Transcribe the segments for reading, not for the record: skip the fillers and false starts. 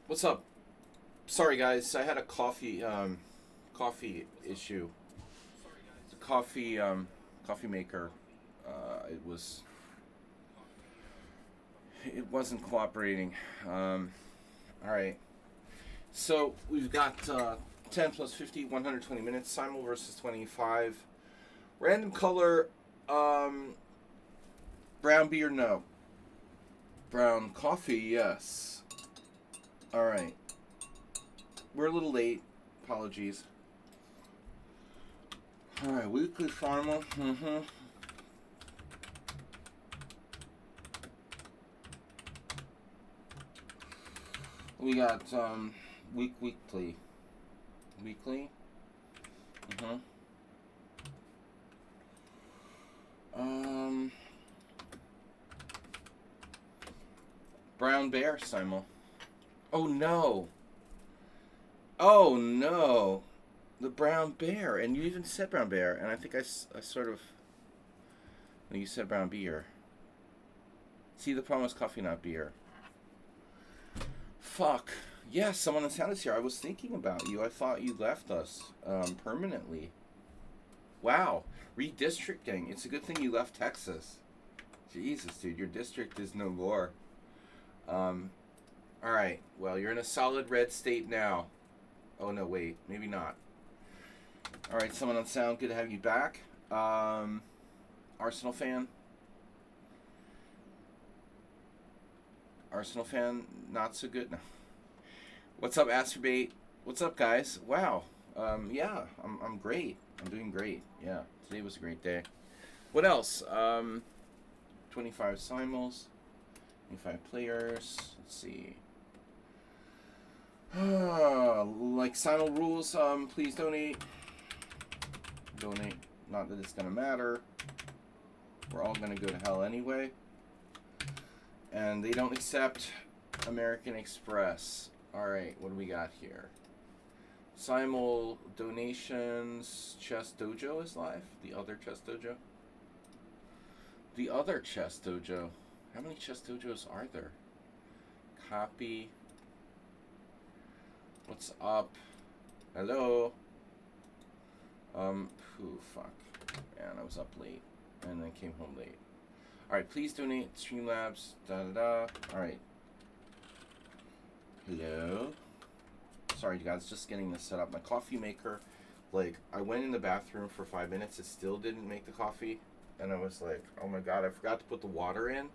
What's up? Sorry guys, I had a coffee issue. The coffee maker, it wasn't cooperating. All right. So we've got 10 plus 50, 120 minutes. Simul versus 25. Random color. Um, Brown beer, no. Brown coffee, yes. All right. We're a little late. Apologies. All right, weekly final. We got weekly. Mm-hmm. Um, Brown bear, Simul. Oh no! Oh no! The brown bear, and you even said brown bear, and I think I sort of. No, you said brown beer. See, the problem is coffee, not beer. Fuck. Yeah, someone in town is here. I was thinking about you. I thought you left us permanently. Wow. Redistricting. It's a good thing you left Texas. Jesus, dude, your district is no more. Um, all right. Well, you're in a solid red state now. Oh no, wait, maybe not. All right, someone on sound. Good to have you back. Arsenal fan. Arsenal fan, not so good. No. What's up, Astrobate? What's up, guys? Wow. Yeah, I'm great. I'm doing great. Yeah, today was a great day. What else? 25 simuls, 25 players. Let's see. Like simul rules. Please donate. Donate. Not that it's gonna matter. We're all gonna go to hell anyway. And they don't accept American Express. Alright, what do we got here? Simul donations. Chess Dojo is live. The other Chess Dojo. The other Chess Dojo. How many Chess Dojos are there? Copy. What's up? Hello? Fuck. Man, I was up late. And then came home late. Alright, please donate. Streamlabs. Da-da-da. Alright. Hello? Sorry, guys. Just getting this set up. My coffee maker, like, I went in the bathroom for 5 minutes. It still didn't make the coffee. And I was like, oh my god, I forgot to put the water in.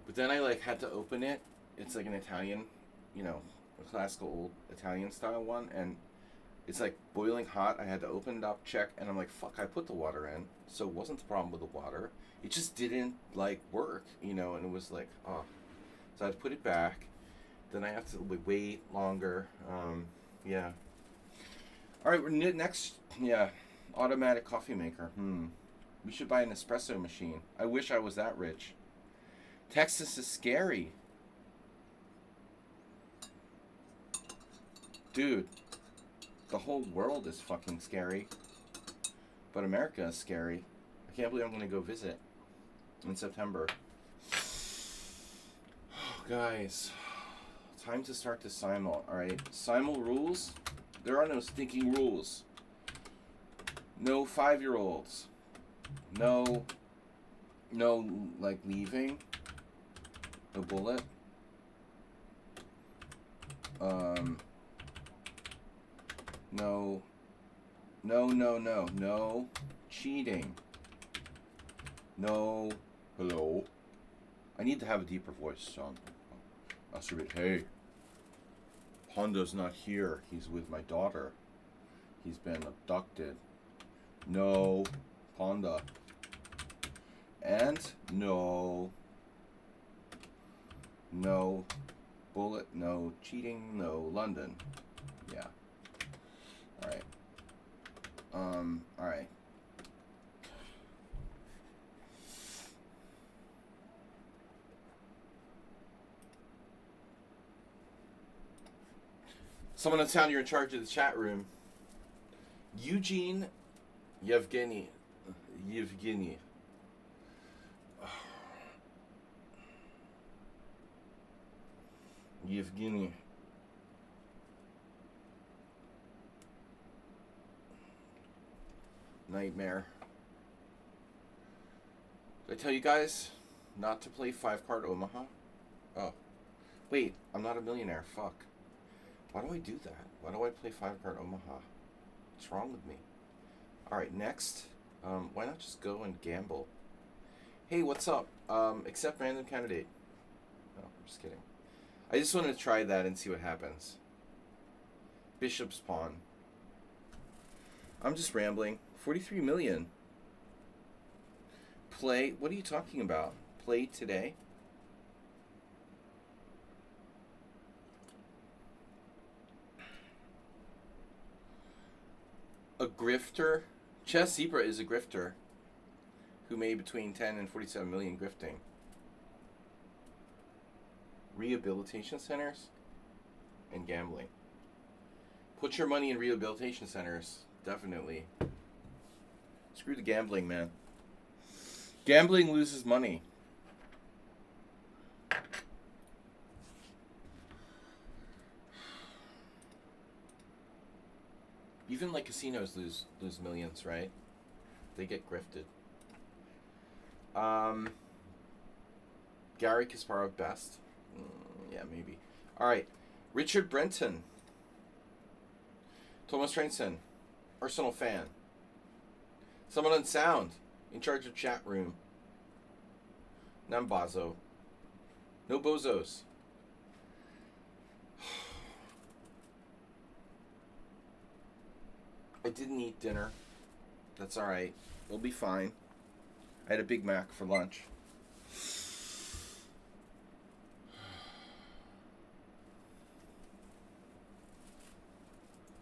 But then I, like, had to open it. It's like an Italian, you know, a classical old Italian style one. And it's, like, boiling hot. I had to open it up, check. And I'm like, fuck, I put the water in. So it wasn't the problem with the water. It just didn't, like, work, you know. And it was like, oh. So I had to put it back. Then I have to wait longer. Yeah. All right, we're next. Yeah, automatic coffee maker. We should buy an espresso machine. I wish I was that rich. Texas is scary. Dude, the whole world is fucking scary. But America is scary. I can't believe I'm going to go visit in September. Oh, guys. Time to start the simul. Alright, simul rules. There are no stinking rules. No 5-year-olds. No, like, leaving. No bullet. No cheating. No, hello. I need to have a deeper voice, son. Hey, Honda's not here. He's with my daughter. He's been abducted. No, Honda. And no bullet, no cheating, no London. Yeah. Alright. Alright. Someone in town, you're in charge of the chat room. Eugene Yevgeny. Yevgeny. Nightmare. Did I tell you guys not to play 5-card Omaha? Oh. Wait, I'm not a millionaire. Fuck. Why do I do that? Why do I play 5-card Omaha? What's wrong with me? Alright, next. Why not just go and gamble? Hey, what's up? Accept random candidate. No, I'm just kidding. I just wanted to try that and see what happens. Bishop's pawn. I'm just rambling. 43 million. Play. What are you talking about? Play today? A grifter? Chess Zebra is a grifter who made between 10 and 47 million grifting. Rehabilitation centers and gambling. Put your money in rehabilitation centers. Definitely. Screw the gambling, man. Gambling loses money. Even like casinos lose millions, right? They get grifted. Gary Kasparov best. Yeah, maybe. All right, Richard Brenton. Thomas Trainson, Arsenal fan. Someone on sound, in charge of chat room. Nambazo. No bozos. I didn't eat dinner. That's alright. We'll be fine. I had a Big Mac for lunch.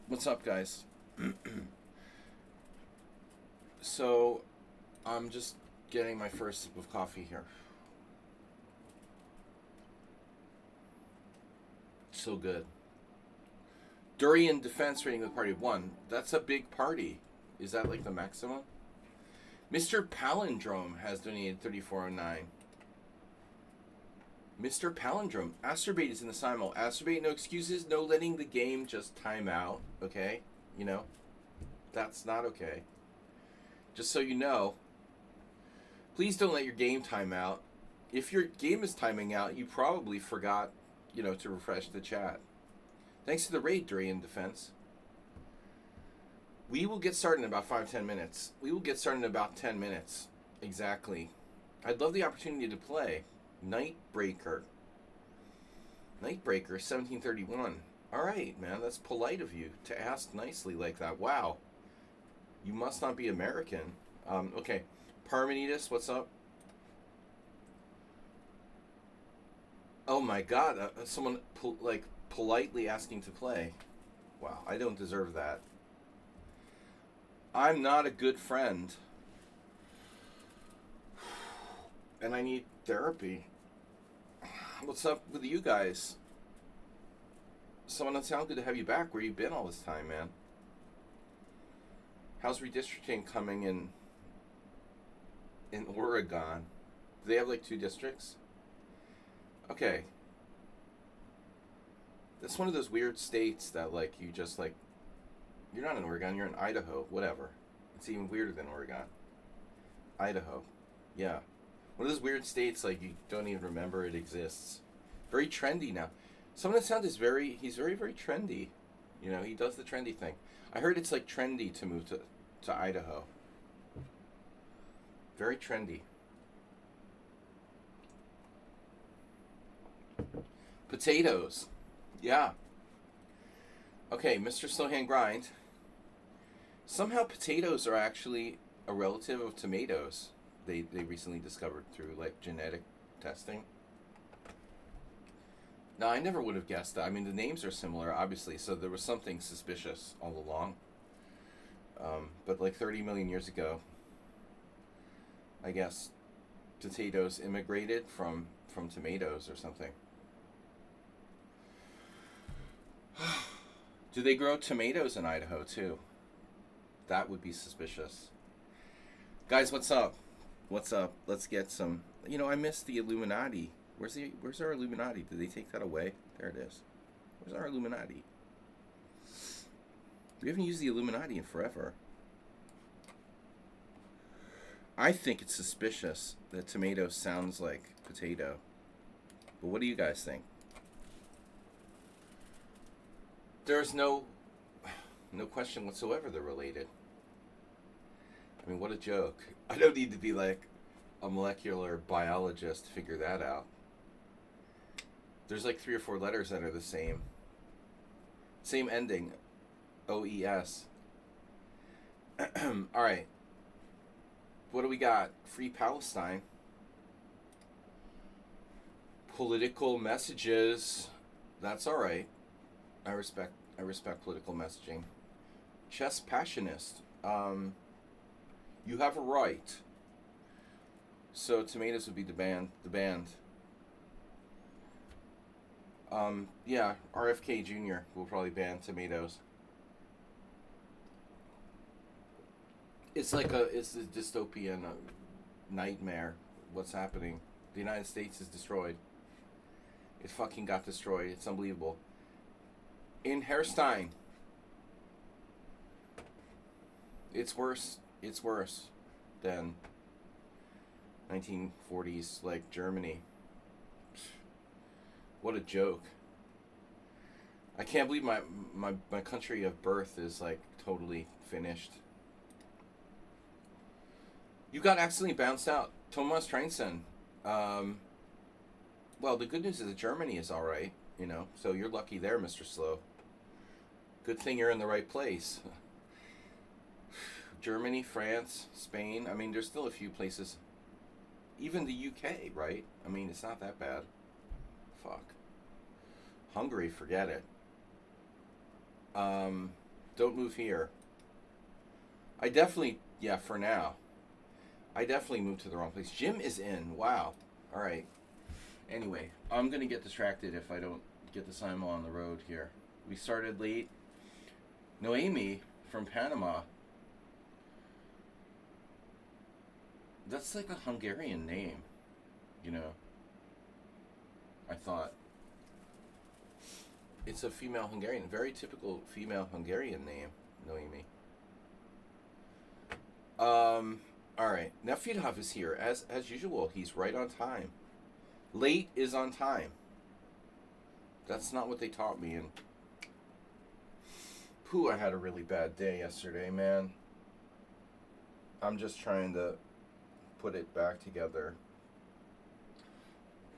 What's up, guys? So, I'm just getting my first sip of coffee here. So good. Durian defense rating of the party of 1. That's a big party. Is that like the maximum? Mr. Palindrome has donated 3409. Mr. Palindrome. Astrobate is in the Simul. Astrobate, no excuses, no letting the game just time out, okay? You know? That's not okay. Just so you know, please don't let your game time out. If your game is timing out, you probably forgot, you know, to refresh the chat. Thanks to the raid, Durian Defense. We will get started in about 5-10 minutes. We will get started in about 10 minutes. Exactly. I'd love the opportunity to play. Nightbreaker. Nightbreaker, 1731. Alright, man, that's polite of you to ask nicely like that. Wow. You must not be American. Okay. Parmenides, what's up? Oh my god, someone politely asking to play. Wow, I don't deserve that. I'm not a good friend. And I need therapy. What's up with you guys? Someone that sound good to have you back. Where you been all this time, man? How's redistricting coming in Oregon? Do they have like 2 districts? Okay. That's one of those weird states that like you just like, you're not in Oregon, you're in Idaho, whatever. It's even weirder than Oregon. Idaho. Yeah. One of those weird states like you don't even remember it exists. Very trendy now. Someone that sound is he's very, very trendy. You know, he does the trendy thing. I heard it's like trendy to move to Idaho. Very trendy. Potatoes. Yeah. Okay, Mr. Slowhand Grind. Somehow potatoes are actually a relative of tomatoes. They recently discovered through like genetic testing. Now, I never would have guessed that. I mean, the names are similar, obviously, so there was something suspicious all along. But like 30 million years ago, I guess potatoes immigrated from tomatoes or something. Do they grow tomatoes in Idaho too? That would be suspicious. Guys, what's up? What's up? Let's get some. You know, I missed the Illuminati. Where's our Illuminati? Did they take that away? There it is. Where's our Illuminati? We haven't used the Illuminati in forever. I think it's suspicious that tomato sounds like potato. But what do you guys think? There's no question whatsoever they're related. I mean, what a joke. I don't need to be like a molecular biologist to figure that out. There's like 3 or 4 letters that are the same. Same ending. OES. Alright. What do we got? Free Palestine. Political messages. That's alright. I respect political messaging. Chess passionist. You have a right. So tomatoes would be the band. Yeah, RFK Jr. will probably ban tomatoes. It's a dystopian nightmare. What's happening? The United States is destroyed. It fucking got destroyed. It's unbelievable. In Herstein, it's worse than 1940s like Germany. What a joke. I can't believe my country of birth is like totally finished. You got accidentally bounced out. Thomas Trainson. Well, the good news is that Germany is alright, so you're lucky there, Mr. Slow. Good thing you're in the right place. Germany, France, Spain. I mean, there's still a few places. Even the UK, right? I mean, it's not that bad. Fuck. Hungary, forget it. Don't move here. For now. I definitely moved to the wrong place. Jim is in. Wow. All right. Anyway, I'm going to get distracted if I don't get the Simul on the road here. We started late. Noemi from Panama. That's like a Hungarian name, I thought. It's a female Hungarian, very typical female Hungarian name, Noemi. Alright, Nefidov is here, as usual. He's right on time. Late is on time. That's not what they taught me, and I had a really bad day yesterday, man. I'm just trying to put it back together.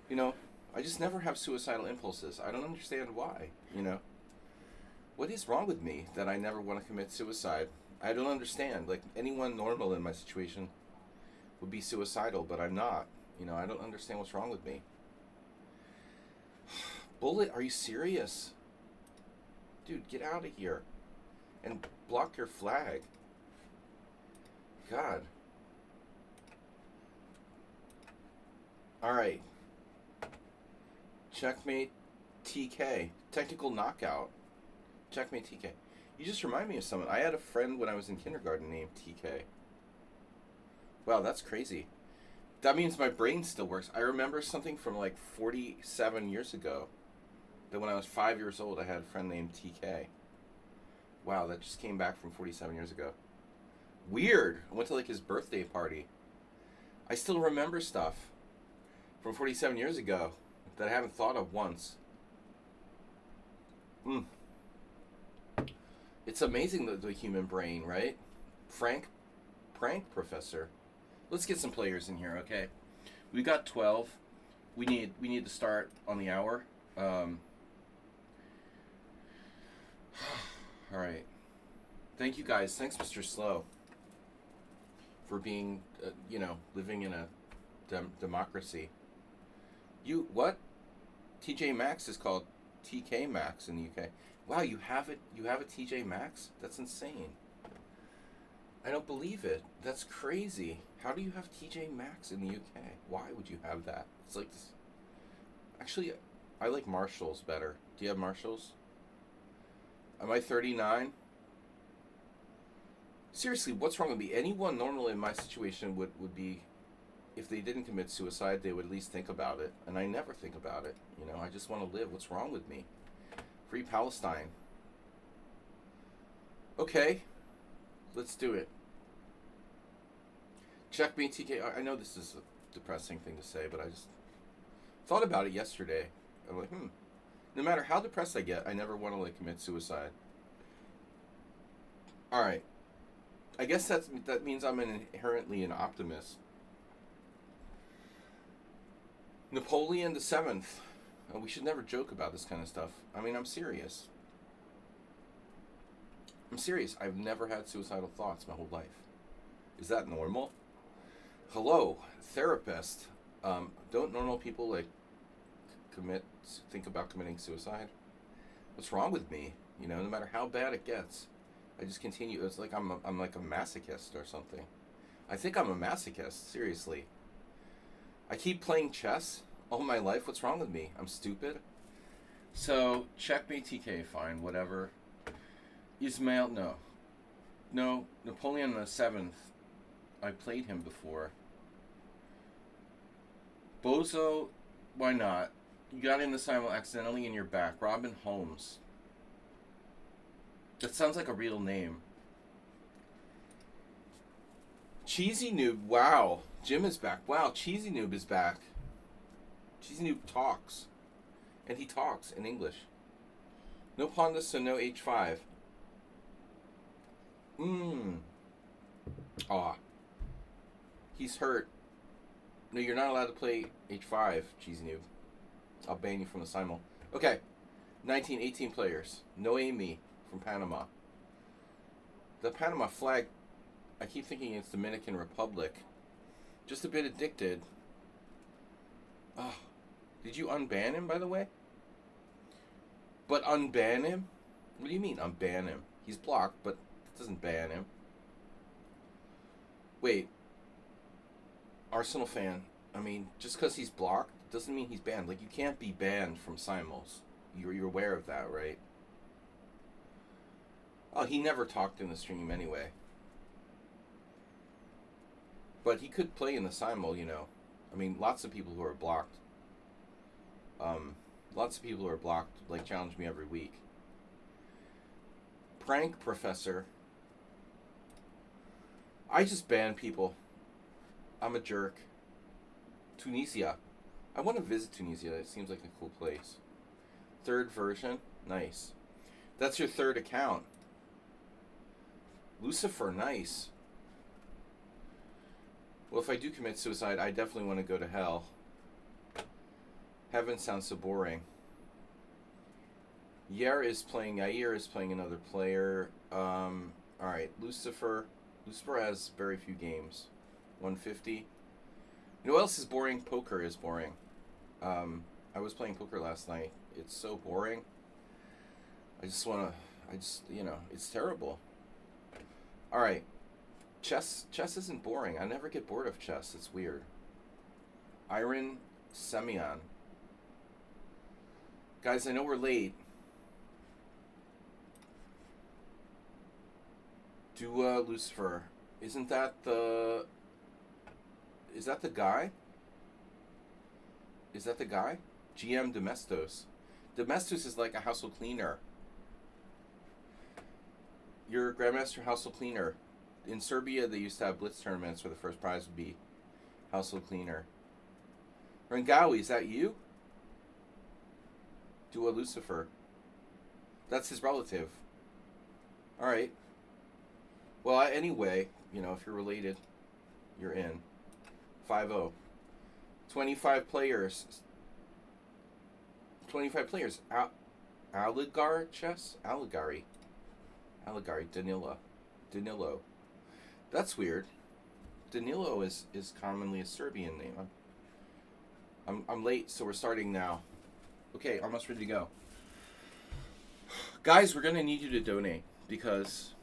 I just never have suicidal impulses. I don't understand why, What is wrong with me that I never want to commit suicide? I don't understand. Like, anyone normal in my situation would be suicidal, but I'm not. I don't understand what's wrong with me. Bullet, are you serious? Dude, get out of here. And block your flag. God. Alright. Checkmate TK. Technical knockout. Checkmate TK. You just remind me of someone. I had a friend when I was in kindergarten named TK. Wow, that's crazy. That means my brain still works. I remember something from like 47 years ago. That when I was 5 years old, I had a friend named TK. Wow, that just came back from 47 years ago. Weird. I went to like his birthday party. I still remember stuff from 47 years ago that I haven't thought of once. It's amazing the human brain, right? Prank professor. Let's get some players in here, okay? We got 12. We need to start on the hour. All right. Thank you guys. Thanks, Mr. Slow, for being, living in a democracy. What? TJ Maxx is called TK Maxx in the UK. Wow, you have it. You have a TJ Maxx? That's insane. I don't believe it. That's crazy. How do you have TJ Maxx in the UK? Why would you have that? It's like this. Actually, I like Marshalls better. Do you have Marshalls? Am I 39? Seriously, what's wrong with me? Anyone normal in my situation would be, if they didn't commit suicide, they would at least think about it. And I never think about it. I just want to live. What's wrong with me? Free Palestine. Okay. Let's do it. Checkmate TK. I know this is a depressing thing to say, but I just thought about it yesterday. I'm like, no matter how depressed I get, I never want to like commit suicide. All right. I guess that means I'm inherently an optimist. Napoleon the Seventh. We should never joke about this kind of stuff. I mean, I'm serious. I'm serious. I've never had suicidal thoughts my whole life. Is that normal? Hello, therapist. Don't normal people like think about committing suicide? What's wrong with me? You know, no matter how bad it gets, I just continue. It's like I'm like a masochist or something. I think I'm a masochist. Seriously. I keep playing chess all my life. What's wrong with me? I'm stupid. So checkmate TK. Fine, whatever. Ismail, no. Napoleon the Seventh. I played him before. Bozo, why not? You got in the Simul accidentally in your back. Robin Holmes. That sounds like a real name. Cheesy Noob, wow. Jim is back. Wow, Cheesy Noob is back. Cheesy Noob talks. And he talks in English. No Honda, so no H5. Aw. He's hurt. No, you're not allowed to play H5, Cheesy Noob. I'll ban you from the Simul. Okay. 18 players. No Amy from Panama. The Panama flag, I keep thinking it's Dominican Republic. Just a bit addicted. Oh. Did you unban him, by the way? But unban him? What do you mean unban him? He's blocked, but it doesn't ban him. Wait. Arsenal fan. I mean, just because he's blocked doesn't mean he's banned. Like, you can't be banned from Simuls. You're aware of that, right? Oh, he never talked in the stream anyway. But he could play in the Simul, you know. I mean, lots of people who are blocked. Lots of people who are blocked, like, challenge me every week. Prank Professor. I just ban people. I'm a jerk. Tunisia. I want to visit Tunisia. It seems like a cool place. Third version. Nice. That's your third account. Lucifer. Nice. Well, if I do commit suicide, I definitely want to go to hell. Heaven sounds so boring. Yair is playing another player. Alright, Lucifer. Lucifer has very few games. 150. You know what else is boring? Poker is boring. I was playing poker last night. It's so boring. You know, it's terrible. Alright. Chess isn't boring. I never get bored of chess. It's weird. Iron Semyon. Guys, I know we're late. Dua Lucifer. Isn't that the... Is that the guy? Is that the guy? GM Domestos. Domestos is like a household cleaner. You're a Grandmaster household cleaner. In Serbia, they used to have blitz tournaments where the first prize would be household cleaner. Rangawi, is that you? Dua Lucifer. That's his relative. Alright. Well, anyway, you know, if you're related, you're in. 5-0. 25 players. 25 players. Aligar chess? Aligari. Danilo. That's weird. Danilo is commonly a Serbian name. I'm late, so we're starting now. Okay, almost ready to go. Guys, we're going to need you to donate because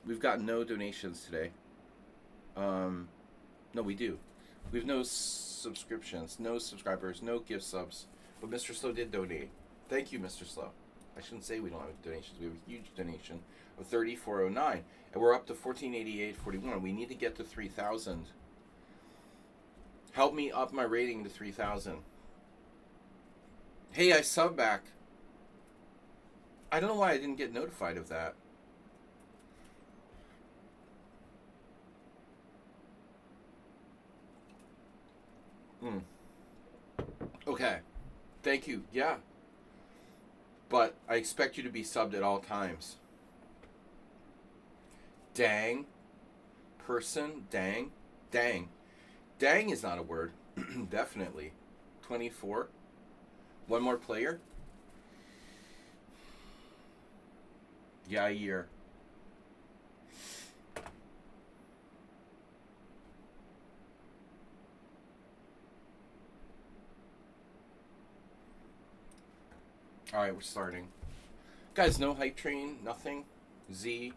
we've got no donations today. No, we do. We have no subscriptions, no subscribers, no gift subs. But Mr. Slow did donate. Thank you, Mr. Slow. I shouldn't say we don't have donations. We have a huge donation of 3409. And we're up to 1488.41. We need to get to 3,000. Help me up my rating to 3,000. Hey, I sub back. I don't know why I didn't get notified of that. Okay. Thank you. Yeah. But I expect you to be subbed at all times. Dang. Person. Dang. Dang. Dang is not a word. Definitely. 24. One more player. Yair. Alright, we're starting. Guys, no hype train, nothing. Z.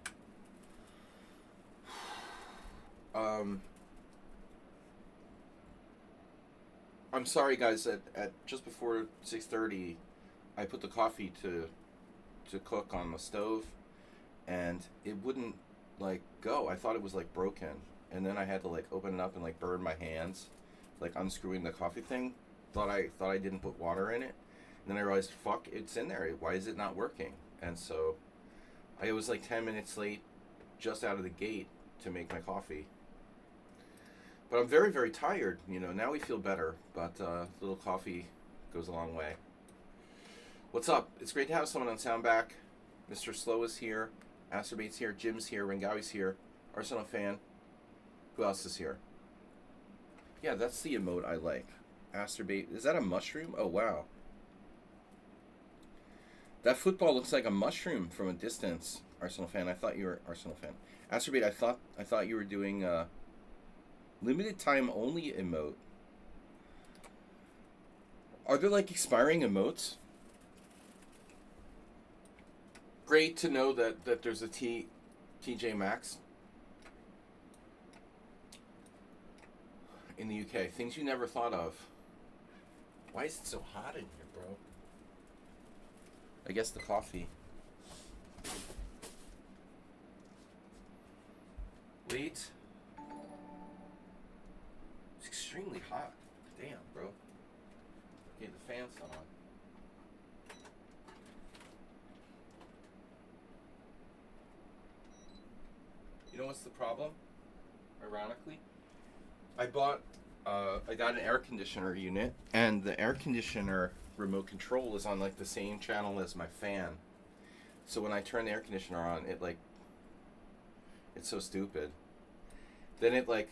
I'm sorry guys, at just before 6:30 I put the coffee to cook on the stove and it wouldn't like go. I thought it was like broken. And then I had to like open it up and like burn my hands, like unscrewing the coffee thing. Thought I didn't put water in it. And then I realized, fuck, it's in there. Why is it not working? And so I was like 10 minutes late just out of the gate to make my coffee. But I'm very, very tired. You know, now we feel better. But a little coffee goes a long way. What's up? It's great to have someone on Soundback. Mr. Slow is here. Acerbate's here. Jim's here. Rangawi's here. Arsenal fan. Who else is here? Yeah, that's the emote I like. Acerbate. Is that a mushroom? Oh, wow. That football looks like a mushroom from a distance. Arsenal fan. I thought you were Arsenal fan. Acerbate. I thought you were doing limited time only emote. Are there like expiring emotes? Great to know that there's a TJ Maxx in the UK. Things you never thought of. Why is it so hot in here, bro? I guess the coffee. Wait. It's extremely hot. Damn, bro. Okay, the fan's not on. You know what's the problem? Ironically, I got an air conditioner unit, and the air conditioner remote control is on like the same channel as my fan. So when I turn the air conditioner on, it's so stupid. Then it like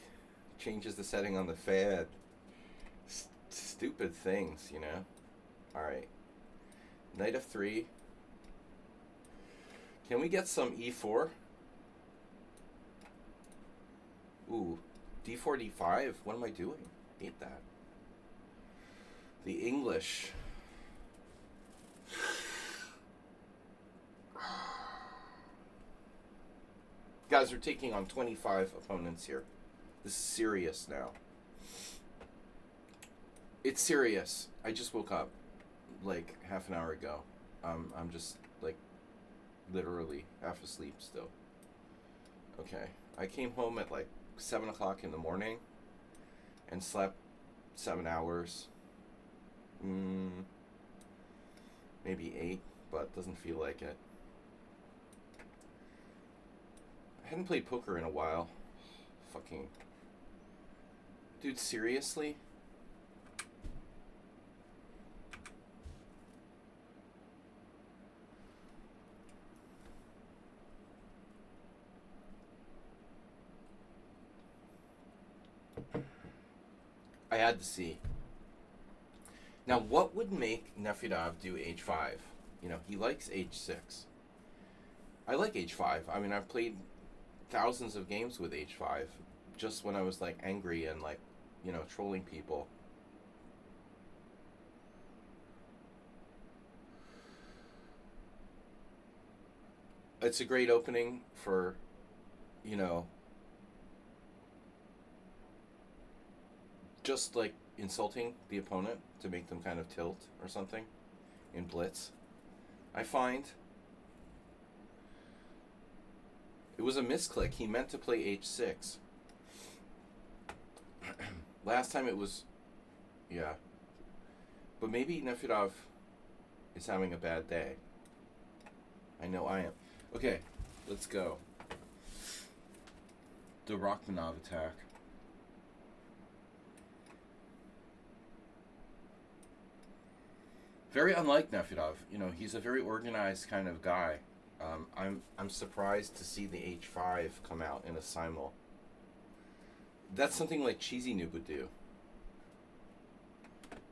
changes the setting on the fan. Stupid things, you know. All right, knight of 3. Can we get some e4? Ooh, d4, d5? What am I doing? Hate that. The English. Guys, we're taking on 25 opponents here. This is serious now. It's serious. I just woke up like half an hour ago. I'm just like literally half asleep still. Okay. I came home at like 7 o'clock in the morning and slept 7 hours. Maybe 8, but doesn't feel like it. I hadn't played poker in a while. Fucking. Dude, seriously? I had to see. Now, what would make Nefedov do h5? You know, he likes h6. I like h5. I mean, I've played thousands of games with h5 just when I was, like, angry and, like, you know, trolling people. It's a great opening for, you know, just, like, insulting the opponent to make them kind of tilt or something in blitz. I find it was a misclick. He meant to play h6. Last time it was, yeah. But maybe Nefedov is having a bad day. I know I am. Okay, let's go. The Rachmanov attack. Very unlike Nefedov. You know, he's a very organized kind of guy. I'm surprised to see the H5 come out in a Simul. That's something like Cheesy Noob would do.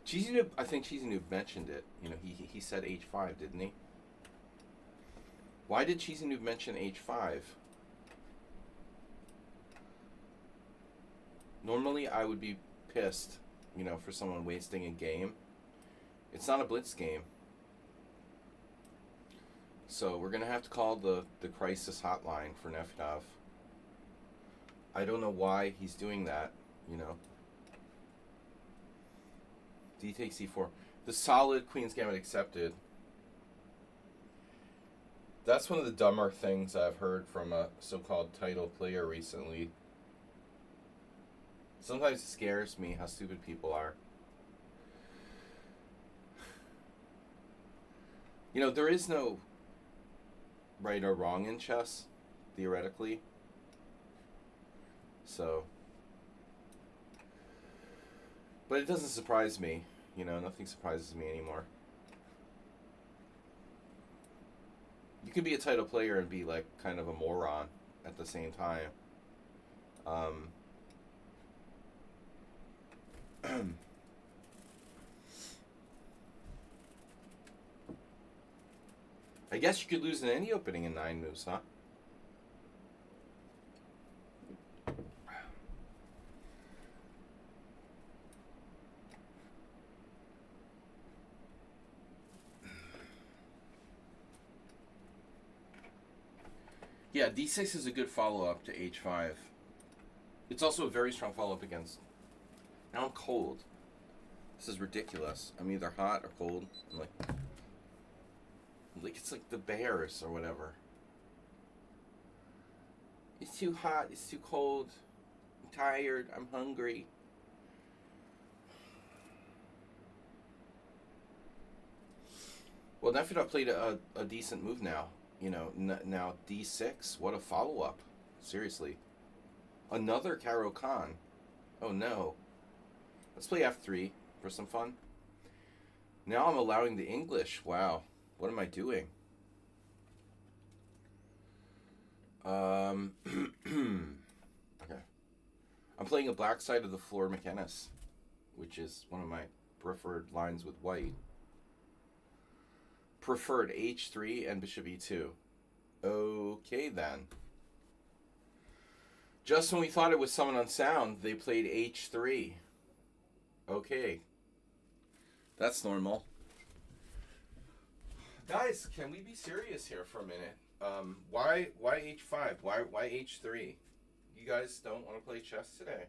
Cheesy Noob, I think Cheesy Noob mentioned it. You know, he said H5, didn't he? Why did Cheesy Noob mention H5? Normally, I would be pissed, you know, for someone wasting a game. It's not a blitz game. So we're going to have to call the crisis hotline for Nefedov. I don't know why he's doing that, you know. D takes C4. The solid Queen's Gambit accepted. That's one of the dumber things I've heard from a so-called title player recently. Sometimes it scares me how stupid people are. You know, there is no right or wrong in chess, theoretically. So, but it doesn't surprise me. You know, nothing surprises me anymore. You can be a title player and be like kind of a moron at the same time. I guess you could lose in any opening in 9 moves, huh? Yeah, D6 is a good follow-up to H5. It's also a very strong follow-up against... Now I'm cold. This is ridiculous. I'm either hot or cold. I'm like it's like the Bears or whatever. It's too hot. It's too cold. I'm tired. I'm hungry. Well, Nefedov played a decent move now. You know, now D6. What a follow-up. Seriously. Another Caro Khan. Oh, no. Let's play F3 for some fun. Now I'm allowing the English. Wow. What am I doing? Okay. I'm playing a black side of the floor McInnes, which is one of my preferred lines with white. Preferred H3 and Bishop E2. Okay, then. Just when we thought it was someone unsound, they played H3. Okay. That's normal. Guys, can we be serious here for a minute? Why H5? Why H3? You guys don't want to play chess today?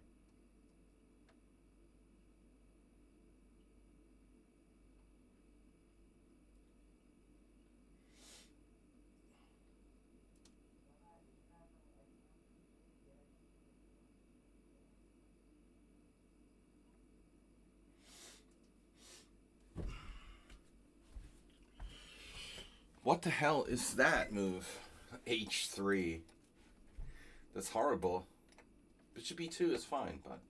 What the hell is that move? H3. That's horrible. Bishop E2 is fine, but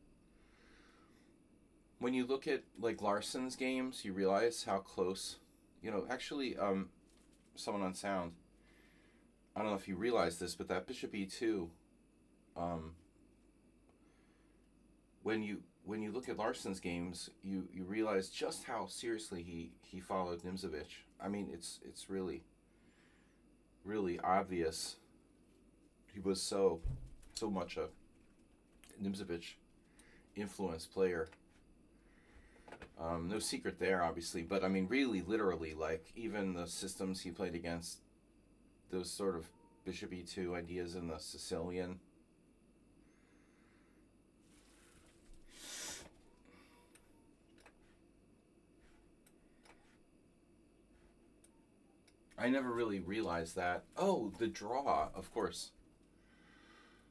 when you look at like Larson's games, you realize how close. You know, actually, someone on sound. I don't know if you realize this, but that Bishop E2. When you look at Larson's games, you realize just how seriously he followed Nimzovich. I mean, it's really obvious. He was so much a Nimzovich influenced player. No secret there, obviously, but I mean, really, literally, like even the systems he played against, those sort of Bishop E2 ideas in the Sicilian. I never really realized that. Oh, the draw, of course.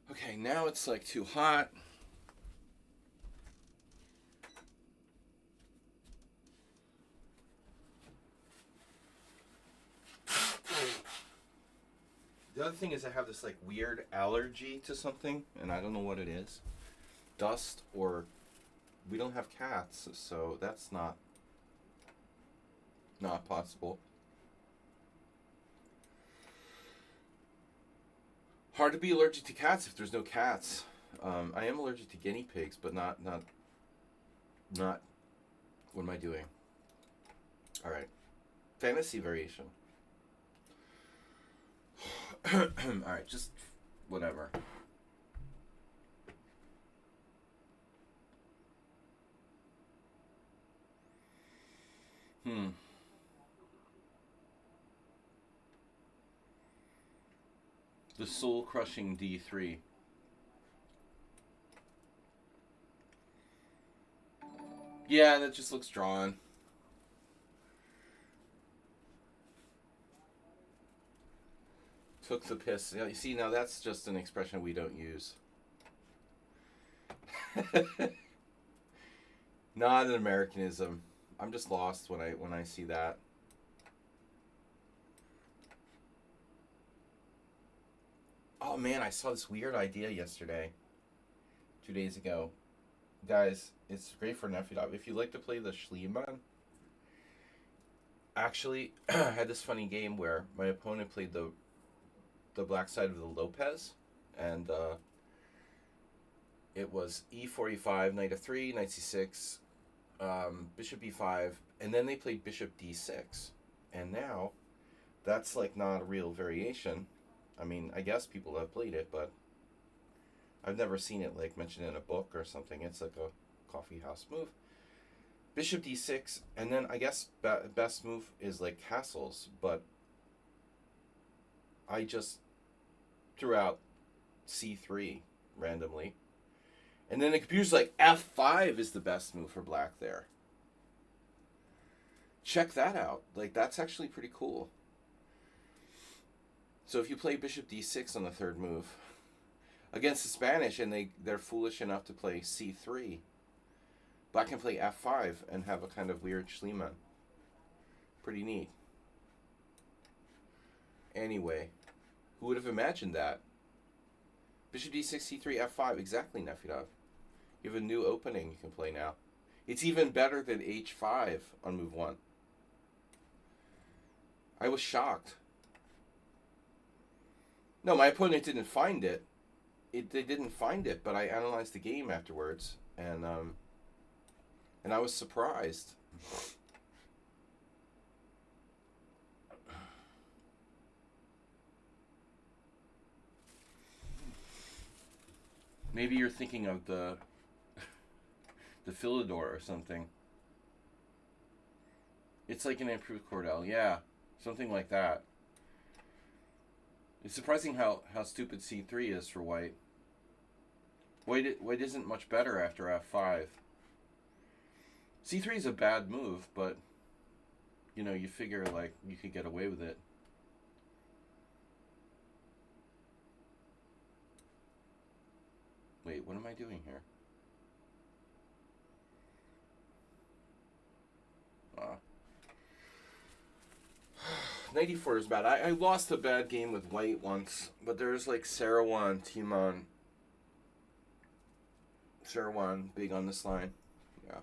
Okay, now it's like too hot. The other thing is I have this like weird allergy to something, and I don't know what it is. Dust, or we don't have cats, so that's not Not possible. Hard to be allergic to cats if there's no cats. I am allergic to guinea pigs, but not. What am I doing? All right, fantasy variation. All right, just whatever. Hmm. The soul crushing D3. Yeah, that just looks drawn. Took the piss. Yeah, you see, now that's just an expression we don't use. Not an Americanism. I'm just lost when I see that. Oh man, I saw this weird idea yesterday. 2 days ago. Guys, it's great for nephew dog. If you like to play the Schliemann, actually, I had this funny game where my opponent played the black side of the Lopez, and it was e4, e5, knight f3, knight c6, bishop e5, and then they played bishop d6. And now, that's like not a real variation. I mean, I guess people have played it, but I've never seen it like mentioned in a book or something. It's like a coffee house move. Bishop d6, and then I guess best move is like castles, but I just threw out c3 randomly. And then the computer's like, f5 is the best move for black there. Check that out. Like, that's actually pretty cool. So if you play bishop d6 on the third move against the Spanish, and they're foolish enough to play c3, black can play f5 and have a kind of weird Schliemann. Pretty neat. Anyway, who would have imagined that? Bishop d6, c3, f5. Exactly, Nefidov. You have a new opening you can play now. It's even better than h5 on move 1. I was shocked. No, my opponent didn't find it. They didn't find it, but I analyzed the game afterwards, and I was surprised. Maybe you're thinking of the Philidor or something. It's like an improved Cordell, yeah, something like that. It's surprising how stupid c3 is for white. White isn't much better after f5. c3 is a bad move, but you know, you figure like you could get away with it. Wait, what am I doing here? 94 is bad. I lost a bad game with white once, but there's like Sarawon, Timon. Sarawon, big on this line. Yeah.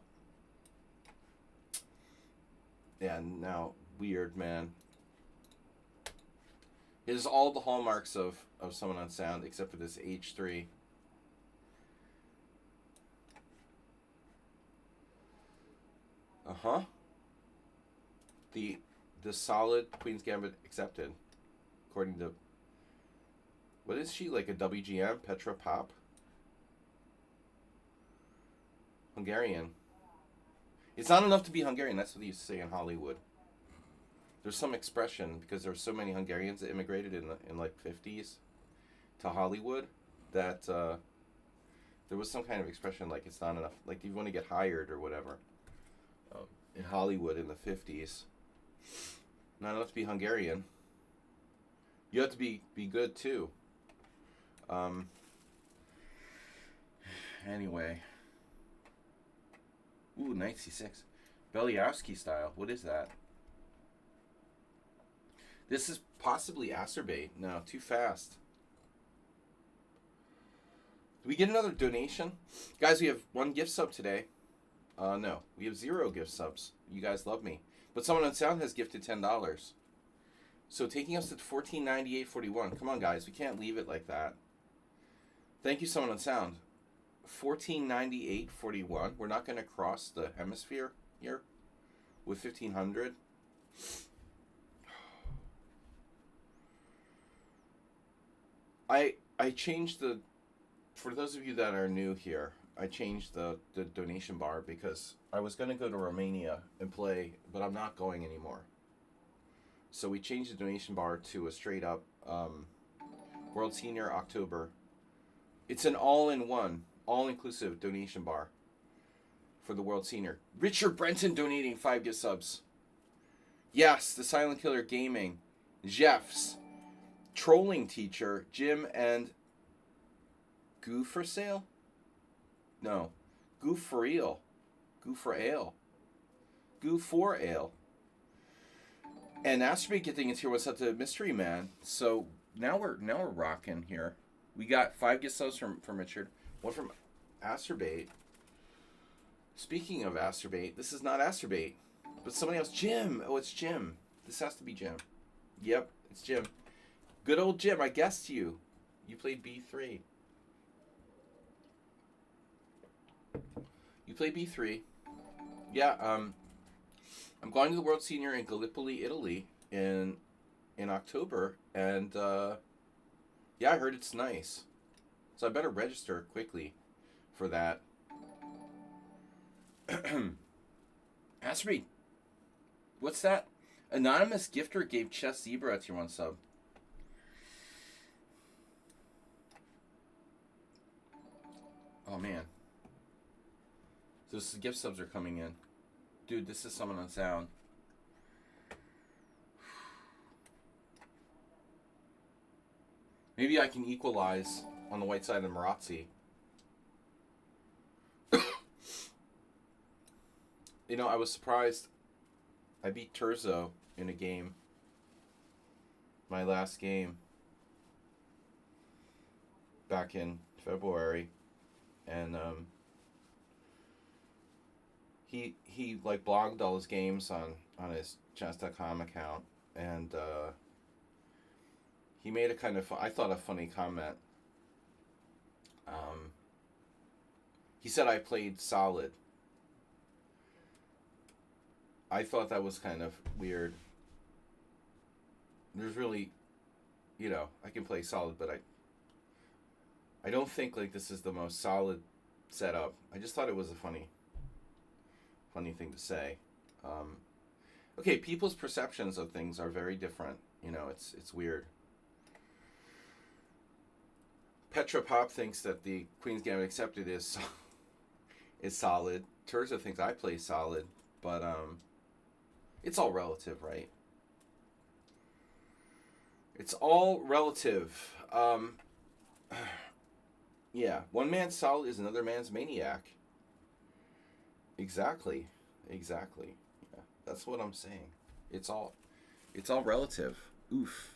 Yeah, now, weird, man. It is all the hallmarks of someone on sound, except for this H3. Uh-huh. The solid Queen's Gambit accepted, according to, what is she, like a WGM, Petra Pop? Hungarian. It's not enough to be Hungarian, that's what they used to say in Hollywood. There's some expression, because there were so many Hungarians that immigrated in like 50s to Hollywood, that there was some kind of expression like it's not enough, like you want to get hired or whatever. In Hollywood in the 50s. Not enough to be Hungarian. You have to be good too. Anyway. Ooh, knight c6. Beliavsky style. What is that? This is possibly acerbate. No, too fast. Do we get another donation? Guys, we have 1 gift sub today. No, we have 0 gift subs. You guys love me. But someone on sound has gifted $10. So taking us to 1498.41. Come on, guys. We can't leave it like that. Thank you, someone on sound. 1498.41. We're not going to cross the hemisphere here with 1500. I changed the, for those of you that are new here, I changed the donation bar because I was going to go to Romania and play, but I'm not going anymore. So we changed the donation bar to a straight up World Senior October. It's an all-in-one, all-inclusive donation bar for the World Senior. Richard Brenton donating 5 gift subs. Yes, the Silent Killer Gaming. Jeff's. Trolling Teacher. Jim and Goo for Sale? No. Goo for Ale. Goo for Ale. Goo for Ale. And Astrobate getting into here was at the Mystery Man. So now we're rocking here. We got 5 gift subs from Richard. One from Astrobate. Speaking of Astrobate, this is not Astrobate, but somebody else. Jim. Oh, it's Jim. This has to be Jim. Yep, it's Jim. Good old Jim. I guessed you. You played B3. You played B3. Yeah. I'm going to the World Senior in Gallipoli, Italy, in October, and yeah, I heard it's nice. So I better register quickly for that. Astrobate. What's that? Anonymous gifter gave Chess Zebra a tier 1 sub. Oh, man. Those gift subs are coming in. Dude, this is someone on sound. Maybe I can equalize on the white side of Marazzi. You know, I was surprised. I beat Terzo in a game. My last game. Back in February. And he like blogged all his games on his chess.com account, and he made a kind of, I thought, a funny comment. He said I played solid. I thought that was kind of weird. There's really, you know, I can play solid, but I don't think like this is the most solid setup. I just thought it was a funny thing to say. Okay, people's perceptions of things are very different. You know, it's weird. Petra Pop thinks that the Queen's Gambit Accepted is solid. Terza thinks I play solid, but it's all relative, right? It's all relative. Yeah, one man's solid is another man's maniac. Exactly. Yeah, that's what I'm saying. It's all relative. Oof.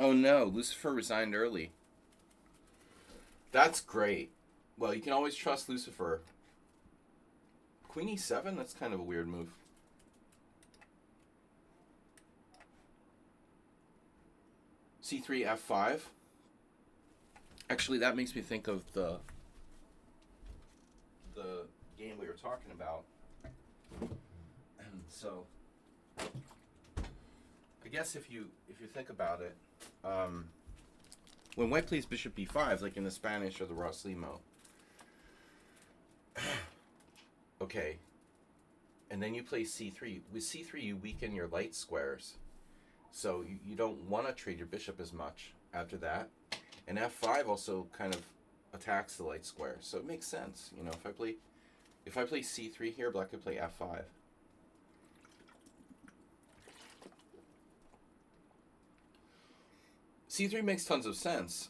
Oh no, Lucifer resigned early. That's great. Well, you can always trust Lucifer. Queen E7? That's kind of a weird move. C3, F5. Actually, that makes me think of the game we were talking about. And so, I guess if you think about it, when white plays bishop b5, like in the Spanish or the Ross Limo, okay, and then you play c3. With c3, you weaken your light squares, so you don't want to trade your bishop as much after that. And f5 also kind of attacks the light square, so it makes sense. You know, if I play c3 here, black could play f5. c3 makes tons of sense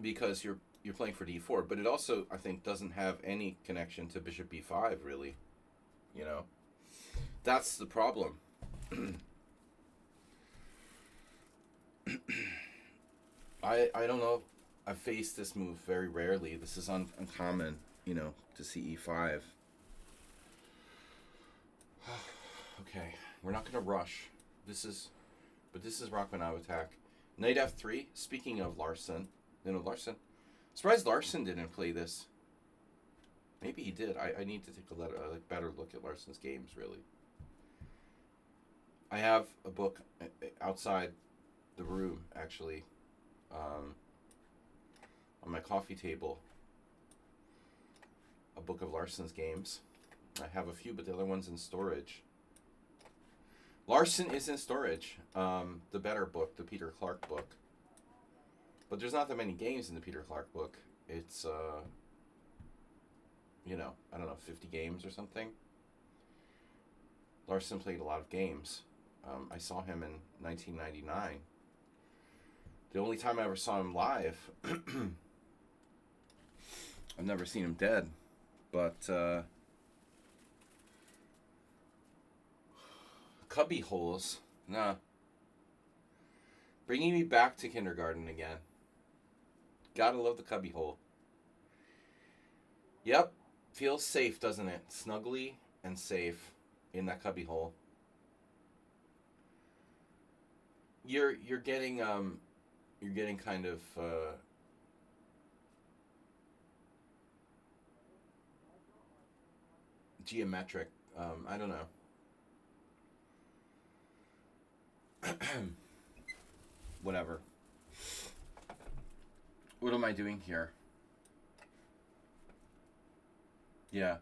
because you're playing for d4, but it also, I think, doesn't have any connection to bishop b5, really. You know, that's the problem. I don't know. I've faced this move very rarely. This is uncommon, you know, to CE5. Okay, we're not gonna rush. This is Rockman Out Attack. Knight F3. Speaking of Larson, Larson. Surprised Larson didn't play this. Maybe he did. I need to take a better look at Larson's games, really. I have a book outside the room, actually, on my coffee table. A book of Larson's games. I have a few, but the other one's in storage. Larson is in storage. The better book, the Peter Clark book. But there's not that many games in the Peter Clark book. It's, I don't know, 50 games or something. Larson played a lot of games. I saw him in 1999. The only time I ever saw him live, I've never seen him dead, but cubby holes, nah. Bringing me back to kindergarten again. Gotta love the cubby hole. Yep, feels safe, doesn't it? Snuggly and safe in that cubby hole. You're getting kind of geometric. I don't know. Whatever. What am I doing here? Yeah.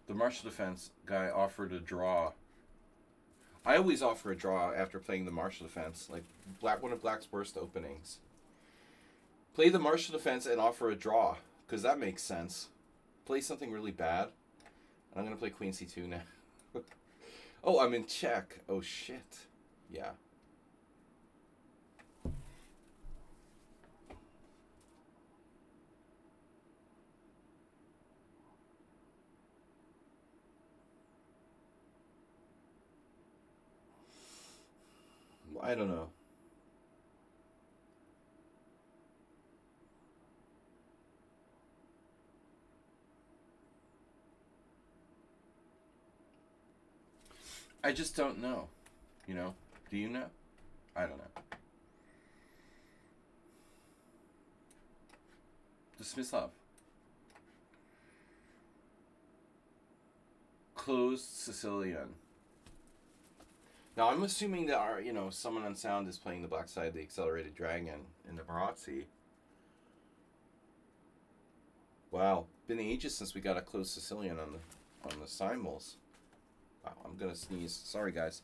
The Martial Defense guy offered a draw. I always offer a draw after playing the Martial Defense. Like, one of Black's worst openings. Play the Martial Defense and offer a draw. Because that makes sense. Play something really bad. And I'm going to play Queen C2 now. Oh, I'm in check. Oh, shit. Yeah. I don't know. I just don't know. You know? Do you know? I don't know. Dismislav. Closed Sicilian. Now, I'm assuming that someone on sound is playing the Black Side of the Accelerated Dragon in the Marazzi. Wow. Been ages since we got a closed Sicilian on the Simuls. Wow, I'm gonna sneeze. Sorry, guys.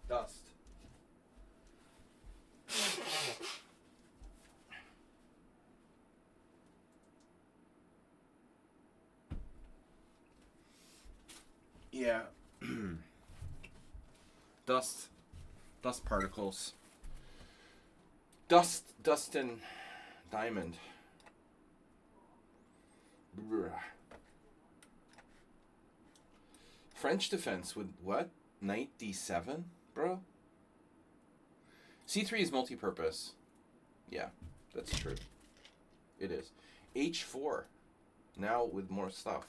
Dust. Yeah. Dust particles. Dust and diamond. French defense with what? Knight D7, bro? C3 is multi-purpose. Yeah, that's true. It is. H4. Now with more stuff.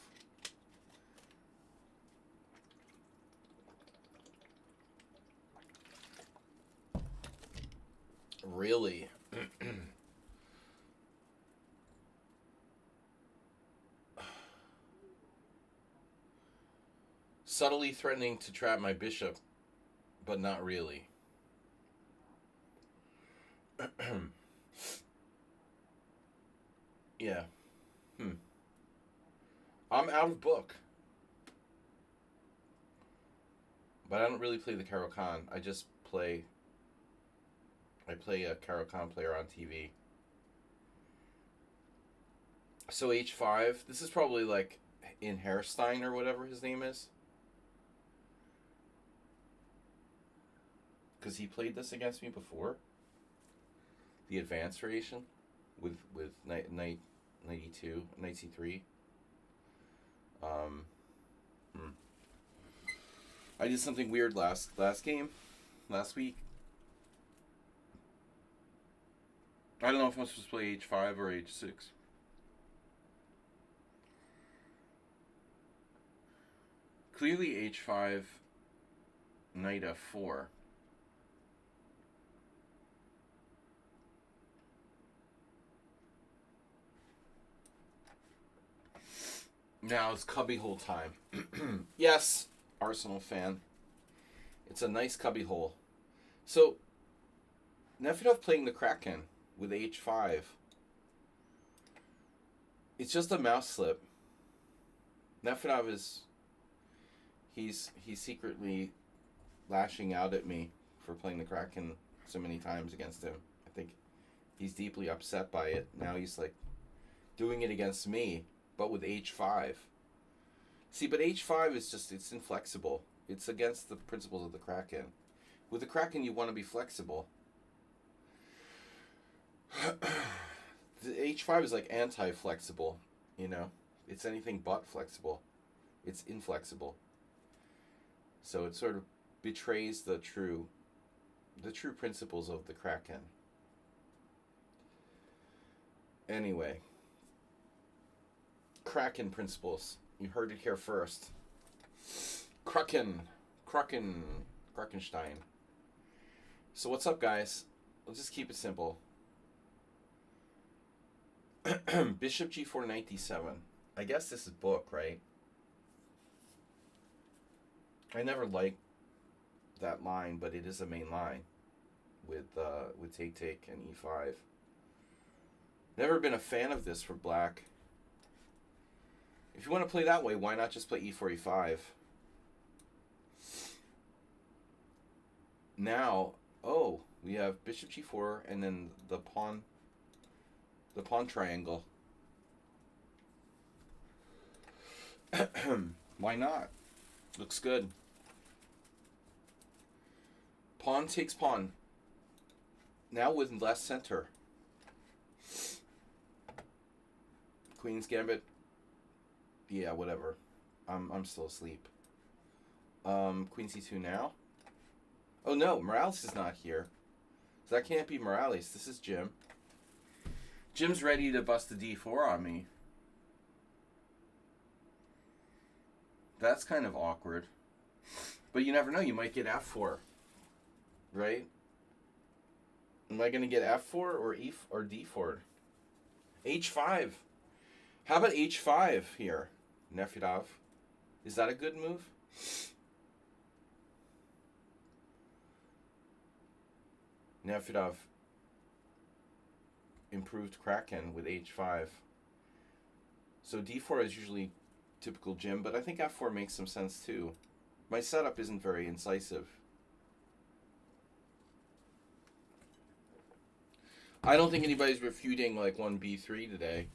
Really? Subtly threatening to trap my bishop, but not really. Yeah. I'm out of book. But I don't really play the Caro-Kann. I play a Caro-Kann player on TV. So H5, this is probably like in Hairstein or whatever his name is. Because he played this against me before. The advanced variation with knight e2, knight c3. I did something weird last week. I don't know if I'm supposed to play h5 or h6. Clearly h5, knight f4. Now it's cubbyhole time. Yes, Arsenal fan. It's a nice cubbyhole. So, Nefedov playing the Kraken with h5. It's just a mouse slip. Nefedov is... He's secretly lashing out at me for playing the Kraken so many times against him. I think he's deeply upset by it. Now he's like doing it against me, but with h5. See, but h5 is just, it's inflexible. It's against the principles of the Kraken. With the Kraken, you want to be flexible. The h5 is like anti-flexible, you know? It's anything but flexible. It's inflexible. So it sort of betrays the true principles of the Kraken. Anyway, Kraken principles. You heard it here first. Krakenstein. So what's up, guys? We'll just keep it simple. Bishop g4 knight d7. I guess this is book, right? I never liked that line, but it is a main line with take and e5. Never been a fan of this for black. If you want to play that way, why not just play e4 e5? Now, oh, we have bishop g4 and then the pawn triangle. Why not? Looks good. Pawn takes pawn. Now with less center. Queen's Gambit. Yeah, whatever. I'm still asleep. Queen c2 now. Oh no, Morales is not here. So that can't be Morales. This is Jim. Jim's ready to bust a d4 on me. That's kind of awkward. But you never know. You might get f4. Right? Am I going to get f4 or d4? h5. How about h5 here, Nefedov? Is that a good move? Nefedov improved Kraken with h5. So d4 is usually typical Jim, but I think f4 makes some sense too. My setup isn't very incisive. I don't think anybody's refuting like 1b3 today.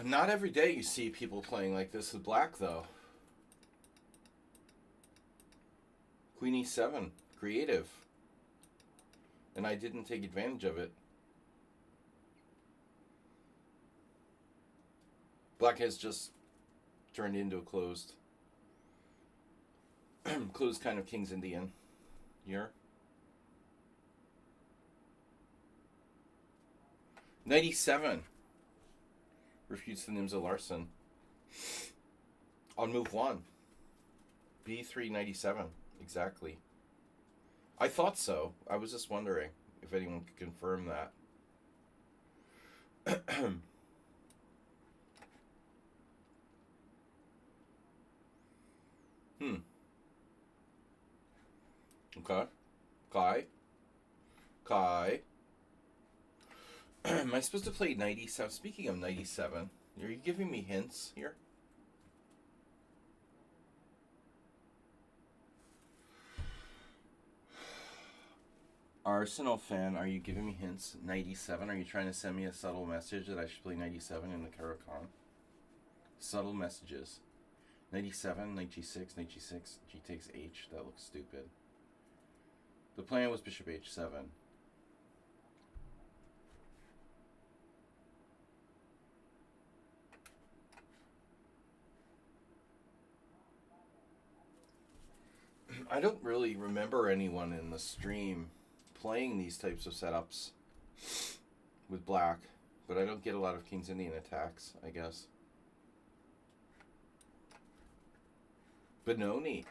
Not every day you see people playing like this with black, though. Queen e7, creative. And I didn't take advantage of it. Black has just turned into a closed kind of King's Indian here. Knight e7 refutes the Nimza Larsen on move 1. b3 knight e7. Exactly. I thought so. I was just wondering if anyone could confirm that. Okay. Kai. Am I supposed to play knight e7? Speaking of knight e7, are you giving me hints here? Arsenal fan, are you giving me hints? Knight e7? Are you trying to send me a subtle message that I should play knight e7 in the Karakan? Subtle messages. Knight e7, knight g6, knight g6, g takes h. That looks stupid. The plan was bishop h7. I don't really remember anyone in the stream playing these types of setups with black, but I don't get a lot of King's Indian attacks, I guess. Benoni.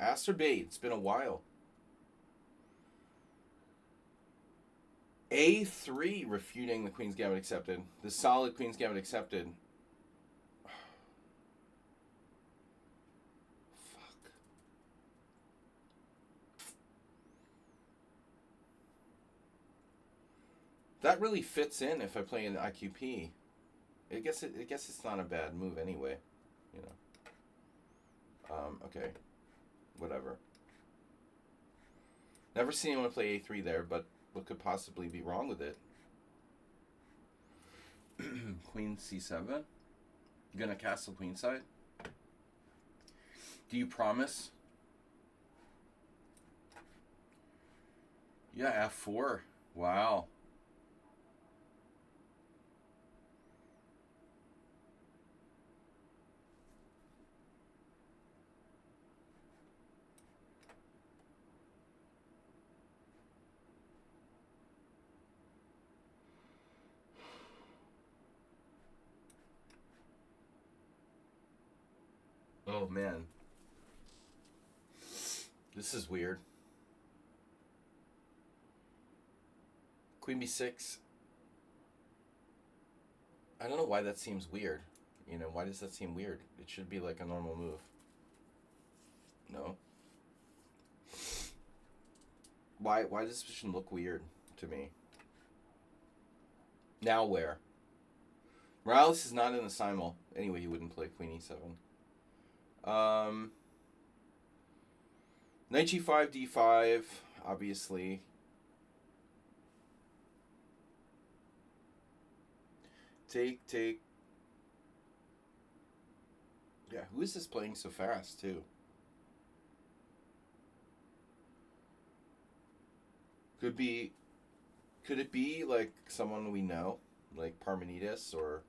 Asterbait, it's been a while. A3 refuting the Queen's Gambit accepted. The solid Queen's Gambit accepted. Fuck. That really fits in if I play an IQP. I guess it's not a bad move anyway, you know. Okay. Whatever. Never seen anyone play A3 there, but what could possibly be wrong with it? Queen C7? You gonna castle queenside? Do you promise? Yeah, F4. Wow. Oh man. This is weird. Queen B6. I don't know why that seems weird. You know, why does that seem weird? It should be like a normal move. No. Why does this position look weird to me? Now where? Morales is not in the Simul. Anyway, he wouldn't play Queen E7. Knight G5, D5, obviously. Take. Yeah, who is this playing so fast, too? Could it be, like, someone we know? Like Parmenides or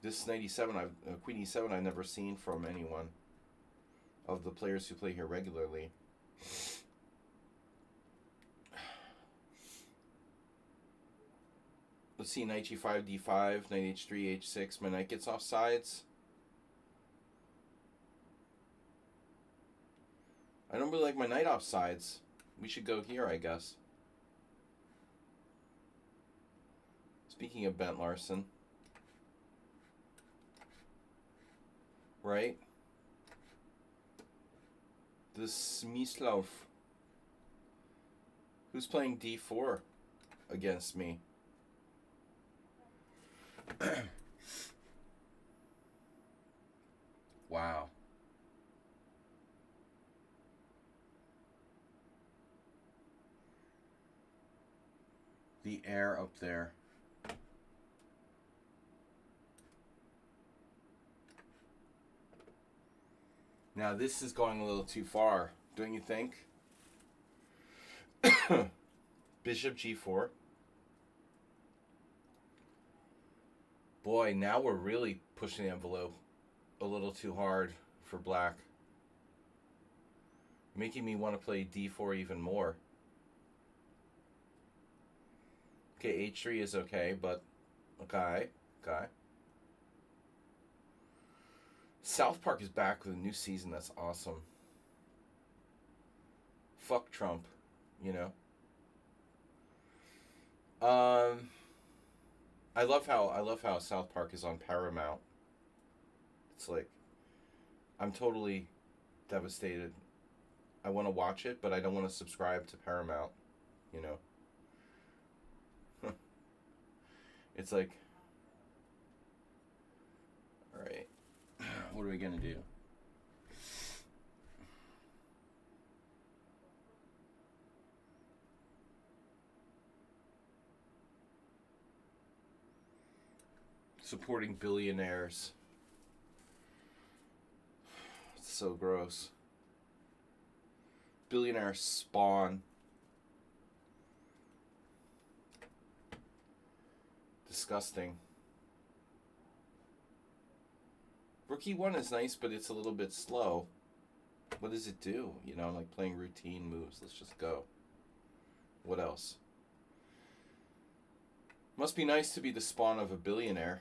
this Knight E7, Queen E7 I've never seen from anyone of the players who play here regularly. Let's see, Knight G5, D5, Knight H3, H6. My knight gets off sides. I don't really like my knight off sides. We should go here, I guess. Speaking of Bent Larson. Right? The Smyslov. Who's playing D4 against me? Wow. The air up there. Now this is going a little too far, don't you think? Bishop G4. Boy, now we're really pushing the envelope a little too hard for black. Making me want to play D4 even more. Okay, H3 is okay, but okay. South Park is back with a new season. That's awesome. Fuck Trump, you know. I love how South Park is on Paramount. It's like I'm totally devastated. I want to watch it, but I don't want to subscribe to Paramount, you know. It's like, all right, what are we gonna do? Supporting billionaires. It's so gross. Billionaire spawn. Disgusting. Rook e1 is nice, but it's a little bit slow. What does it do? You know, I'm like playing routine moves. Let's just go. What else? Must be nice to be the spawn of a billionaire.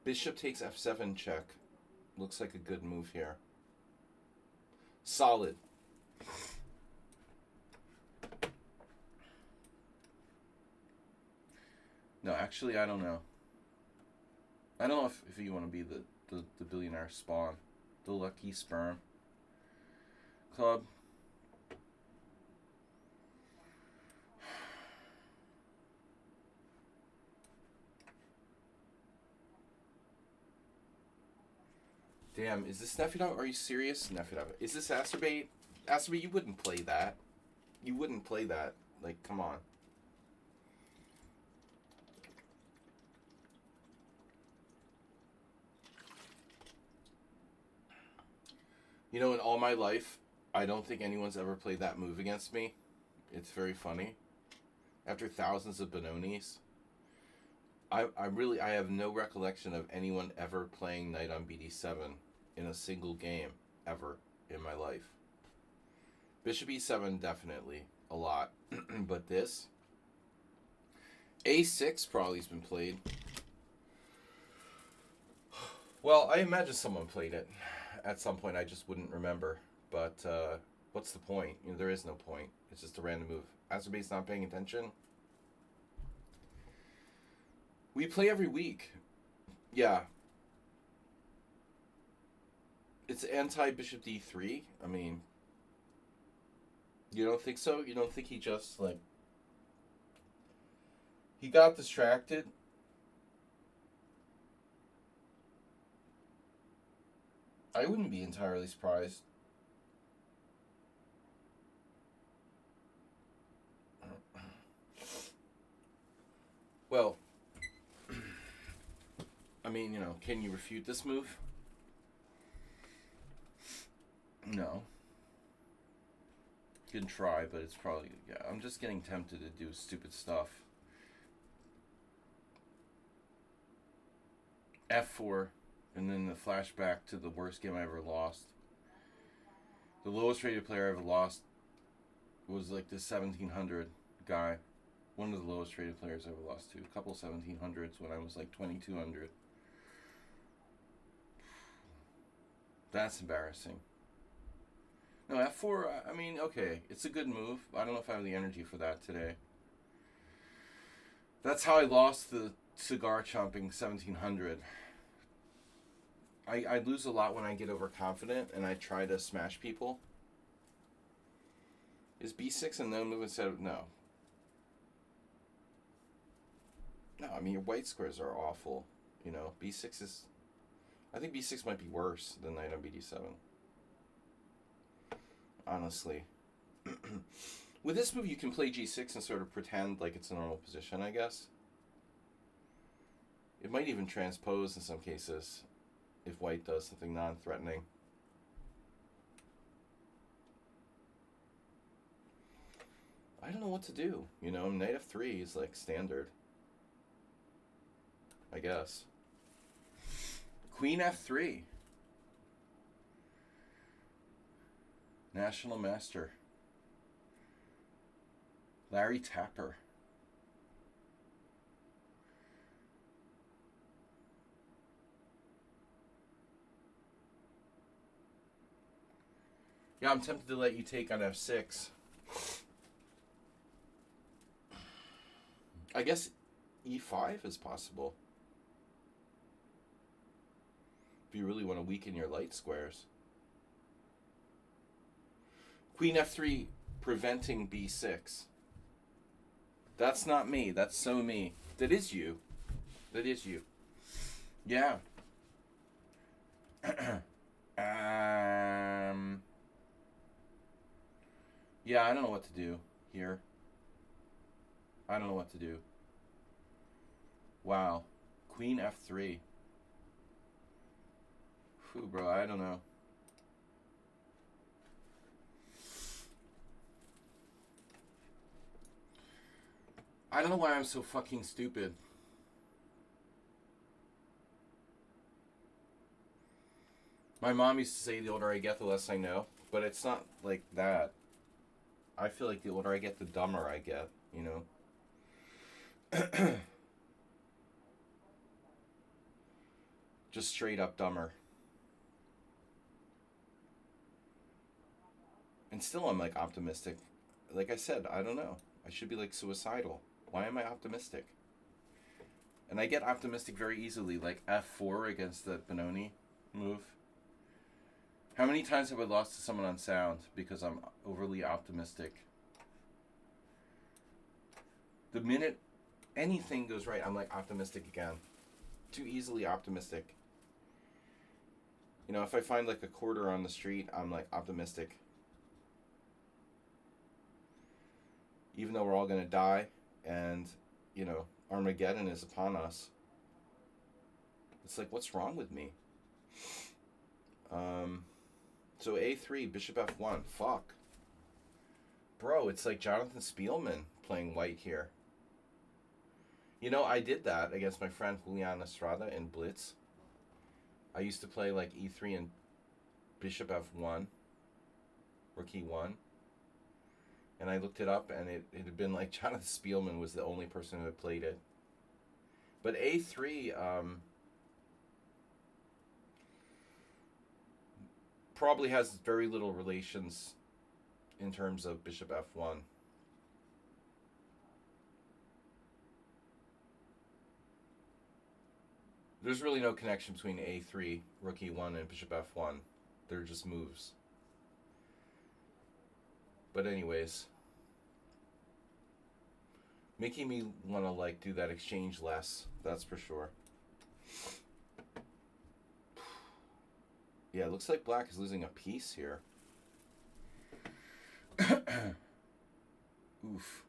Bishop takes f7 check. Looks like a good move here. Solid. No, actually, I don't know. I don't know if you want to be the billionaire spawn. The lucky sperm. Club. Damn, is this Nefidov? Are you serious? Nefidov. Is this Acerbate? Acerbate, you wouldn't play that. You wouldn't play that. Like, come on. You know, in all my life, I don't think anyone's ever played that move against me. It's very funny. After thousands of Benonis, I have no recollection of anyone ever playing knight on BD7 in a single game ever in my life. Bishop E7 definitely a lot, but this A6 probably has been played. Well, I imagine someone played it at some point. I just wouldn't remember. But what's the point? You know, there is no point. It's just a random move. Azerbaid's not paying attention. We play every week. Yeah. It's anti-bishop d3. I mean, you don't think so? You don't think he just, like... He got distracted? I wouldn't be entirely surprised. Well, I mean, you know, can you refute this move? No. You can try, but it's probably... Yeah, I'm just getting tempted to do stupid stuff. F4, and then the flashback to the worst game I ever lost. The lowest rated player I ever lost was like this 1700 guy. One of the lowest rated players I ever lost to. A couple 1700s when I was like 2200. That's embarrassing. No, F4, I mean, okay, it's a good move. I don't know if I have the energy for that today. That's how I lost the cigar chomping 1700. I lose a lot when I get overconfident and I try to smash people. Is B6 a no move instead of... No. No, I mean, your white squares are awful. You know, B6 is... I think B6 might be worse than knight on BD7. Honestly. With this move, you can play G6 and sort of pretend like it's a normal position, I guess. It might even transpose in some cases if white does something non-threatening. I don't know what to do. You know, knight F3 is like standard, I guess. Queen F3. National Master. Larry Tapper. Yeah, I'm tempted to let you take on F6. I guess E5 is possible. If you really want to weaken your light squares. Queen F3 preventing B6. That's not me. That's so me. That is you. That is you. Yeah. Yeah, I don't know what to do here. I don't know what to do. Wow. Queen F3. Phew, bro, I don't know. I don't know why I'm so fucking stupid. My mom used to say the older I get, the less I know. But it's not like that. I feel like the older I get, the dumber I get, you know? Just straight up dumber. And still I'm like optimistic. Like I said, I don't know. I should be like suicidal. Why am I optimistic? And I get optimistic very easily, like F4 against the Benoni move. How many times have I lost to someone on sound because I'm overly optimistic? The minute anything goes right, I'm like optimistic again. Too easily optimistic. You know, if I find like a quarter on the street, I'm like optimistic. Even though we're all going to die and, you know, Armageddon is upon us. It's like, what's wrong with me? So A3, Bishop F1. Fuck. Bro, it's like Jonathan Spielman playing white here. You know, I did that against my friend Julian Estrada in Blitz. I used to play like E3 and Bishop F1, Rook E1. And I looked it up, and it had been like Jonathan Spielman was the only person who had played it. But A3 probably has very little relations in terms of Bishop F1. There's really no connection between A3, Rook E1, and Bishop F1. They're just moves. But anyways, making me want to like do that exchange less, that's for sure. Yeah, it looks like black is losing a piece here. Oof.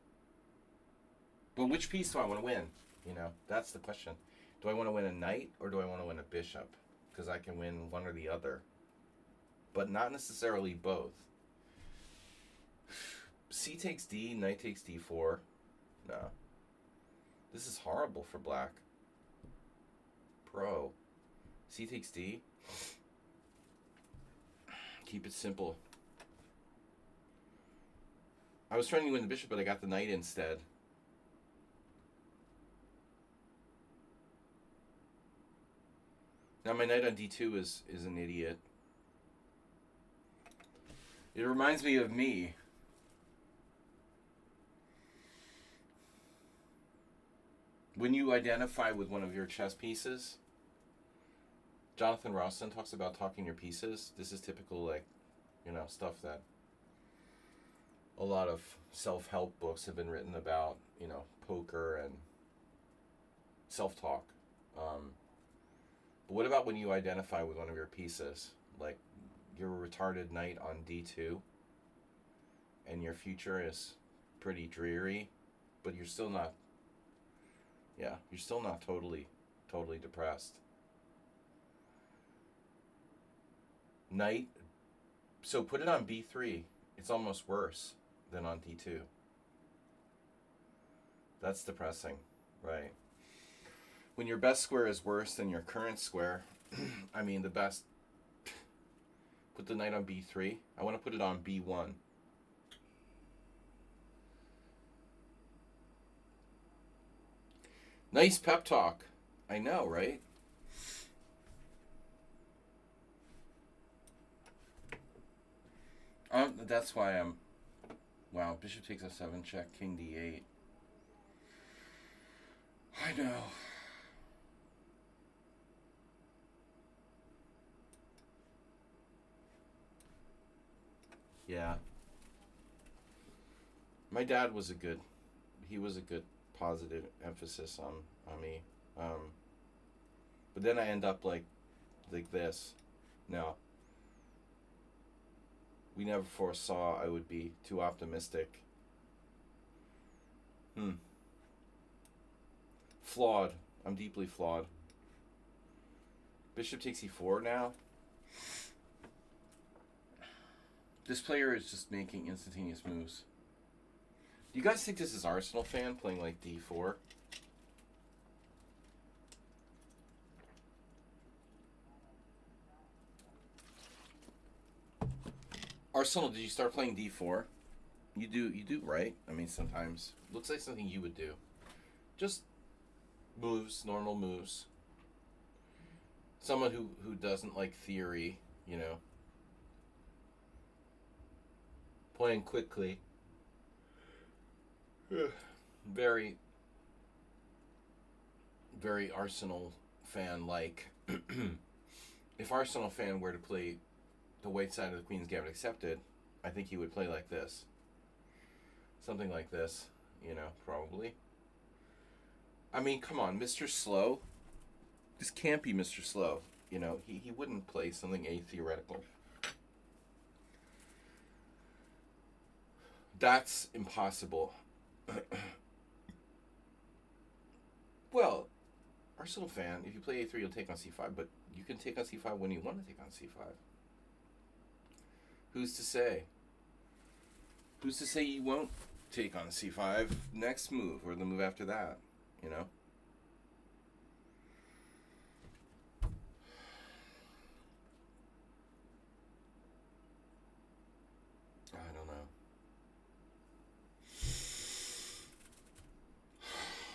But which piece do I want to win? You know, that's the question. Do I want to win a knight or do I want to win a bishop? Because I can win one or the other. But not necessarily both. C takes D, knight takes D4. No. This is horrible for black. Bro. C takes D. Keep it simple. I was trying to win the bishop, but I got the knight instead. Now my knight on D2 is an idiot. It reminds me of me. When you identify with one of your chess pieces, Jonathan Ralston talks about talking your pieces. This is typical, like, you know, stuff that a lot of self-help books have been written about, you know, poker and self-talk. But what about when you identify with one of your pieces? Like, you're a retarded knight on D2, and your future is pretty dreary, but you're still not, yeah, you're still not totally depressed. Knight, so put it on B3. It's almost worse than on D2. That's depressing, right? When your best square is worse than your current square, I mean the best, put the knight on B3. I want to put it on B1. Nice pep talk. I know, right? That's why I'm... Wow, bishop takes f7, check, king d8. I know. Yeah. My dad was a good... He was a good positive emphasis on me. But then I end up like this. No. We never foresaw I would be too optimistic. Flawed. I'm deeply flawed. Bishop takes e4 now. This player is just making instantaneous moves. Do you guys think this is Arsenal fan playing like d4? Arsenal, did you start playing D4? You do, right? I mean, sometimes looks like something you would do. Just moves, normal moves. Someone who doesn't like theory, you know, playing quickly. Very, very Arsenal fan like. If Arsenal fan were to play the white side of the Queen's Gambit accepted, I think he would play like this. Something like this, you know, probably. I mean, come on, Mr. Slow. This can't be Mr. Slow. You know, he wouldn't play something atheoretical. That's impossible. Well, Arsenal fan, if you play A3, you'll take on C5, but you can take on C5 when you want to take on C5. Who's to say? Who's to say you won't take on C5 next move or the move after that, you know? I don't know.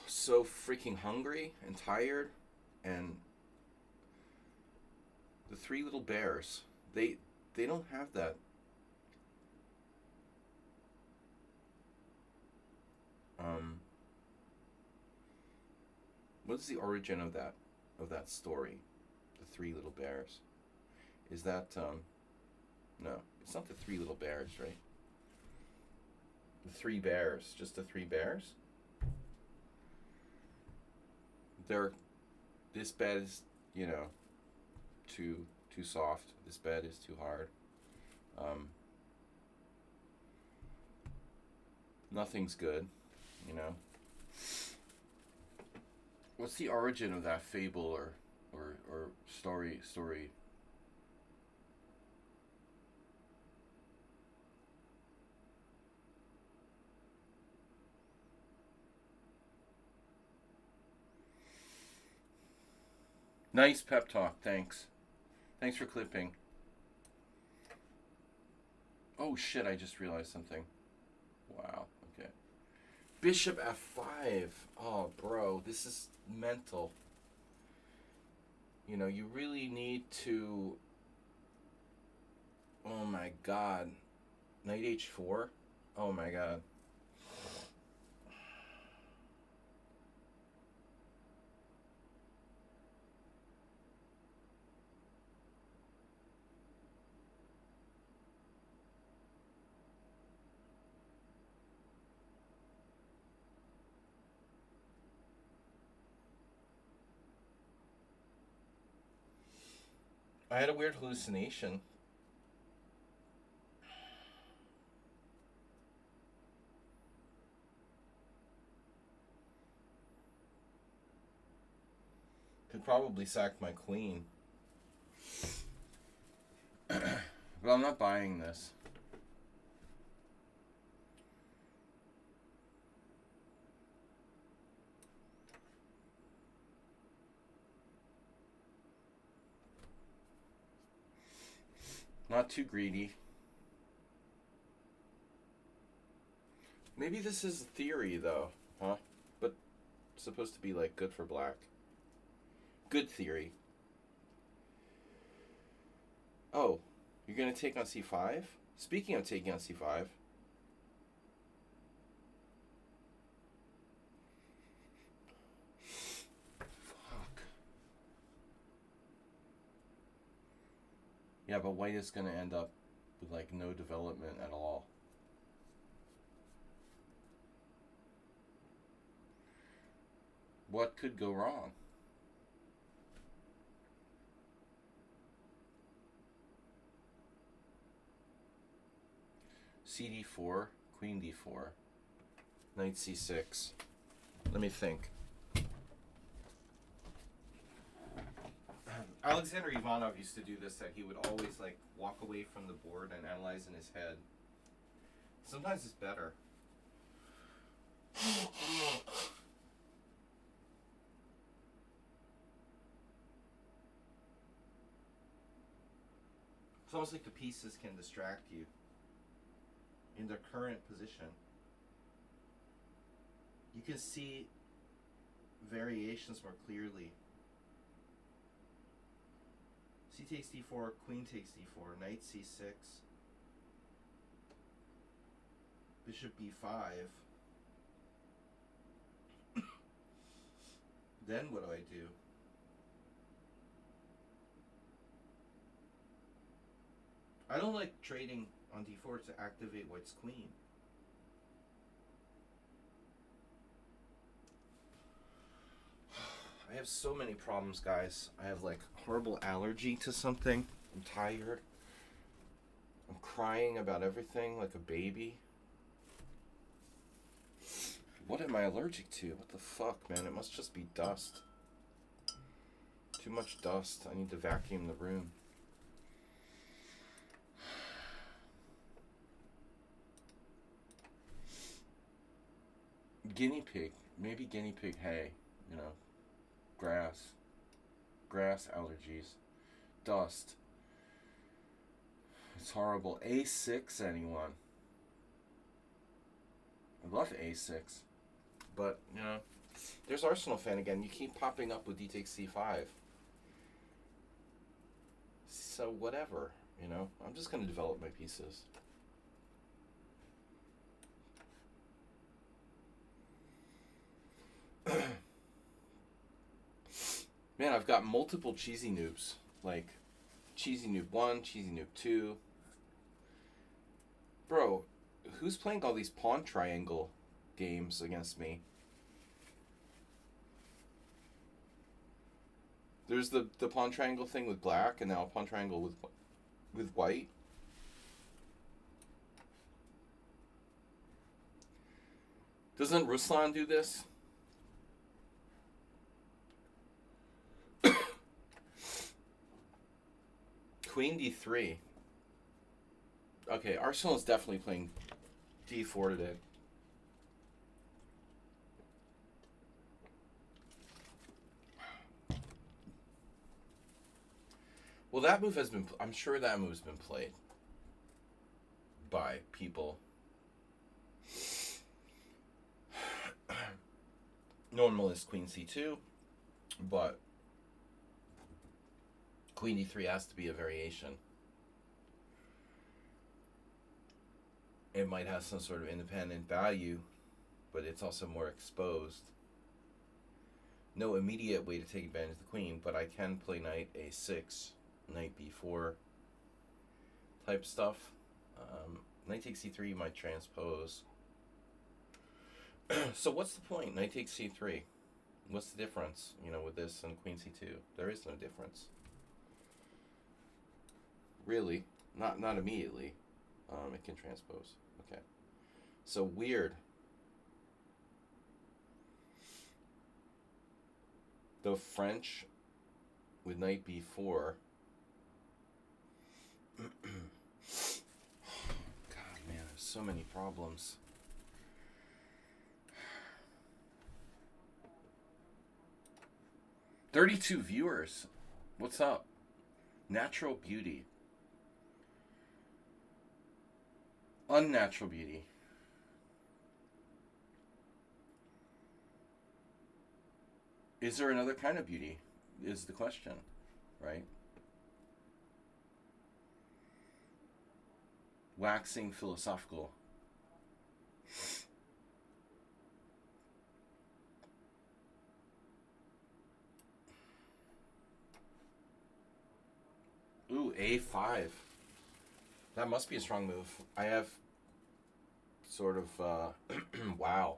So freaking hungry and tired, and the three little bears, they don't have that. What's the origin of that story? The three little bears. Is that no, it's not the three little bears, right? The three bears, just the three bears? They're this bed is, you know, too soft. This bed is too hard. Nothing's good, you know. What's the origin of that fable or story? Nice pep talk. Thanks. Thanks for clipping. Oh shit! I just realized something. Wow. Okay. Bishop F5. Oh, bro, this is mental. You know, you really need to. Oh my god. Knight H4. Oh my god. I had a weird hallucination. Could probably sack my queen. But I'm not buying this. Not too greedy. Maybe this is a theory, though, huh? But it's supposed to be, like, good for black. Good theory. Oh, you're gonna take on C5? Speaking of taking on C5. Fuck. Yeah, but white is gonna end up with, like, no development at all. What could go wrong? CD4, Queen D4, Knight C6. Let me think. Alexander Ivanov used to do this, that he would always like walk away from the board and analyze in his head. Sometimes it's better. It's almost like the pieces can distract you. in their current position. You can see variations more clearly. C takes d4, queen takes d4, knight c6, bishop b5. Then what do I do? I don't like trading on d4 to activate white's queen. I have so many problems, guys. I have like horrible allergy to something. I'm tired. I'm crying about everything like a baby. What am I allergic to? What the fuck, man? It must just be dust. Too much dust. I need to vacuum the room. Guinea pig. Maybe guinea pig hay. You know. Grass allergies, dust. It's horrible. A6, anyone? I love A6, but you know, there's Arsenal fan again. You keep popping up with D takes C5. So whatever, you know. I'm just gonna develop my pieces. Man, I've got multiple cheesy noobs. Like, cheesy noob 1, cheesy noob 2. Bro, who's playing all these pawn triangle games against me? There's the pawn triangle thing with black, and now a pawn triangle with white. Doesn't Ruslan do this? Queen d3. Okay, Arsenal is definitely playing d4 today. Well, that move has been... I'm sure that move's been played by people. Normal is queen c2, but queen d3 has to be a variation. It might have some sort of independent value, but it's also more exposed. No immediate way to take advantage of the queen, but I can play knight a6, knight b4 type stuff. Knight takes c3 might transpose. So what's the point? Knight takes c3. What's the difference, you know, with this and queen c2? There is no difference. Really, not immediately. It can transpose. Okay. So weird. The French with knight b4. God, man, there's so many problems. $32 viewers. What's up? Natural beauty. Unnatural beauty. Is there another kind of beauty? Is the question, right? Waxing philosophical. Ooh, a5. That must be a strong move. I have sort of, wow.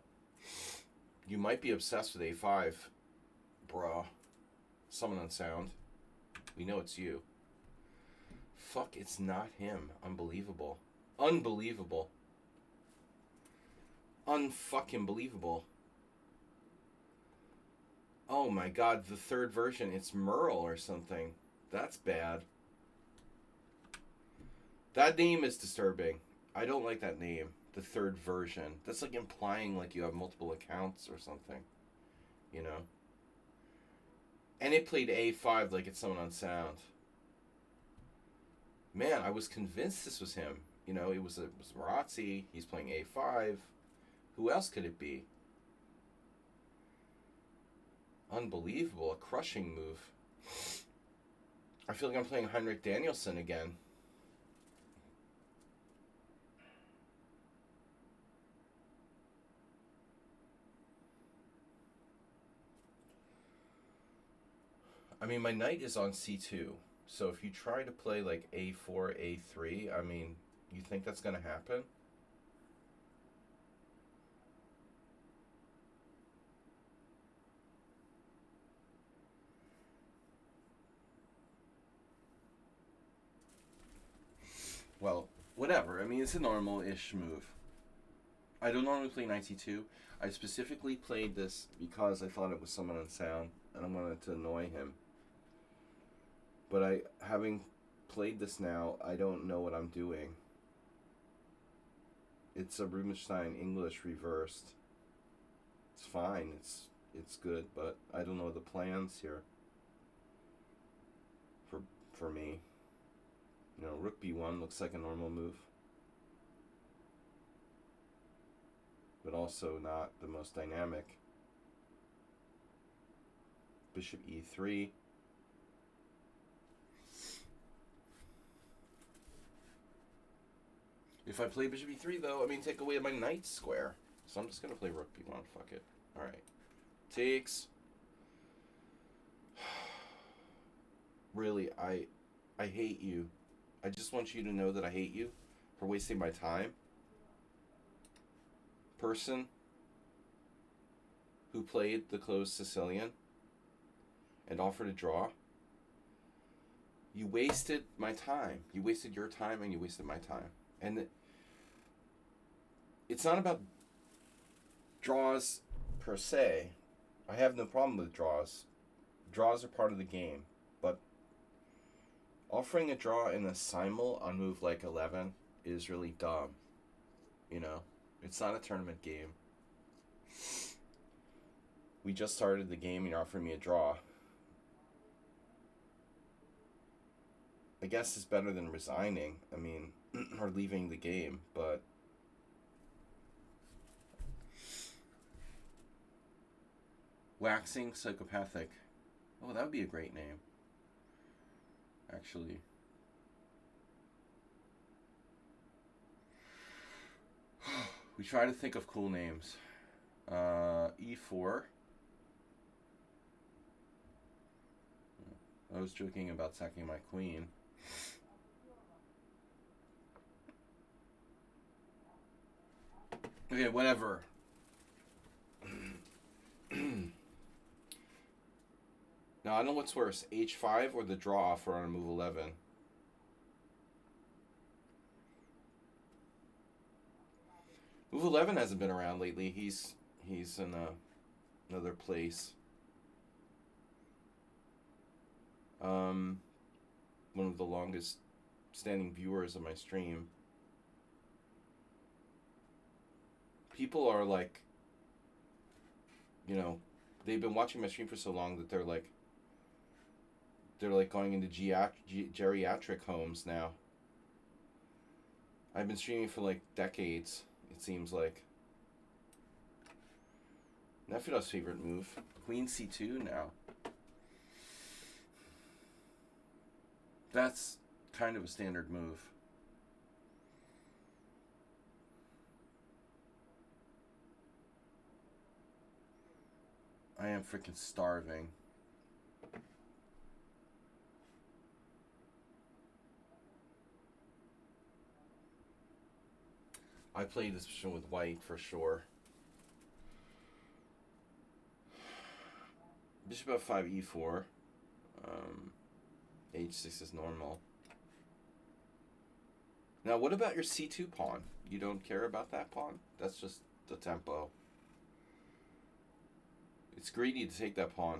You might be obsessed with a5, bruh. Someone on sound. We know it's you. Fuck, it's not him. Unbelievable. Unbelievable. Unfucking believable. Oh my god, the third version. It's Merle or something. That's bad. That name is disturbing. I don't like that name. The third version. That's like implying like you have multiple accounts or something. You know? And it played A5 like it's someone on sound. Man, I was convinced this was him. You know, it was Marazzi. He's playing a5. Who else could it be? Unbelievable. A crushing move. I feel like I'm playing Heinrich Danielson again. I mean, my knight is on c2. So if you try to play like a4, a3, I mean, you think that's going to happen? Well, whatever. I mean, it's a normal-ish move. I don't normally play knight c2. I specifically played this because I thought it was someone unsound, and I wanted to annoy him. But having played this now, I don't know what I'm doing. It's a Rubinstein English reversed. It's fine. It's good, but I don't know the plans here. For me, you know, Rook b1 looks like a normal move, but also not the most dynamic. Bishop e3. If I play bishop e3, though, I mean, take away my knight square. So I'm just going to play rook b1. Fuck it. All right. Takes. Really, I hate you. I just want you to know that I hate you for wasting my time. Person who played the closed Sicilian and offered a draw. You wasted my time. You wasted your time and you wasted my time. And it's not about draws per se. I have no problem with draws. Draws are part of the game. But offering a draw in a simul on move like 11 is really dumb. You know? It's not a tournament game. We just started the game and you're offering me a draw. I guess it's better than resigning. I mean, or leaving the game, but waxing psychopathic. Oh, that would be a great name. Actually. We try to think of cool names. E4. I was joking about sacking my queen. Okay, whatever. Now, I don't know what's worse, h5 or the draw offer on move 11. Move 11 hasn't been around lately. He's in another place. One of the longest standing viewers of my stream. People are like, you know, they've been watching my stream for so long that they're like going into geriatric homes now. I've been streaming for like decades, it seems like. Nefido's favorite move. Queen c2 now. That's kind of a standard move. I am freaking starving. I played this position with white for sure. Bishop f5 e4. H6 is normal. Now, what about your c2 pawn? You don't care about that pawn? That's just the tempo. It's greedy to take that pawn.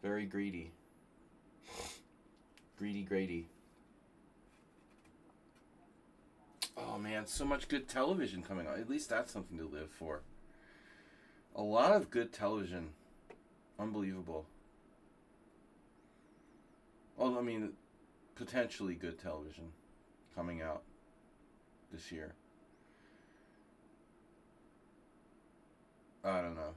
Very greedy. Greedy. Oh man, so much good television coming on. At least that's something to live for. A lot of good television. Unbelievable. Well, I mean, potentially good television coming out this year. I don't know.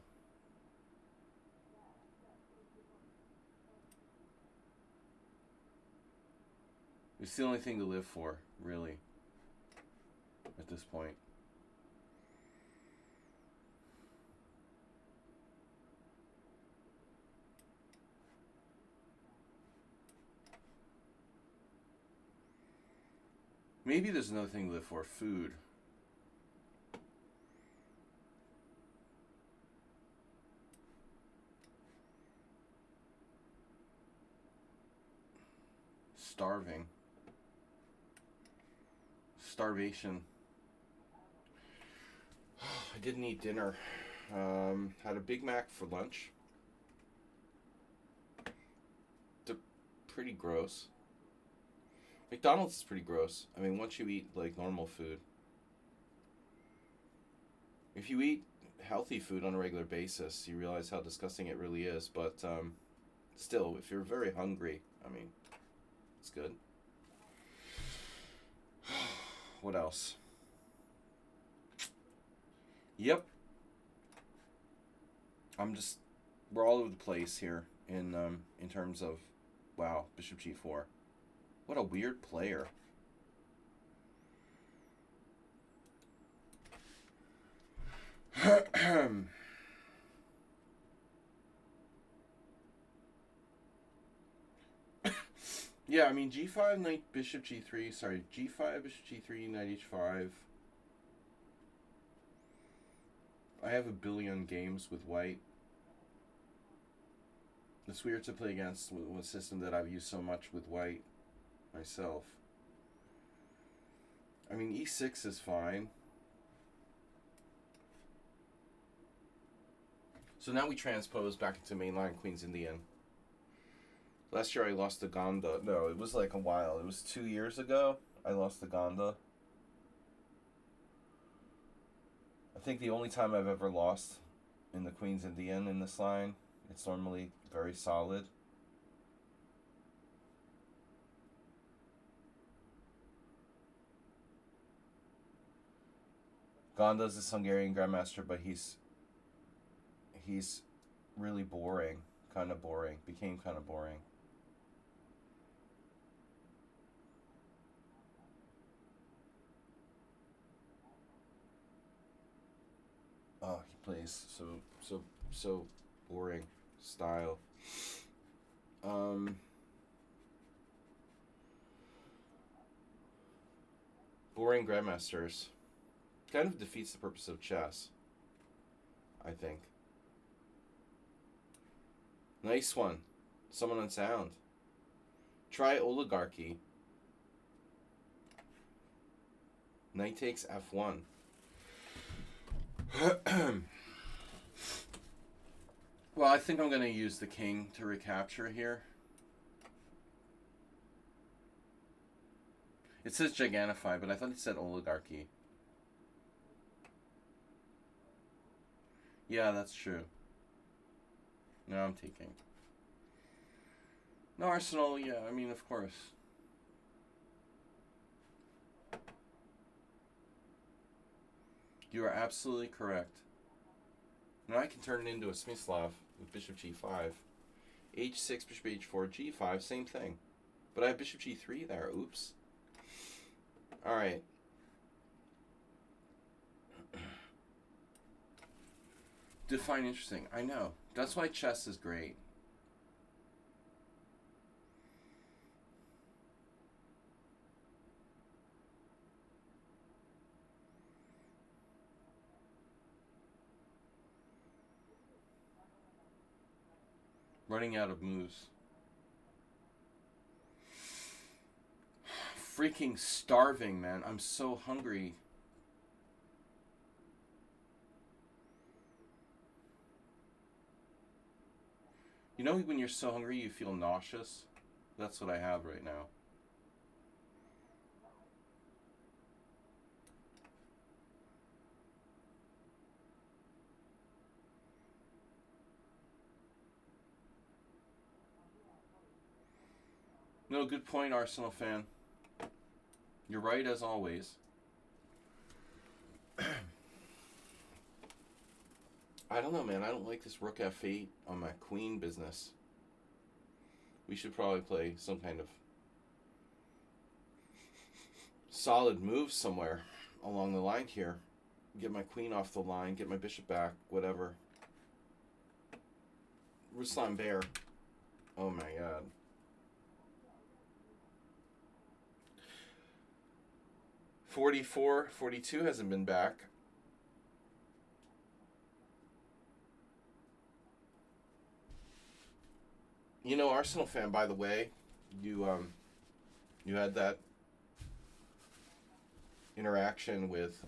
It's the only thing to live for, really, at this point. Maybe there's another thing to live for, food. Starving. Starvation. I didn't eat dinner. Had a Big Mac for lunch. They're pretty gross. McDonald's is pretty gross. I mean, once you eat like normal food, if you eat healthy food on a regular basis, you realize how disgusting it really is. But still, if you're very hungry, I mean, it's good. What else? Yep. We're all over the place here in terms of, wow, Bishop G4. What a weird player. Yeah, I mean, G5, knight, bishop G3, sorry, G5, bishop G3, knight H5. I have a billion games with white. It's weird to play against a system that I've used so much with white myself. I mean, E6 is fine. So now we transpose back into mainline Queen's Indian. Last year I lost to Ganda. No, it was like a while. It was 2 years ago I lost to Ganda. I think the only time I've ever lost in the Queen's Indian in this line. It's normally very solid. Ganda's this Hungarian grandmaster, but he's really boring. Kind of boring. Became kind of boring. Oh, he plays so boring style. Boring grandmasters kind of defeats the purpose of chess, I think. Nice one. Someone on sound. Try oligarchy. Knight takes F1. Well, I think I'm going to use the king to recapture here. It says gigantify, but I thought it said oligarchy. Yeah, that's true. No, I'm taking. No, Arsenal, yeah, I mean, of course. You are absolutely correct. Now I can turn it into a Smyslav with bishop g5. h6, bishop h4, g5, same thing. But I have bishop g3 there, oops. Alright. Define interesting, I know. That's why chess is great. Running out of moves. Freaking starving, man. I'm so hungry. You know when you're so hungry you feel nauseous? That's what I have right now. No, good point, Arsenal fan. You're right as always. I don't know, man. I don't like this rook f8 on my queen business. We should probably play some kind of solid move somewhere along the line here. Get my queen off the line, get my bishop back, whatever. Ruslan Bear. Oh my god. $44.42 hasn't been back. You know, Arsenal fan, by the way, you had that interaction with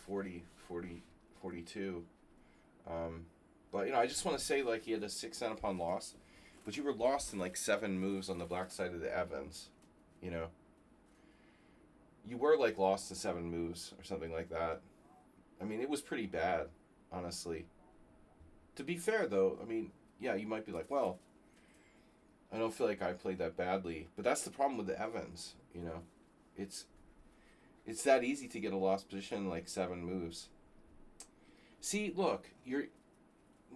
42. But you know, I just want to say, like, he had a 6 cent upon loss, but you were lost in like 7 moves on the black side of the Evans. You know, you were like lost to 7 moves or something like that. I mean, it was pretty bad, honestly. To be fair, though, I mean, yeah, you might be like, well, I don't feel like I played that badly, but that's the problem with the Evans. You know, it's it's that easy to get a lost position in like 7 moves. See, look,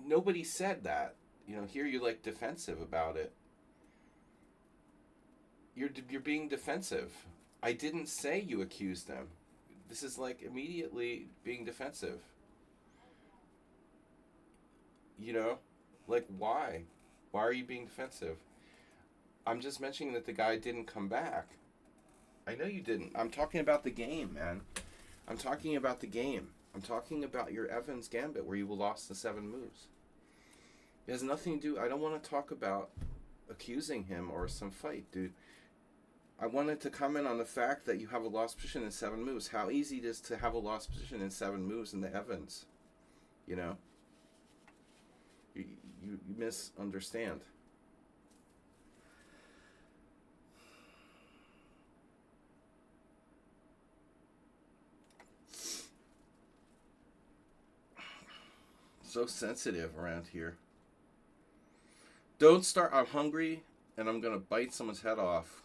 nobody said that. You know, here you're like defensive about it. You're being defensive. I didn't say you accused them. This is like immediately being defensive. You know, like why? Why are you being defensive? I'm just mentioning that the guy didn't come back. I know you didn't. I'm talking about the game, man. I'm talking about the game. I'm talking about your Evans Gambit where you lost the 7 moves. It has nothing to do. I don't want to talk about accusing him or some fight, dude. I wanted to comment on the fact that you have a lost position in 7 moves. How easy it is to have a lost position in 7 moves in the Evans. You know? You misunderstand. So sensitive around here. Don't start. I'm hungry and I'm going to bite someone's head off.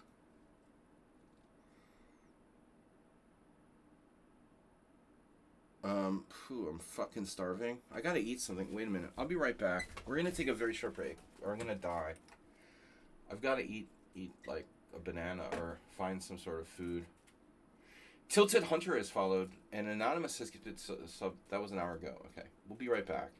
I'm fucking starving. I gotta eat something. Wait a minute. I'll be right back. We're gonna take a very short break, or I'm gonna die. I've gotta eat like a banana or find some sort of food. Tilted Hunter has followed, and Anonymous has gifted sub. That was an hour ago. Okay, we'll be right back.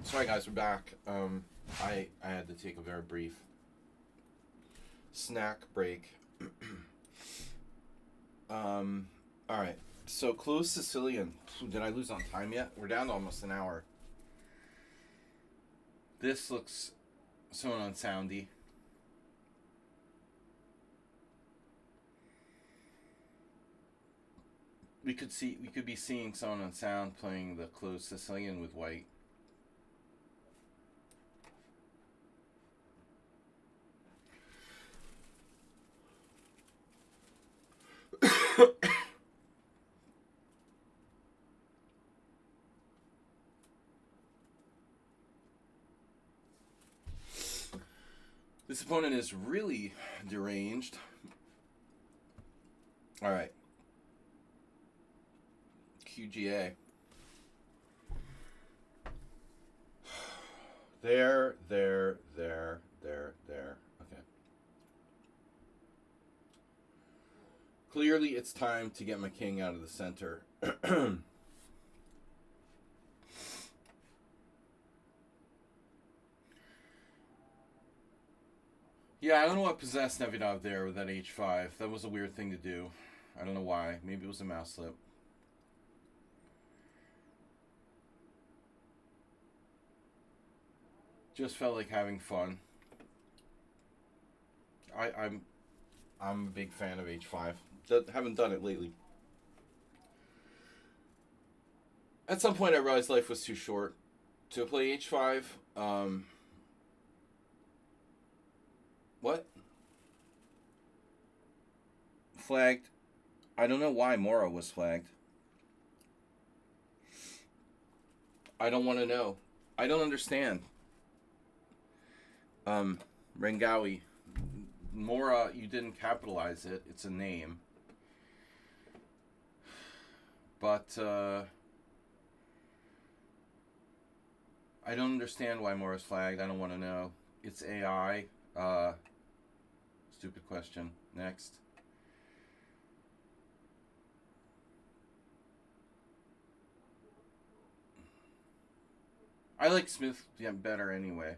Sorry guys, we're back. I had to take a very brief snack break. Alright. So closed Sicilian. Did I lose on time yet? We're down to almost an hour. This looks so unsoundy. We could be seeing someone on sound playing the closed Sicilian with white. This opponent is really deranged. Alright. QGA. There. Okay. Clearly it's time to get my king out of the center. Yeah, I don't know what possessed Nevidov there with that h5. That was a weird thing to do. I don't know why. Maybe it was a mouse slip. Just felt like having fun. I'm a big fan of h5. Haven't done it lately. At some point I realized life was too short to play h5. What? Flagged. I don't know why Mora was flagged. I don't want to know. I don't understand. Rengawi. Mora, you didn't capitalize it. It's a name. But, I don't understand why Mora's flagged. I don't want to know. It's AI. Stupid question. Next. I like Smith better anyway.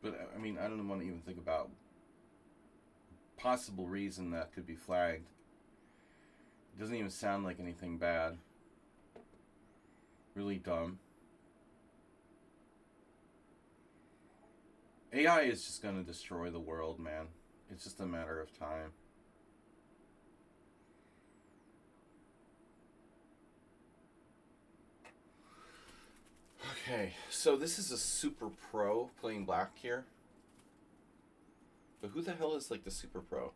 But, I mean, I don't want to even think about possible reason that could be flagged. It doesn't even sound like anything bad. Really dumb. AI is just going to destroy the world, man. It's just a matter of time. Okay, so this is a super pro playing black here. But who the hell is like the super pro?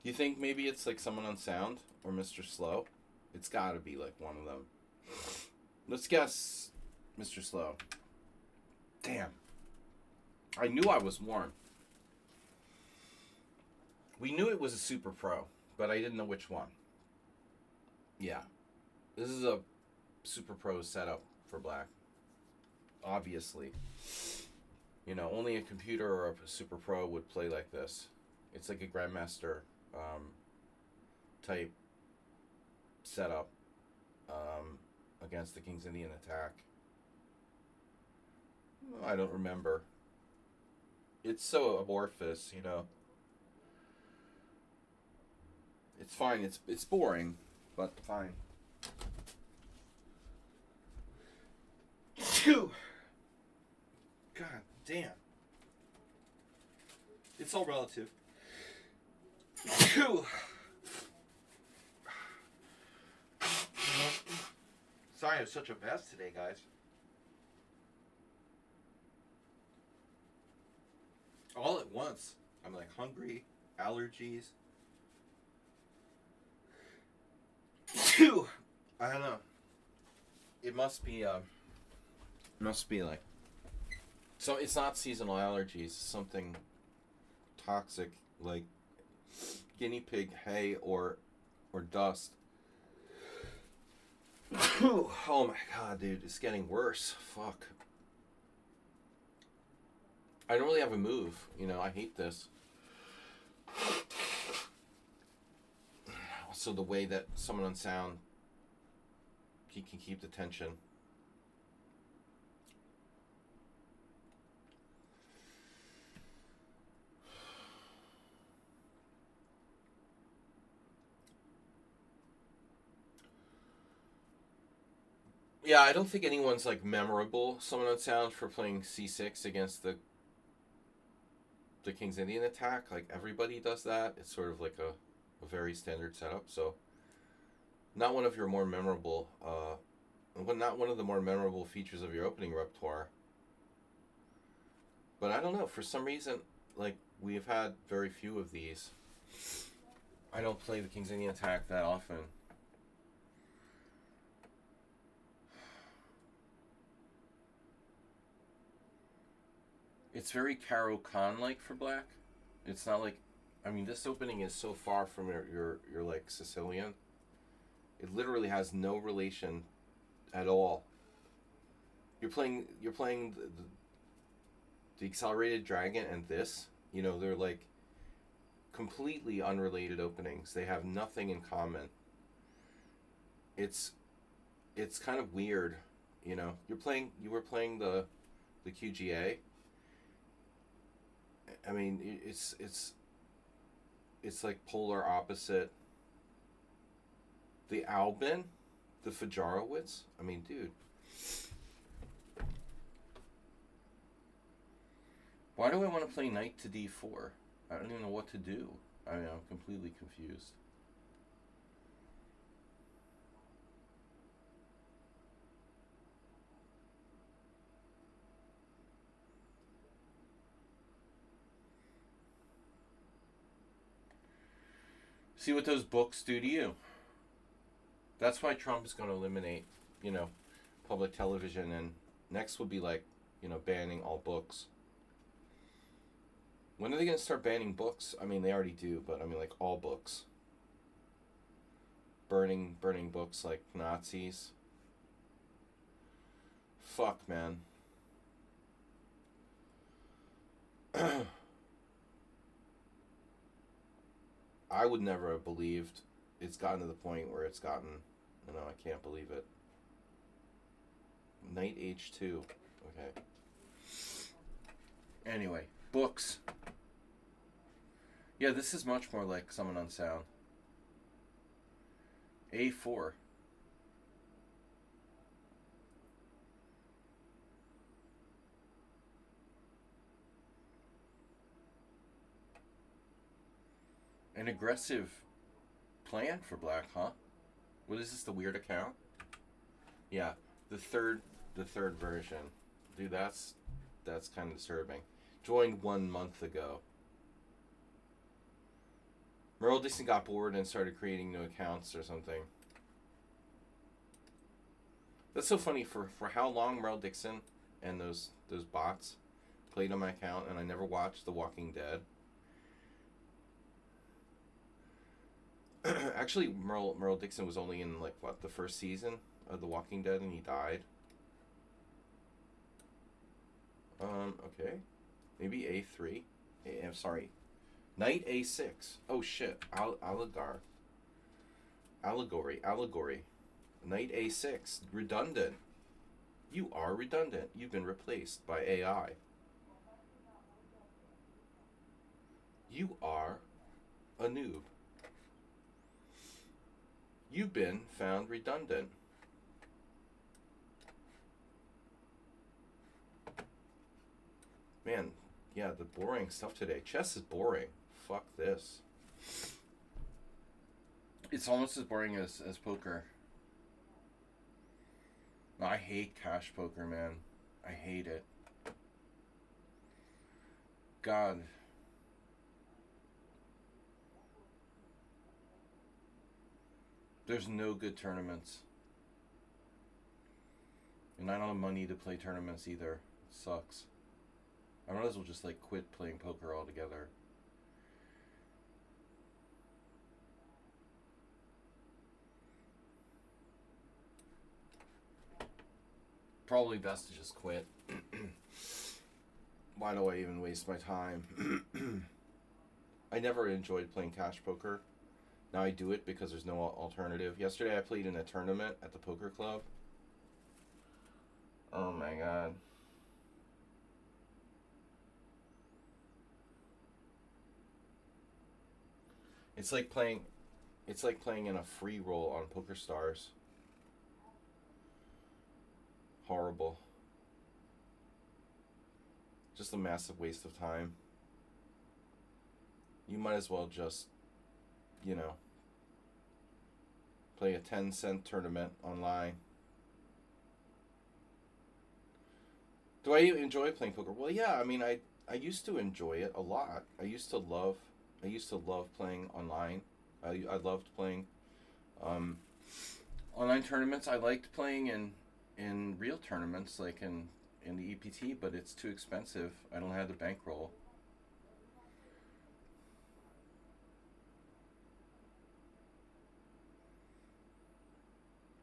You think maybe it's like someone on sound or Mr. Slow? It's gotta be like one of them. Let's guess Mr. Slow. Damn. I knew I was warm. We knew it was a super pro, but I didn't know which one. Yeah. This is a super pro setup for black. Obviously. You know, only a computer or a super pro would play like this. It's like a grandmaster type setup against the King's Indian attack. I don't remember. It's so amorphous, you know. It's fine. It's boring, but fine. Phew. God damn. It's all relative. Phew. Sorry, I'm such a mess today, guys. All at once. I'm like hungry, allergies. Phew. I don't know. It must be like. So it's not seasonal allergies. It's something toxic like guinea pig hay or dust. Oh my god, dude, it's getting worse. Fuck. I don't really have a move, you know. I hate this. Also, the way that someone on sound, he can keep the tension. Yeah, I don't think anyone's like memorable, someone on sound, for playing c6 against the King's Indian attack. Like, everybody does that. It's sort of like a very standard setup. So, not one of your more memorable, not one of the more memorable features of your opening repertoire. But I don't know, for some reason, like, we've had very few of these. I don't play the King's Indian attack that often. It's very Caro Khan-like for black. It's not like, I mean, this opening is so far from your like Sicilian. It literally has no relation at all. You're playing the accelerated dragon and this. You know, they're like completely unrelated openings. They have nothing in common. It's kind of weird, you know. You were playing the QGA. I mean, it's like polar opposite. The Albin, the Fajarowitz. I mean, dude. Why do I want to play knight to d4? I don't even know what to do. I mean, I'm completely confused. See what those books do to you. That's why Trump is going to eliminate, you know, public television, and next will be like, you know, banning all books. When are they going to start banning books? I mean, they already do, but I mean, like, all books. Burning books like Nazis. Fuck, man. I would never have believed it's gotten to the point where it's gotten. You know, I can't believe it. Knight h2. Okay. Anyway, books. Yeah, this is much more like someone on sound. a4. An aggressive plan for black, huh? What is this, the weird account? Yeah, the third version. Dude, that's kind of disturbing. Joined 1 month ago. Merle Dixon got bored and started creating new accounts or something. That's so funny. For how long Merle Dixon and those bots played on my account, and I never watched The Walking Dead. Actually, Merle Dixon was only in, like, what, the first season of The Walking Dead, and he died. Okay. Maybe a3. I'm sorry. Knight a6. Oh shit. Allegory. Knight a6. Redundant. You are redundant. You've been replaced by AI. You are a noob. You've been found redundant. Man, yeah, the boring stuff today. Chess is boring. Fuck this. It's almost as boring as poker. I hate cash poker, man. I hate it. God. There's no good tournaments. And I don't have money to play tournaments either. It sucks. I might as well just, like, quit playing poker altogether. Probably best to just quit. Why do I even waste my time? I never enjoyed playing cash poker. Now I do it because there's no alternative. Yesterday I played in a tournament at the poker club. Oh my god. It's like playing in a free roll on Poker Stars. Horrible. Just a massive waste of time. You might as well just, you know, play a 10-cent tournament online. Do I enjoy playing poker? Well, yeah. I mean, I used to enjoy it a lot. I used to love playing online. I loved playing um, online tournaments. I liked playing in real tournaments, like in the EPT, but it's too expensive. I don't have the bankroll.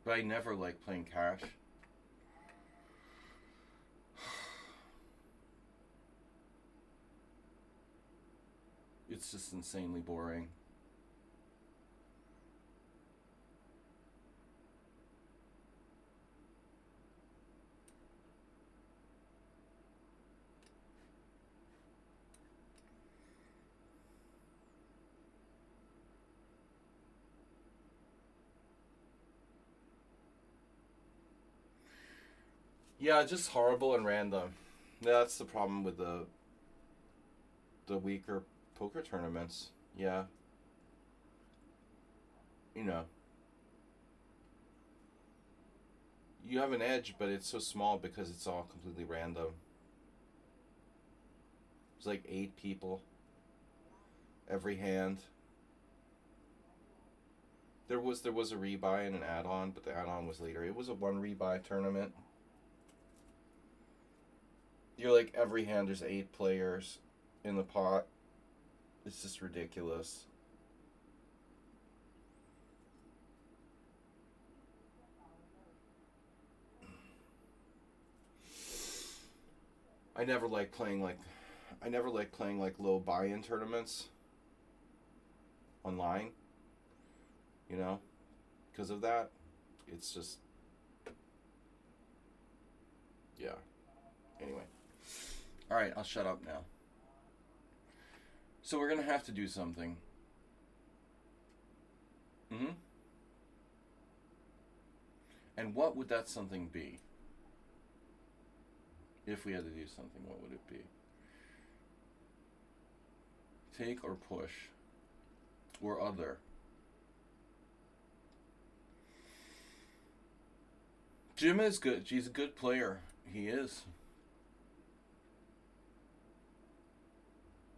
But I never liked playing cash. It's just insanely boring. Yeah, just horrible and random. Yeah, that's the problem with the weaker poker tournaments. Yeah, you know, you have an edge, but it's so small because it's all completely random. It's like 8 people every hand. There was a rebuy and an add-on, but the add-on was later. It was a one rebuy tournament. You're like every hand. There's 8 players in the pot. It's just ridiculous. I never like playing like I never like playing like low buy-in tournaments online. You know, because of that. It's just yeah. Anyway, all right. I'll shut up now. So we're gonna have to do something. Mm-hmm. And what would that something be? If we had to do something, what would it be? Take or push or other? Jim is good. He's a good player. He is.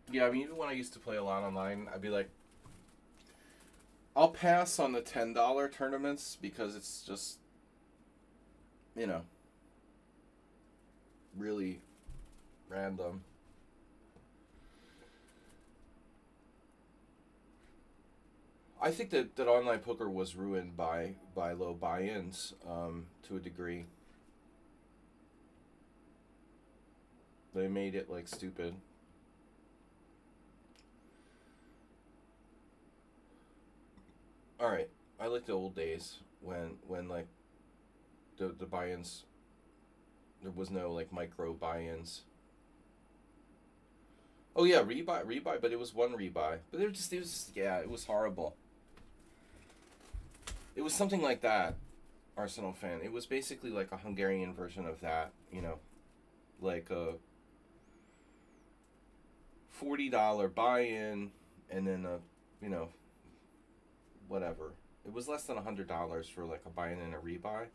Yeah, I mean, even when I used to play a lot online, I'd be like, I'll pass on the $10 tournaments because it's just, you know, really random. I think that online poker was ruined by low buy-ins to a degree. They made it like stupid. All right, I like the old days when like the buy-ins, there was no like micro buy-ins. Oh yeah, rebuy, but it was one rebuy. But it was just, yeah, it was horrible. It was something like that, Arsenal fan. It was basically like a Hungarian version of that, like a $40 buy-in, and then a, you know, whatever. It was less than $100 for like a buy-in and a rebuy.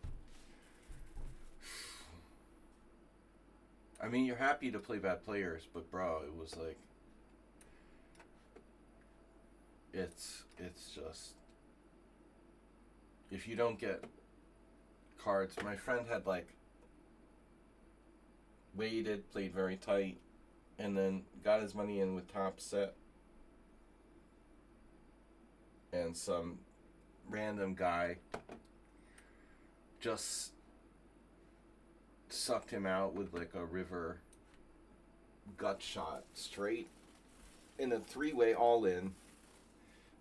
I mean, you're happy to play bad players, but bro, it was like it's just if you don't get cards. My friend had like waited, played very tight, and then got his money in with top set, and some random guy just sucked him out with like a river gut shot straight, in a three-way all-in.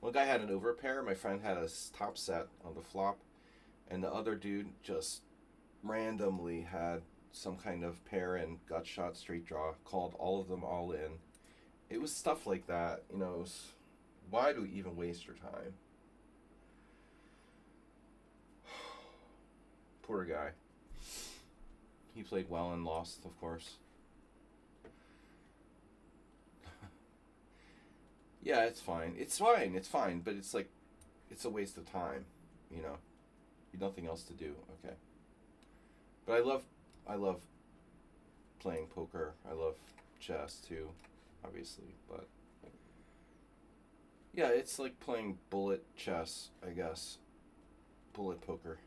One guy had an overpair. My friend had a top set on the flop, and the other dude just randomly had some kind of pair and gut shot straight draw. Called all of them all in. It was stuff like that. You know, it was, why do we even waste your time? Poor guy. He played well and lost, of course. Yeah, it's fine. It's fine. It's fine. But it's like, it's a waste of time. You know, nothing else to do. Okay. But I love playing poker. I love chess too, obviously. But yeah, it's like playing bullet chess, I guess. Bullet poker.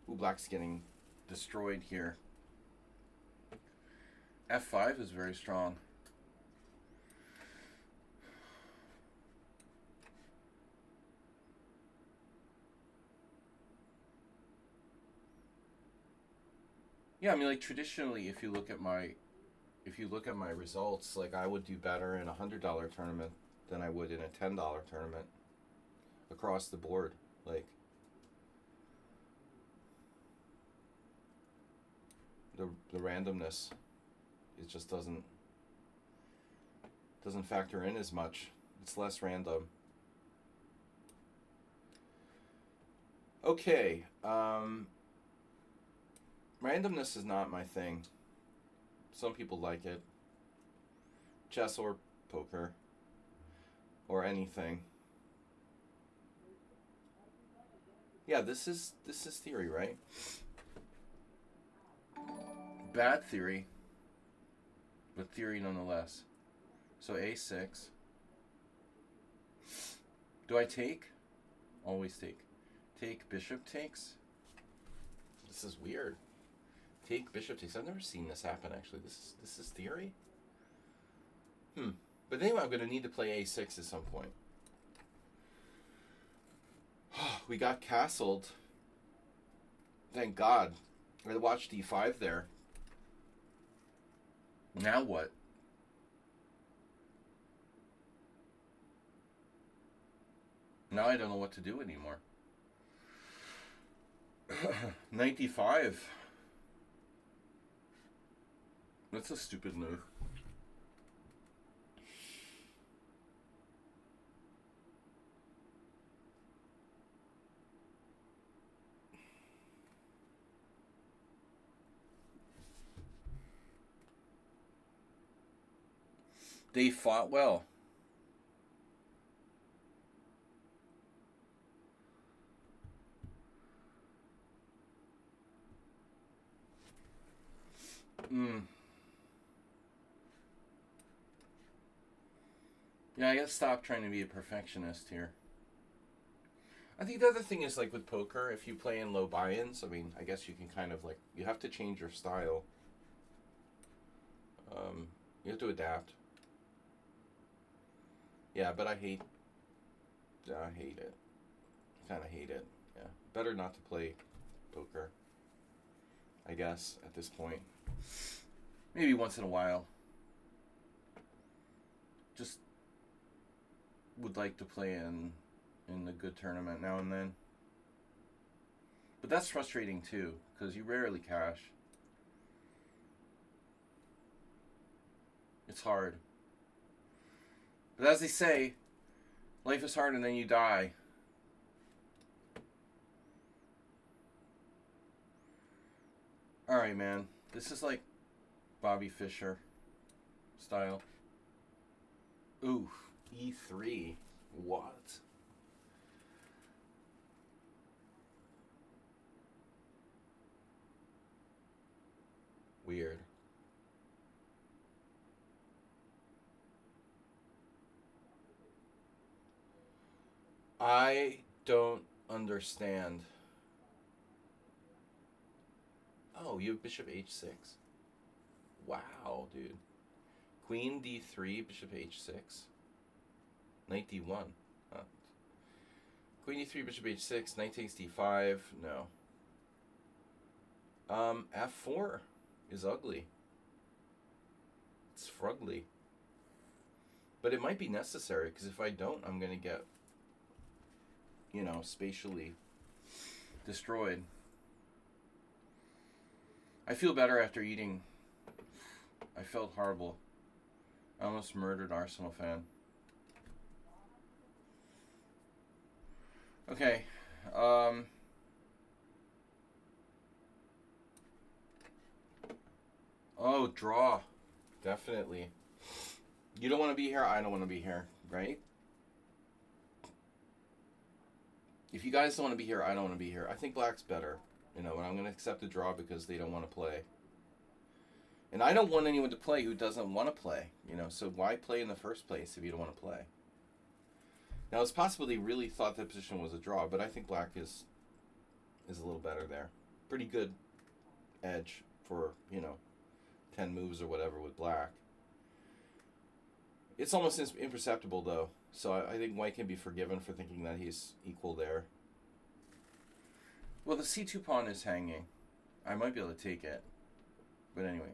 Ooh, black's getting destroyed here. F5 is very strong. Yeah, I mean, like traditionally, if you look at my results, like I would do better in $100 tournament than I would in a $10 tournament across the board. Like the randomness, it just doesn't factor in as much. It's less random. Okay. Randomness is not my thing. Some people like it. Chess or poker. Or anything. Yeah, this is theory, right? Bad theory. But theory nonetheless. So A6. Do I take? Always take. Take, bishop takes? This is weird. Take, bishop takes. I've never seen this happen, actually. This is theory? But anyway, I'm going to need to play A6 at some point. We got castled. Thank God. I watched D5 there. Now what? Now I don't know what to do anymore. 95. That's a stupid move. They fought well. Yeah, I gotta stop trying to be a perfectionist here. I think the other thing is, like with poker, if you play in low buy-ins, I mean, I guess you can kind of like, you have to change your style. You have to adapt. Yeah, but I hate it. I kind of hate it. Yeah, better not to play poker, I guess, at this point. Maybe once in a while. Just would like to play in a good tournament now and then. But that's frustrating too, because you rarely cash. It's hard. But as they say, life is hard and then you die. Alright, man. This is like Bobby Fischer style. Ooh, E3. What? Weird. I don't understand. Oh, you have bishop h6. Wow, dude. Queen d3, bishop h6. Knight d1. Huh. Queen d3, bishop h6, knight takes d5. No. F4 is ugly. It's frugly. But it might be necessary, because if I don't, I'm going to get, spatially destroyed. I feel better after eating. I felt horrible. I almost murdered Arsenal fan. Okay. Oh, draw. Definitely. You don't want to be here, I don't want to be here, right? If you guys don't want to be here, I don't want to be here. I think black's better, and I'm going to accept a draw because they don't want to play. And I don't want anyone to play who doesn't want to play, so why play in the first place if you don't want to play? Now, it's possible they really thought that position was a draw, but I think black is a little better there. Pretty good edge for, 10 moves or whatever with black. It's almost imperceptible, though, so I think white can be forgiven for thinking that he's equal there. Well, the c2 pawn is hanging. I might be able to take it. But anyway.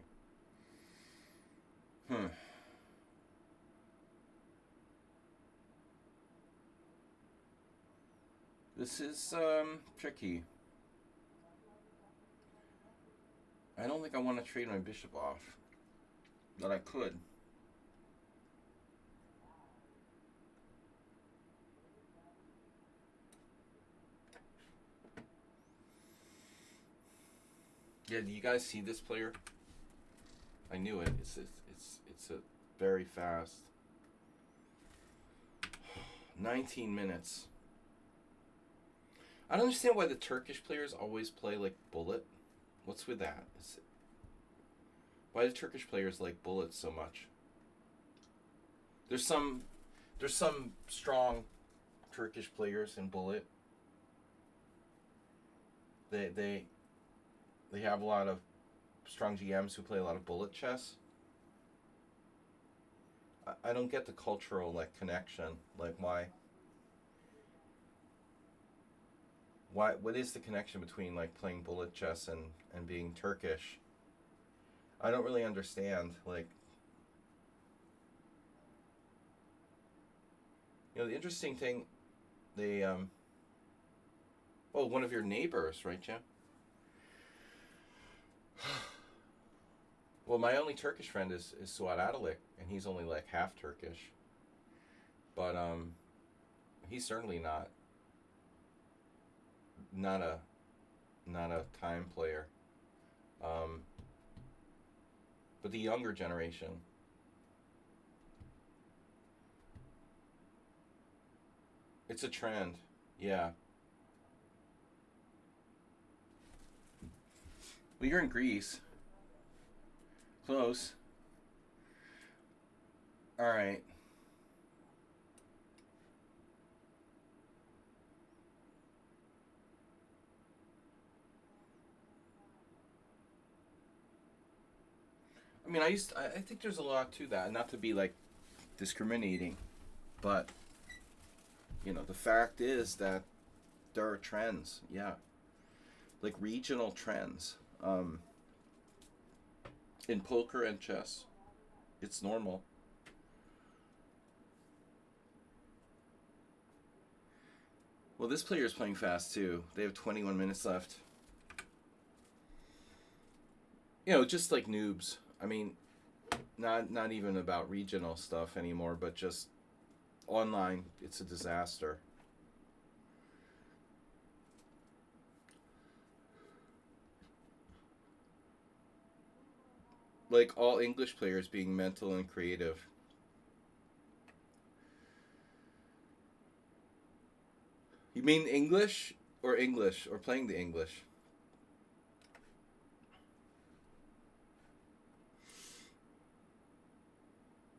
This is tricky. I don't think I want to trade my bishop off. But I could. Yeah, do you guys see this player? I knew it. It's a very fast. 19 minutes. I don't understand why the Turkish players always play like bullet. What's with that? Why do Turkish players like bullets so much? There's some strong Turkish players in bullet. They have a lot of strong GMs who play a lot of bullet chess. I don't get the cultural connection. Why what is the connection between playing bullet chess and being Turkish? I don't really understand. The interesting thing, one of your neighbors, right, Jim? Well, my only Turkish friend is Suat Adalik, and he's only half Turkish. But he's certainly not a time player. But the younger generation, it's a trend. Yeah. Well, you're in Greece. Close. All right. I mean, I think there's a lot to that, not to be discriminating, but the fact is that there are trends, yeah, regional trends. In poker and chess, it's normal. Well, this player is playing fast too. They have 21 minutes left. Just like noobs. I mean, not even about regional stuff anymore, but just online, it's a disaster. All English players being mental and creative. You mean English or playing the English?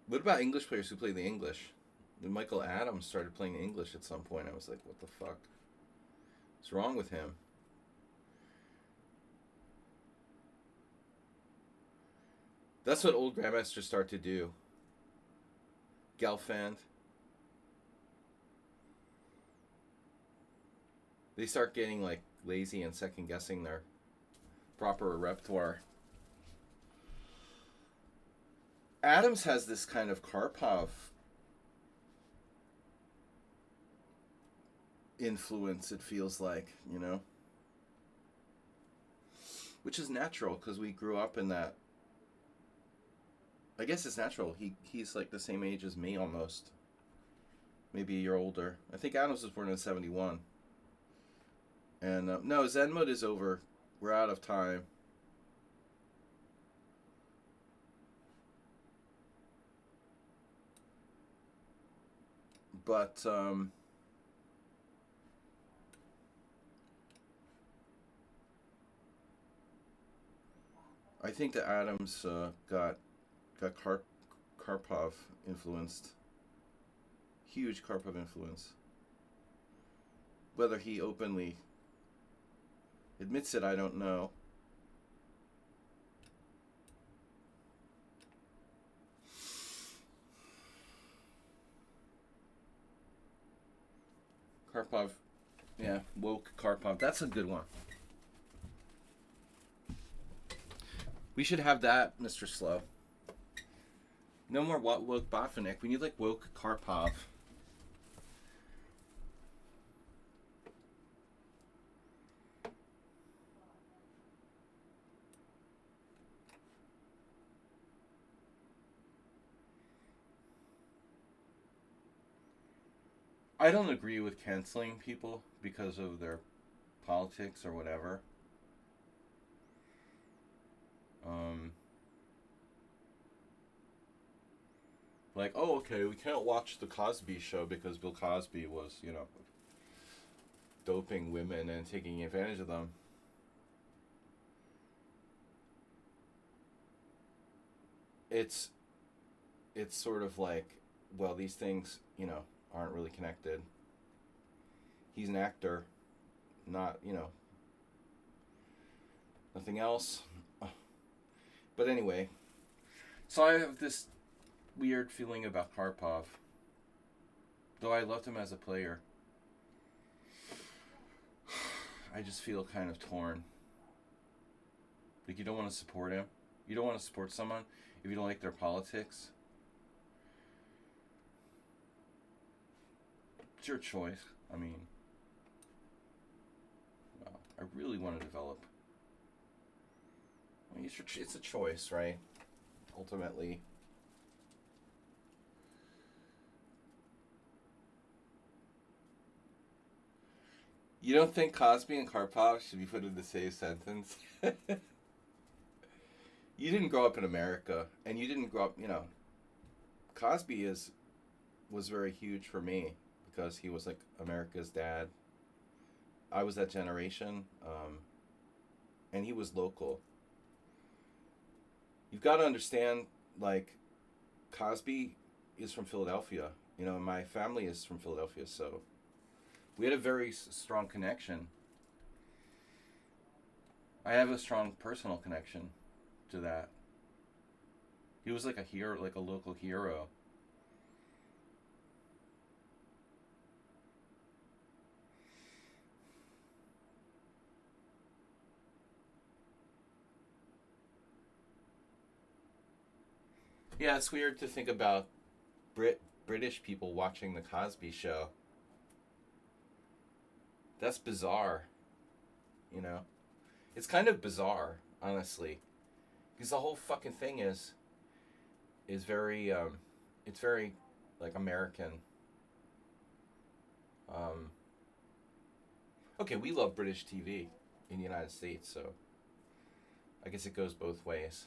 What about English players who play the English? When Michael Adams started playing English at some point, I was like, what the fuck? What's wrong with him? That's what old grandmasters start to do. Gelfand. They start getting lazy and second guessing their proper repertoire. Adams has this kind of Karpov influence, it feels like, you know? Which is natural because we grew up in that. I guess it's natural. He's like the same age as me almost. Maybe a year older. I think Adams was born in 71. And no, Zen mode is over. We're out of time. But I think that Adams got Karpov influenced. Huge Karpov influence. Whether he openly admits it, I don't know. Karpov, yeah, woke Karpov. That's a good one. We should have that, Mr. Slow. No more woke Botvinnik. We need like woke Karpov. I don't agree with canceling people because of their politics or whatever. Like, oh, okay, we can't watch the Cosby Show because Bill Cosby was, you know, doping women and taking advantage of them. It's sort of like, well, these things, you know, aren't really connected. He's an actor, not, you know, nothing else. But anyway, so I have this weird feeling about Karpov. Though I loved him as a player, I just feel kind of torn. Like, you don't want to support him. You don't want to support someone if you don't like their politics. It's your choice. I mean, well, I really want to develop. I mean, it's a choice, right? Ultimately. You don't think Cosby and Karpov should be put in the same sentence? You didn't grow up in America, and you didn't grow up, you know. Cosby was very huge for me because he was like America's dad. I was that generation, and he was local. You've got to understand, like, Cosby is from Philadelphia. You know, my family is from Philadelphia, so we had a very strong connection. I have a strong personal connection to that. He was like a hero, like a local hero. Yeah, it's weird to think about British people watching the Cosby Show. That's bizarre, you know. It's kind of bizarre, honestly, because the whole fucking thing is very it's very like American. Um, okay, we love British TV in the United States, so I guess it goes both ways.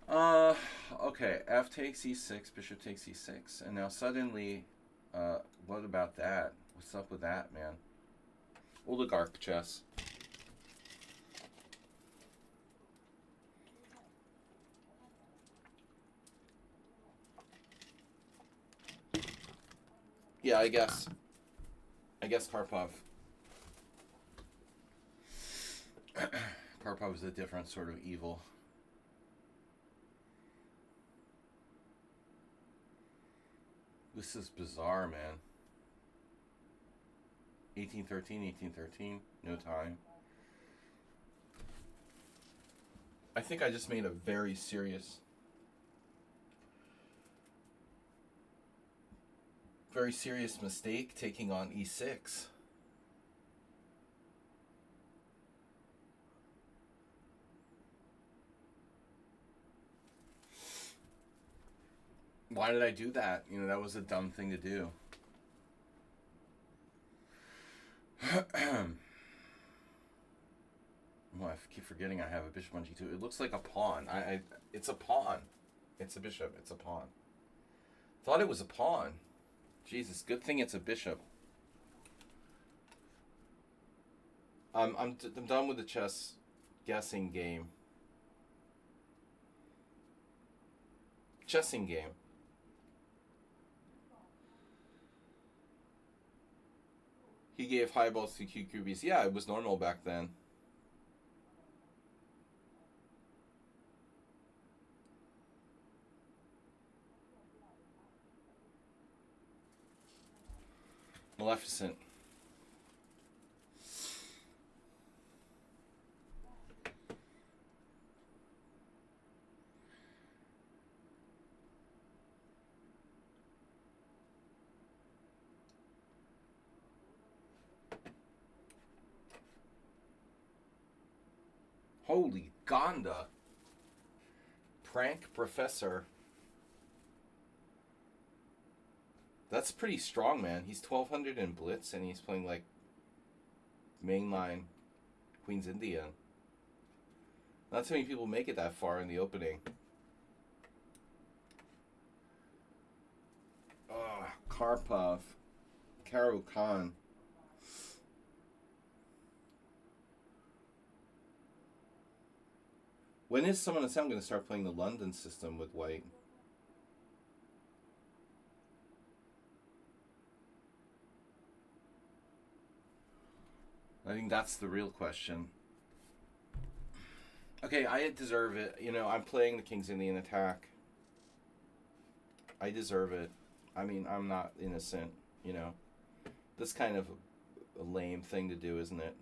Uh, okay. F takes e6, bishop takes e6, and now suddenly, what about that? What's up with that, man? Oligarch chess. Yeah, I guess. I guess Karpov. Karpov is a different sort of evil. This is bizarre, man. 1813, 1813, no time. I think I just made a very serious Very serious mistake taking on e6. Why did I do that? You know, that was a dumb thing to do. Well, I keep forgetting I have a bishop on g2. It looks like a pawn. It's a pawn. It's a bishop. It's a pawn. Thought it was a pawn. Jesus, good thing it's a bishop. I'm done with the chess guessing game. Chessing game. He gave high balls to QQBs. Yeah, it was normal back then. Maleficent. Holy Gonda. Prank Professor. That's pretty strong, man. He's 1200 in Blitz, and he's playing, like, mainline Queen's Indian. Not too many people make it that far in the opening. Karpov. Karo Khan. When is Someone to Say I'm going to start playing the London system with white? I think that's the real question. Okay, I deserve it. You know, I'm playing the King's Indian attack. I deserve it. I mean, I'm not innocent, you know. That's kind of a lame thing to do, isn't it?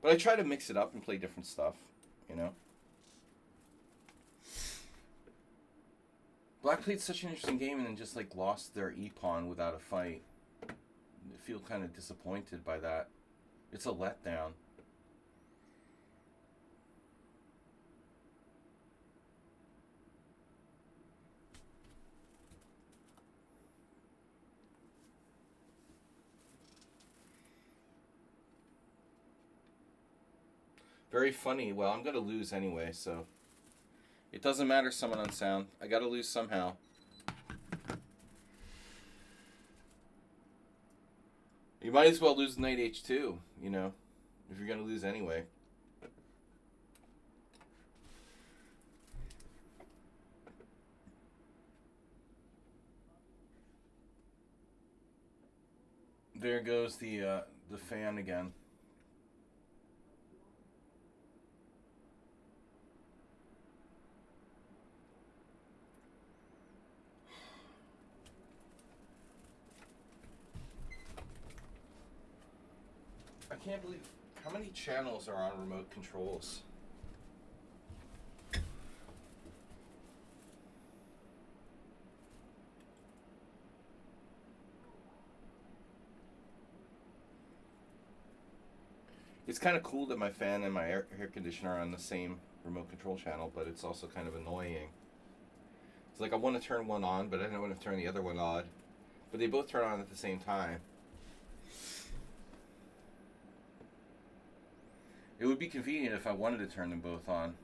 But I try to mix it up and play different stuff, you know. Black played such an interesting game and then just, like, lost their e-pawn without a fight. I feel kind of disappointed by that. It's a letdown. Very funny. Well, I'm going to lose anyway, so it doesn't matter, Someone Unsound. I got to lose somehow. You might as well lose knight h2, you know, if you're going to lose anyway. There goes the fan again. I can't believe how many channels are on remote controls. It's kind of cool that my fan and my air conditioner are on the same remote control channel, but it's also kind of annoying. It's like I want to turn one on, but I don't want to turn the other one on. But they both turn on at the same time. It would be convenient if I wanted to turn them both on.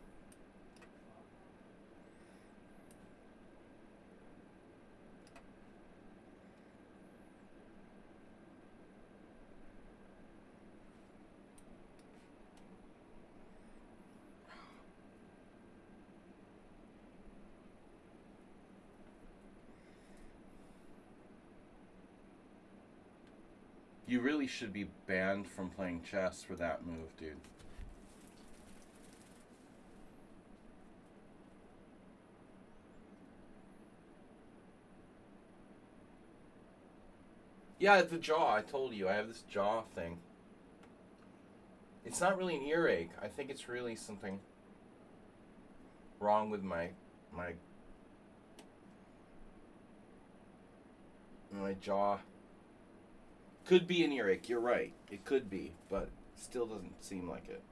You really should be banned from playing chess for that move, dude. Yeah, the jaw. I told you. I have this jaw thing. It's not really an earache. I think it's really something wrong with my my jaw. Could be an earache. You're right. It could be, but still doesn't seem like it.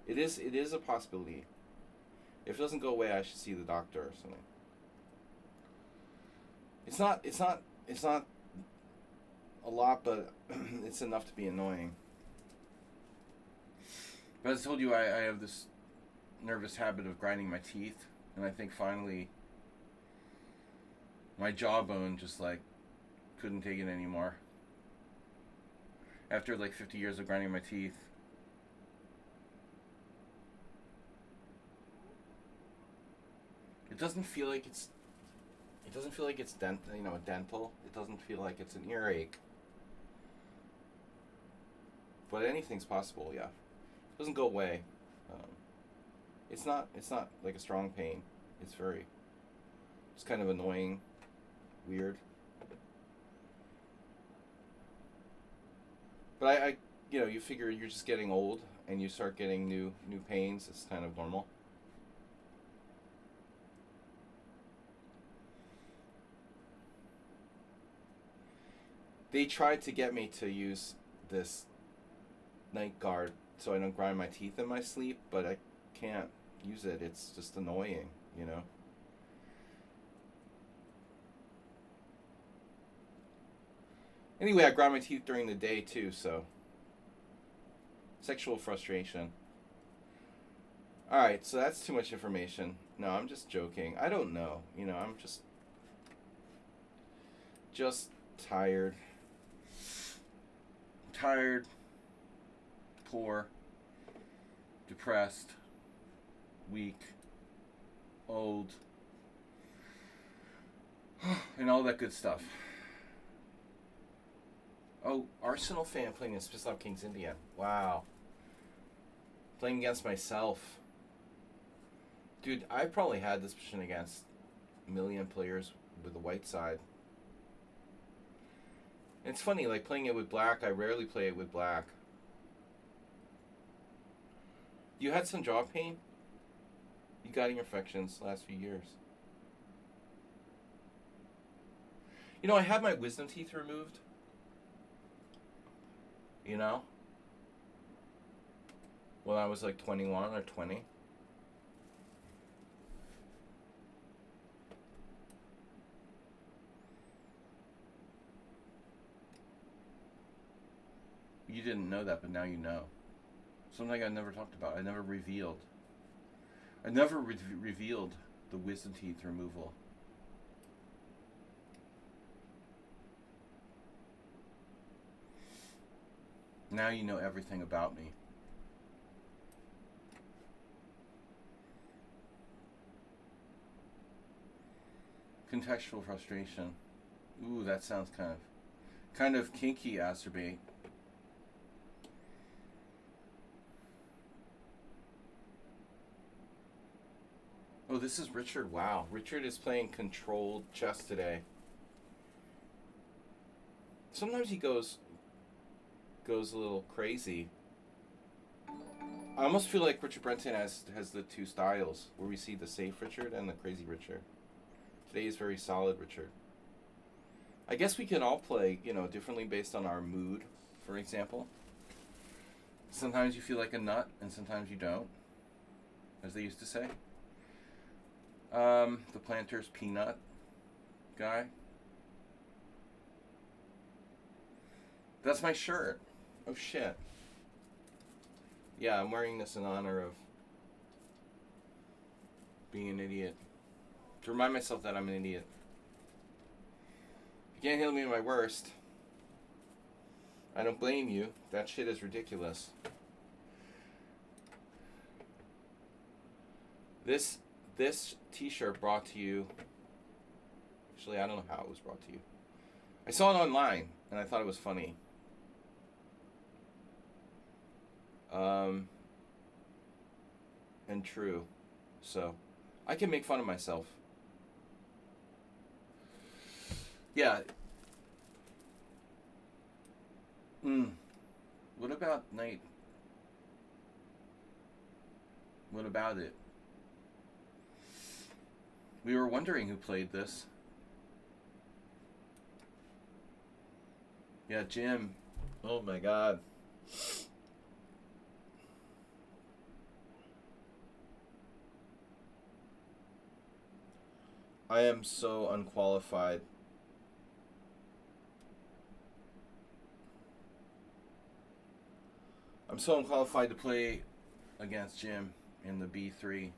It is a possibility. If it doesn't go away, I should see the doctor or something. It's not a lot, but it's enough to be annoying. But as I told you, I have this nervous habit of grinding my teeth, and I think finally my jawbone just like couldn't take it anymore. After like 50 years of grinding my teeth. It doesn't feel like it's dental. It doesn't feel like it's an earache. But anything's possible, yeah. It doesn't go away. It's not like a strong pain. It's kind of annoying, weird. But I you figure you're just getting old and you start getting new pains. It's kind of normal. They tried to get me to use this night guard so I don't grind my teeth in my sleep, but I can't use it. It's just annoying, you know. Anyway, I grind my teeth during the day too, so sexual frustration. Alright, so that's too much information. No, I'm just joking. I don't know. You know, I'm just tired. Tired, poor, depressed, weak, old, and all that good stuff. Oh, Arsenal fan playing against Pislav Kings India. Wow. Playing against myself. Dude, I probably had this position against a million players with the white side. And it's funny, like playing it with black, I rarely play it with black. You had some jaw pain? You got ear infections the last few years. You know, I had my wisdom teeth removed. You know? When I was like 21 or 20. You didn't know that, but now you know. Something I never talked about. I never revealed. I never revealed the wisdom teeth removal. Now you know everything about me. Contextual frustration. Ooh, that sounds kind of kinky, acerbate. Oh, this is Richard. Wow. Richard is playing controlled chess today. Sometimes he goes a little crazy. I almost feel like Richard Brenton has the two styles, where we see the safe Richard and the crazy Richard. Today is very solid Richard. I guess we can all play, differently based on our mood, for example. Sometimes you feel like a nut, and sometimes you don't, as they used to say. The Planters Peanut guy. That's my shirt. Oh shit. Yeah, I'm wearing this in honor of being an idiot. To remind myself that I'm an idiot. If you can't handle me at my worst, I don't blame you. That shit is ridiculous. This t-shirt brought to you... Actually, I don't know how it was brought to you. I saw it online, and I thought it was funny. And true. So, I can make fun of myself. Yeah. What about night? What about it? We were wondering who played this. Yeah, Jim. Oh my god. I am so unqualified. I'm so unqualified to play against Jim in the B3.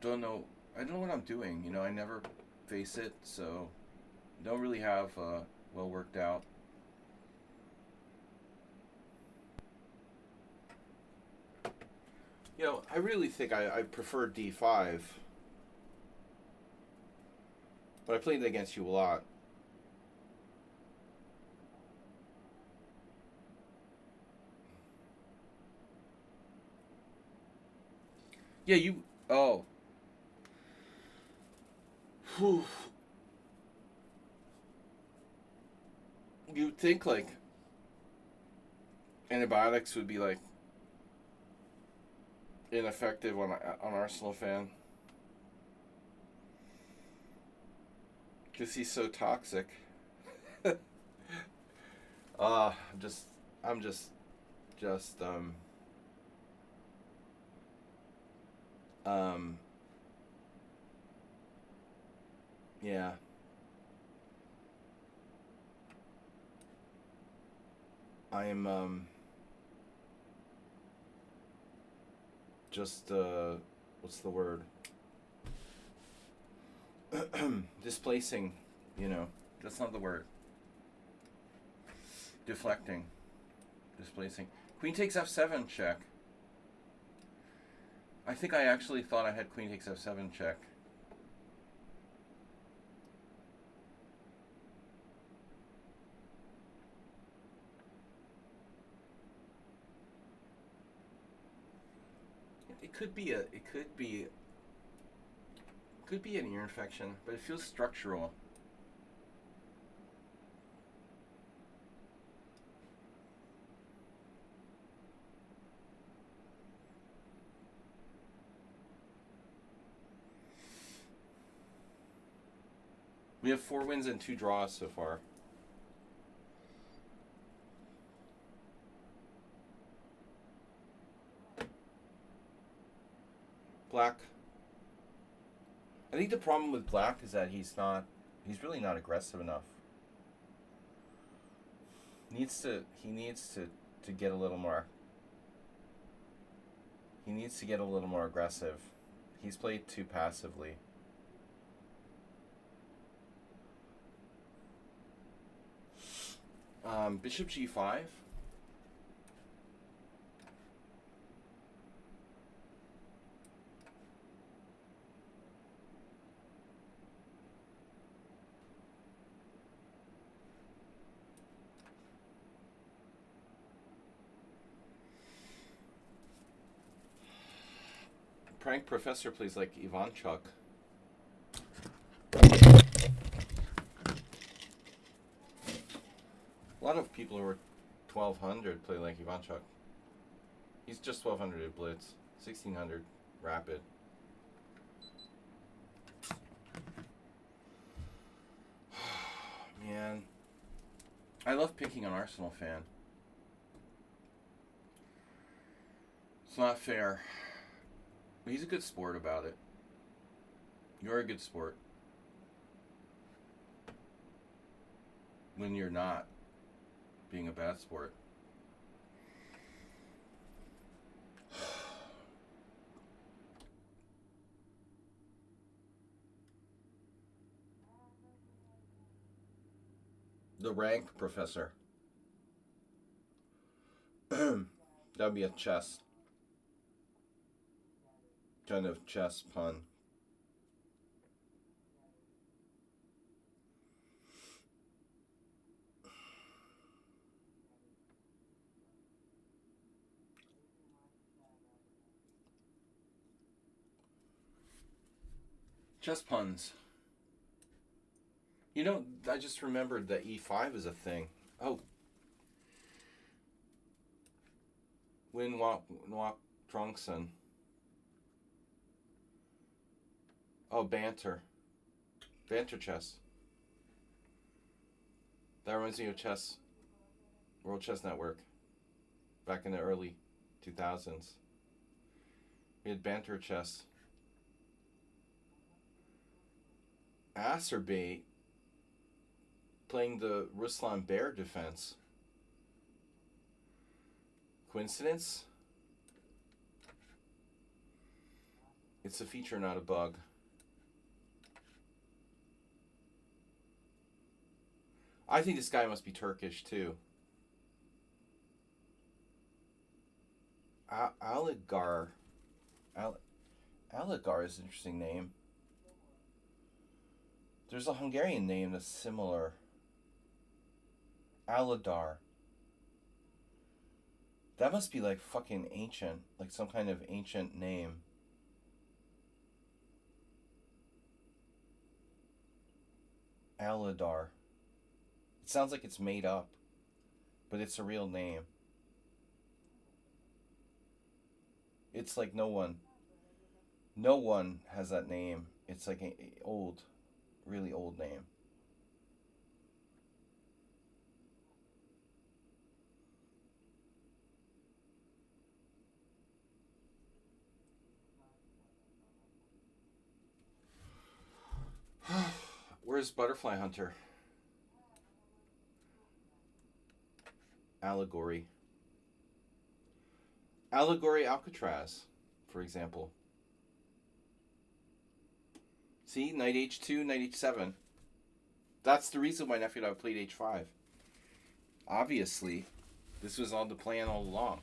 Don't know. I don't know what I'm doing. You know, I never face it, so don't really have well worked out. You know, I really think I prefer D5, but I played against you a lot. Yeah, you. Oh. Whew. You'd think like antibiotics would be like ineffective on Arsenal fan because he's so toxic. I'm just, I'm just um, yeah. I am just what's the word? Displacing. You know, that's not the word. Deflecting, displacing. Queen takes f7 check. I think I actually thought I had queen takes f7 check. It could be a. It could be. Could be an ear infection, but it feels structural. We have 4 wins and 2 draws so far. Black. I think the problem with Black is that he's really not aggressive enough. He needs to get a little more. He needs to get a little more aggressive. He's played too passively. Bishop g5. Prank Professor plays like Ivanchuk. A lot of people who are 1200 play like Ivanchuk. He's just 1200 at Blitz, 1600 Rapid. Man, I love picking on Arsenal fan. It's not fair. But he's a good sport about it. You're a good sport when you're not being a bad sport. The rank professor. That would be a chess. Kind of chess pun. Chess puns. You know, I just remembered that E5 is a thing. Oh. Win Walk Trunkson. Oh, banter. Banter chess. That reminds me of chess, World Chess Network, back in the early 2000s. We had banter chess. Acerbate playing the Ruslan Bear defense. Coincidence? It's a feature, not a bug. I think this guy must be Turkish too. Aligar. Aligar is an interesting name. There's a Hungarian name that's similar. Aladar. That must be like fucking ancient. Like some kind of ancient name. Aladar. It sounds like it's made up, but it's a real name. It's like no one has that name. It's like a old, really old name. Where's Butterfly Hunter? Allegory. Allegory Alcatraz, for example. See, knight h2, knight h7. That's the reason why nephew and I played h5. Obviously, this was all the plan all along.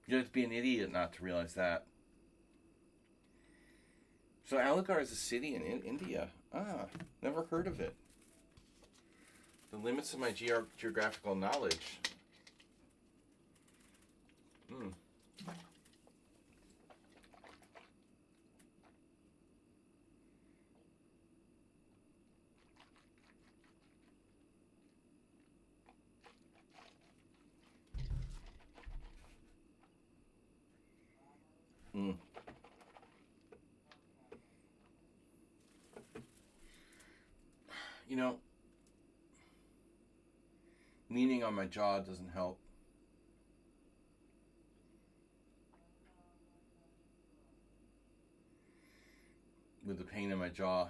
You have to be an idiot not to realize that. So Aligarh is a city in India. Ah, never heard of it. The limits of my geographical knowledge. Hmm. Hmm. You know, leaning on my jaw doesn't help. With the pain in my jaw.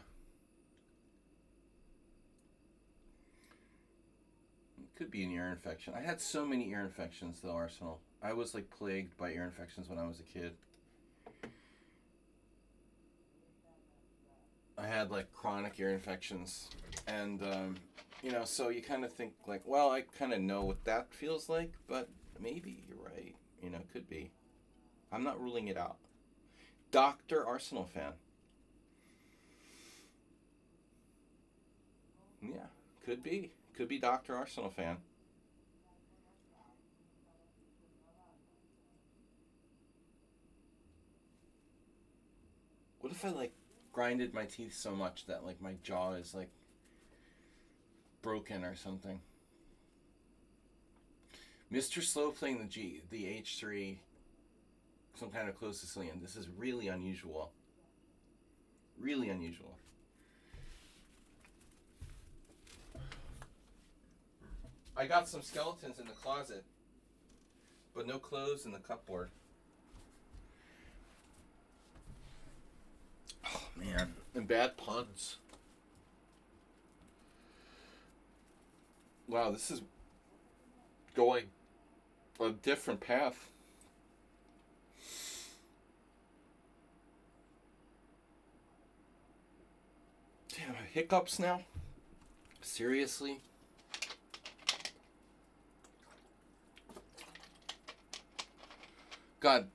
It could be an ear infection. I had so many ear infections, though, Arsenal. I was like plagued by ear infections when I was a kid. I had like chronic ear infections. And, so you kind of think like, well, I kind of know what that feels like, but maybe you're right. Could be. I'm not ruling it out. Dr. Arsenal fan. Yeah, could be. Could be Dr. Arsenal fan. What if I like grinded my teeth so much that like my jaw is like broken or something? Mr. Slow playing the H3, some kind of closed Sicilian. This is really unusual. Really unusual. I got some skeletons in the closet, but no clothes in the cupboard. Oh man, and bad puns. Wow, this is going a different path. Damn, hiccups now? Seriously? God,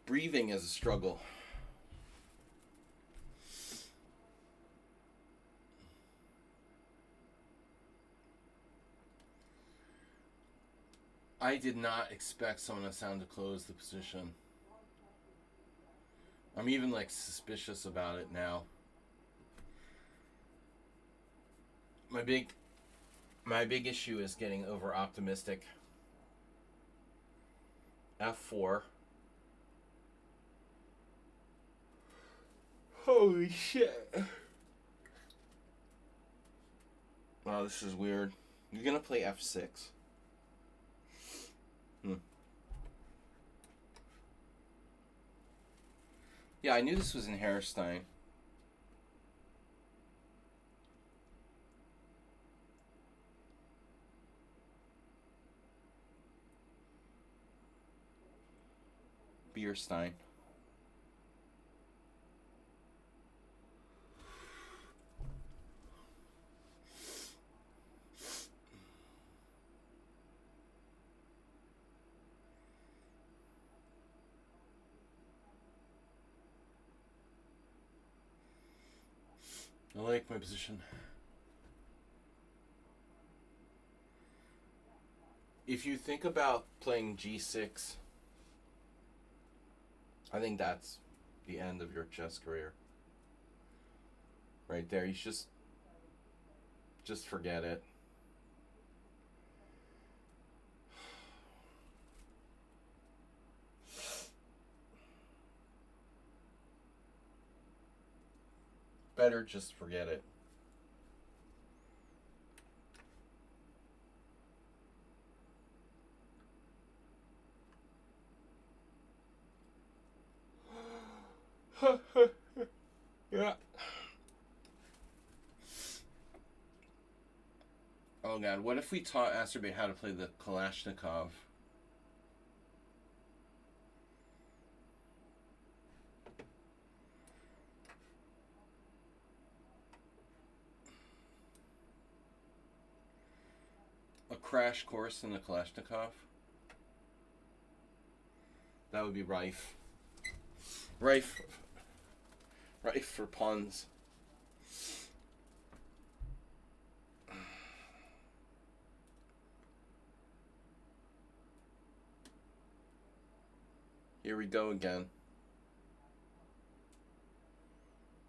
breathing is a struggle. I did not expect someone to sound to close the position. I'm even like suspicious about it now. My big issue is getting over optimistic. F4. Holy shit. Wow, this is weird. You're gonna play F6. Yeah, I knew this was in Herrstein. Bierstein. I like my position. If you think about playing G6, I think that's the end of your chess career. Right there. You just forget it. Better just forget it. Yeah. Oh god, what if we taught Azerbaijan how to play the Kalashnikov? A crash course in the Kalashnikov? That would be rife. Rife for puns. Here we go again.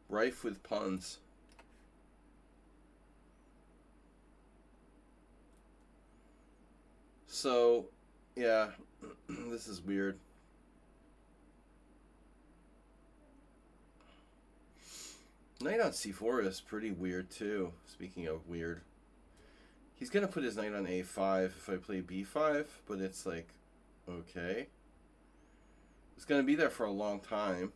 Rife with puns. So, yeah, this is weird. Knight on c4 is pretty weird too. Speaking of weird. He's going to put his knight on a5 if I play b5, but it's like, okay. It's going to be there for a long time.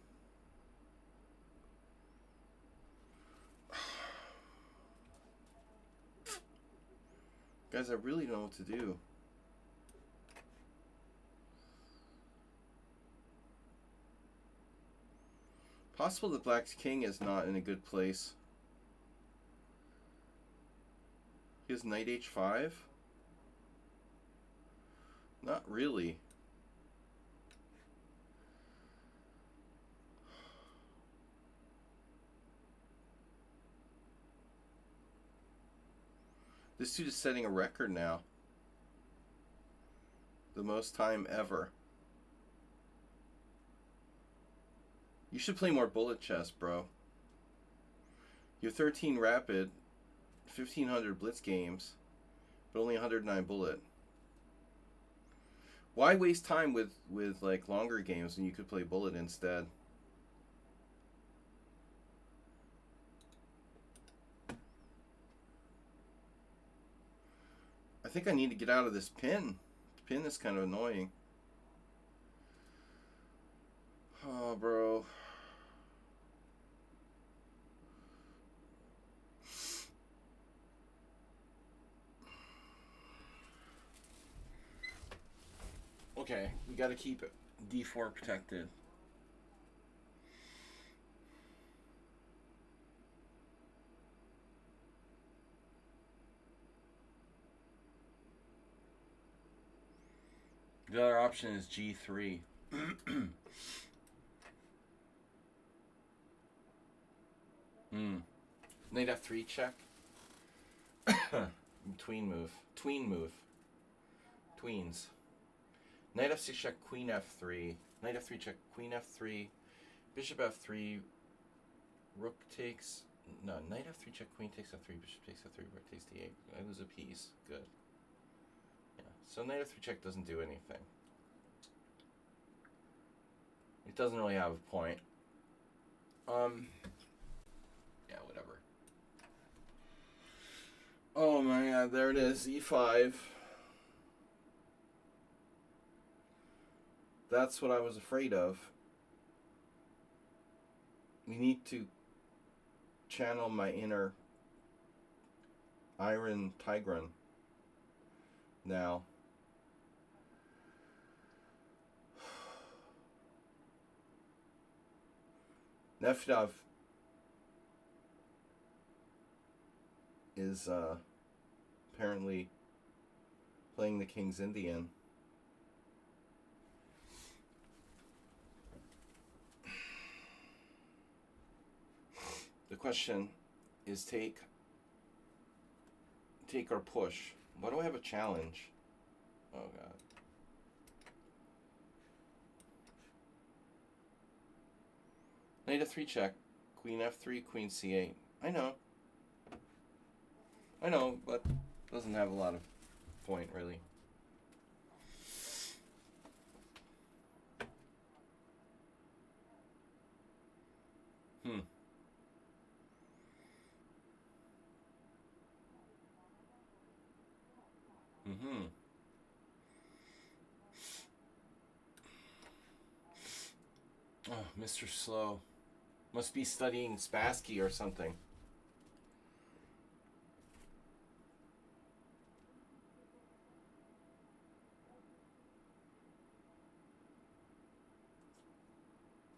Guys, I really don't know what to do. Possible that Black's king is not in a good place. He has knight h5? Not really. This dude is setting a record now. The most time ever. You should play more bullet chess, bro. You have 13 rapid, 1500 blitz games, but only 109 bullet. Why waste time with like longer games when you could play bullet instead? I think I need to get out of this pin. The pin is kind of annoying. Oh, bro. Okay, we got to keep it d4 protected. The other option is g3. Knight f3 check. Tween move. Tween move. Tweens. Knight f6 check, queen f3. Knight f3 check, queen f3. Bishop f3. Rook takes... No, knight f3 check, queen takes f3. Bishop takes f3. Rook takes d8. I lose a piece. Good. Yeah. So knight f3 check doesn't do anything. doesn't really have a point. Yeah, whatever. Oh my god, there it is, e5. That's what I was afraid of. We need to channel my inner Iron Tigran now. Nefedov is apparently playing the King's Indian. The question is take or push. Why do I have a challenge? Oh god. Knight f3 check. Queen f3, queen c8. I know, but doesn't have a lot of point really. Oh, Mr. Slow. Must be studying Spassky or something.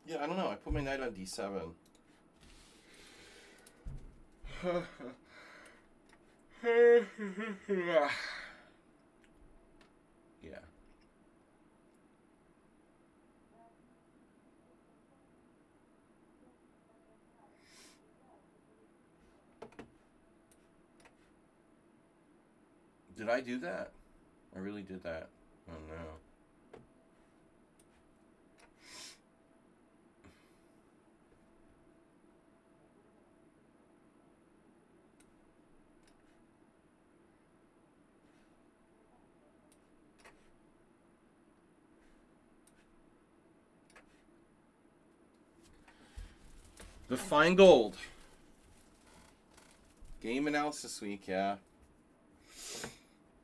Yeah, I don't know. I put my knight on d7. Yeah. Did I do that? I really did that. Oh no. The Fine Gold. Game analysis week, yeah.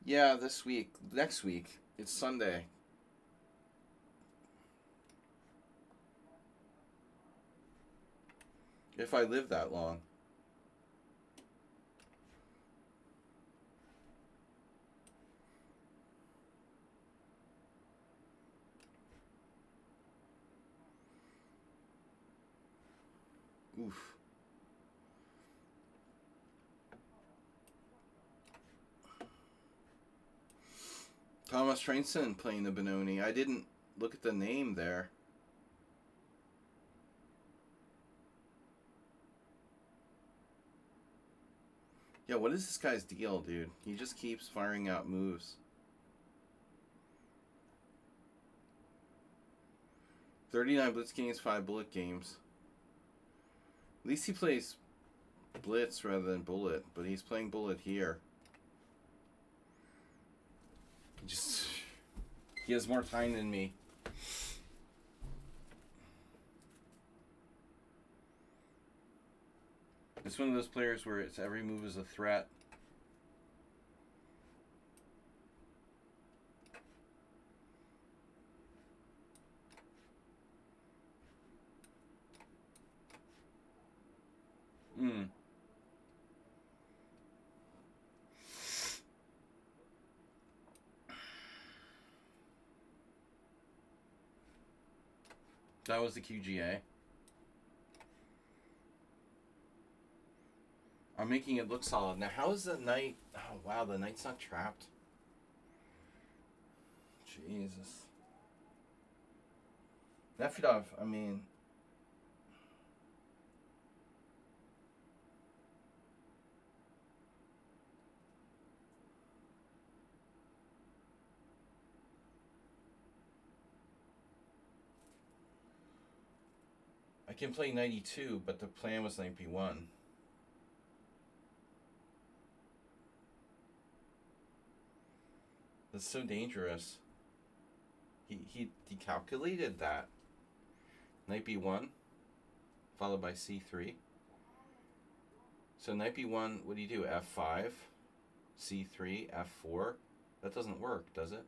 Yeah, this week. Next week. It's Sunday. If I live that long. Oof. Thomas Trainson playing the Benoni. I didn't look at the name there. Yeah, what is this guy's deal, dude? He just keeps firing out moves. 39 blitz games, 5 bullet games. At least he plays blitz rather than bullet, but he's playing bullet here. He has more time than me. It's one of those players where it's every move is a threat. That was the QGA. I'm making it look solid. Now, how is the knight? Oh, wow, the knight's not trapped. Jesus. Nefedov, I mean... I can play 92, but the plan was knight b1. That's so dangerous. He calculated that. Knight b1, followed by c3. So knight b1, what do you do? f5, c3, f4. That doesn't work, does it?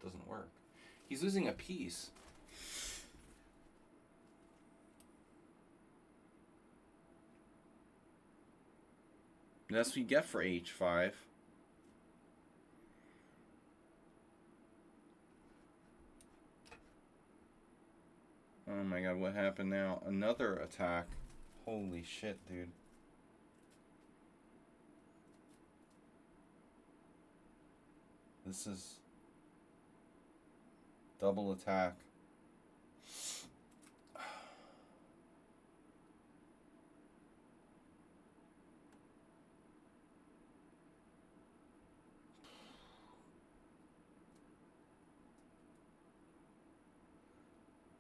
Doesn't work. He's losing a piece. That's what you get for h5. Oh my god, what happened now? Another attack. Holy shit, dude. This is double attack.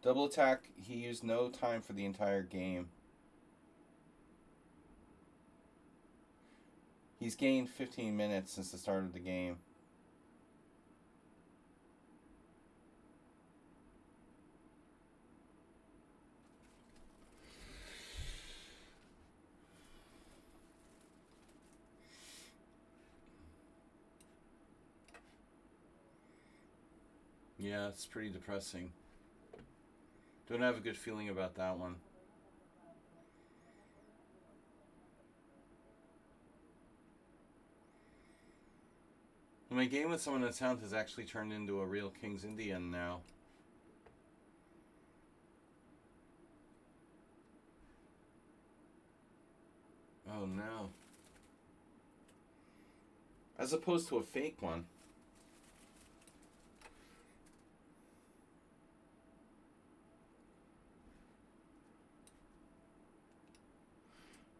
Double attack, he used no time for the entire game. He's gained 15 minutes since the start of the game. Yeah, it's pretty depressing. Don't have a good feeling about that one. My game with someone in town has actually turned into a real King's Indian now. Oh no. As opposed to a fake one.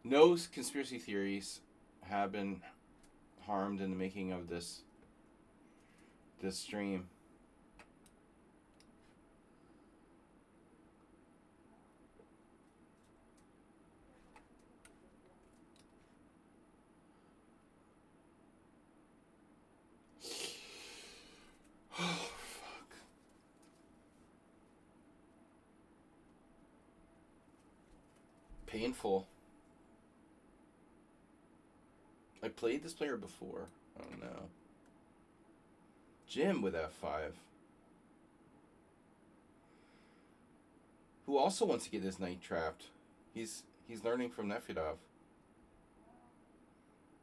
No conspiracy theories have been harmed in the making of this stream. Oh, fuck. Painful. I played this player before. Oh no. Jim with f5. Who also wants to get his knight trapped. He's learning from Nefedov.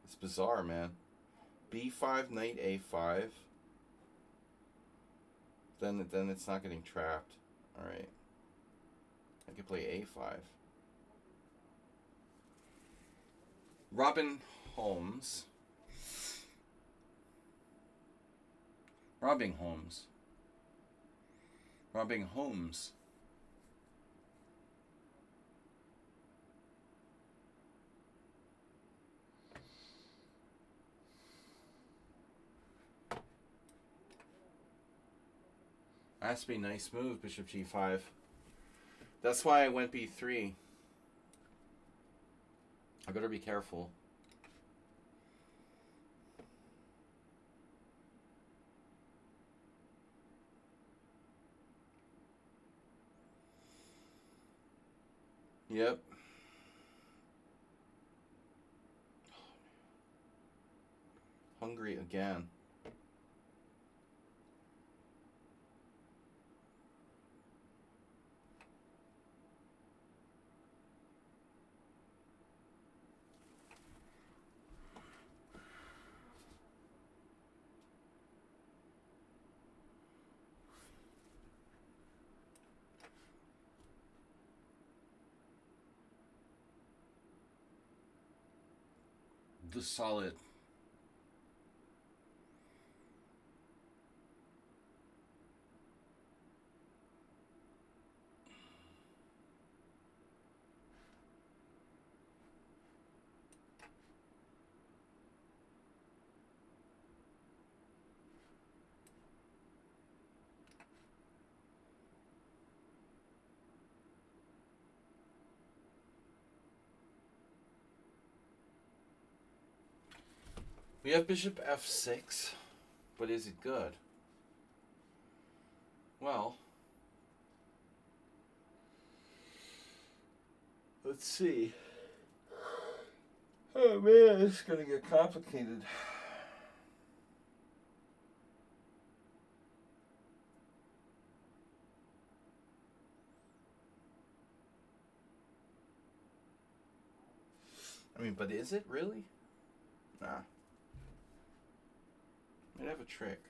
It's bizarre, man. b5, knight a5. Then it's not getting trapped. Alright. I could play a5. Robin Holmes. Robbing Holmes. Robbing Holmes. Has to be a nice move, bishop g5. That's why I went b3. I better be careful. Yep. Hungry again. The solid. We have bishop f6, but is it good? Well, Let's see. Oh man, it's gonna get complicated. I mean, but is it really? Nah. Might have a trick.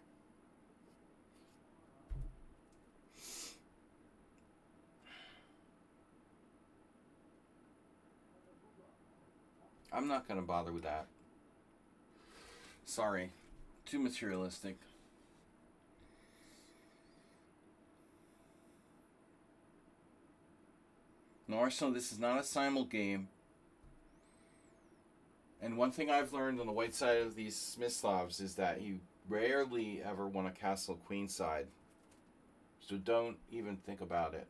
I'm not gonna bother with that. Sorry. Too materialistic. No, Arsenal, this is not a Simul game. And one thing I've learned on the white side of these Smyslavs is that you rarely ever want to castle queenside. So don't even think about it.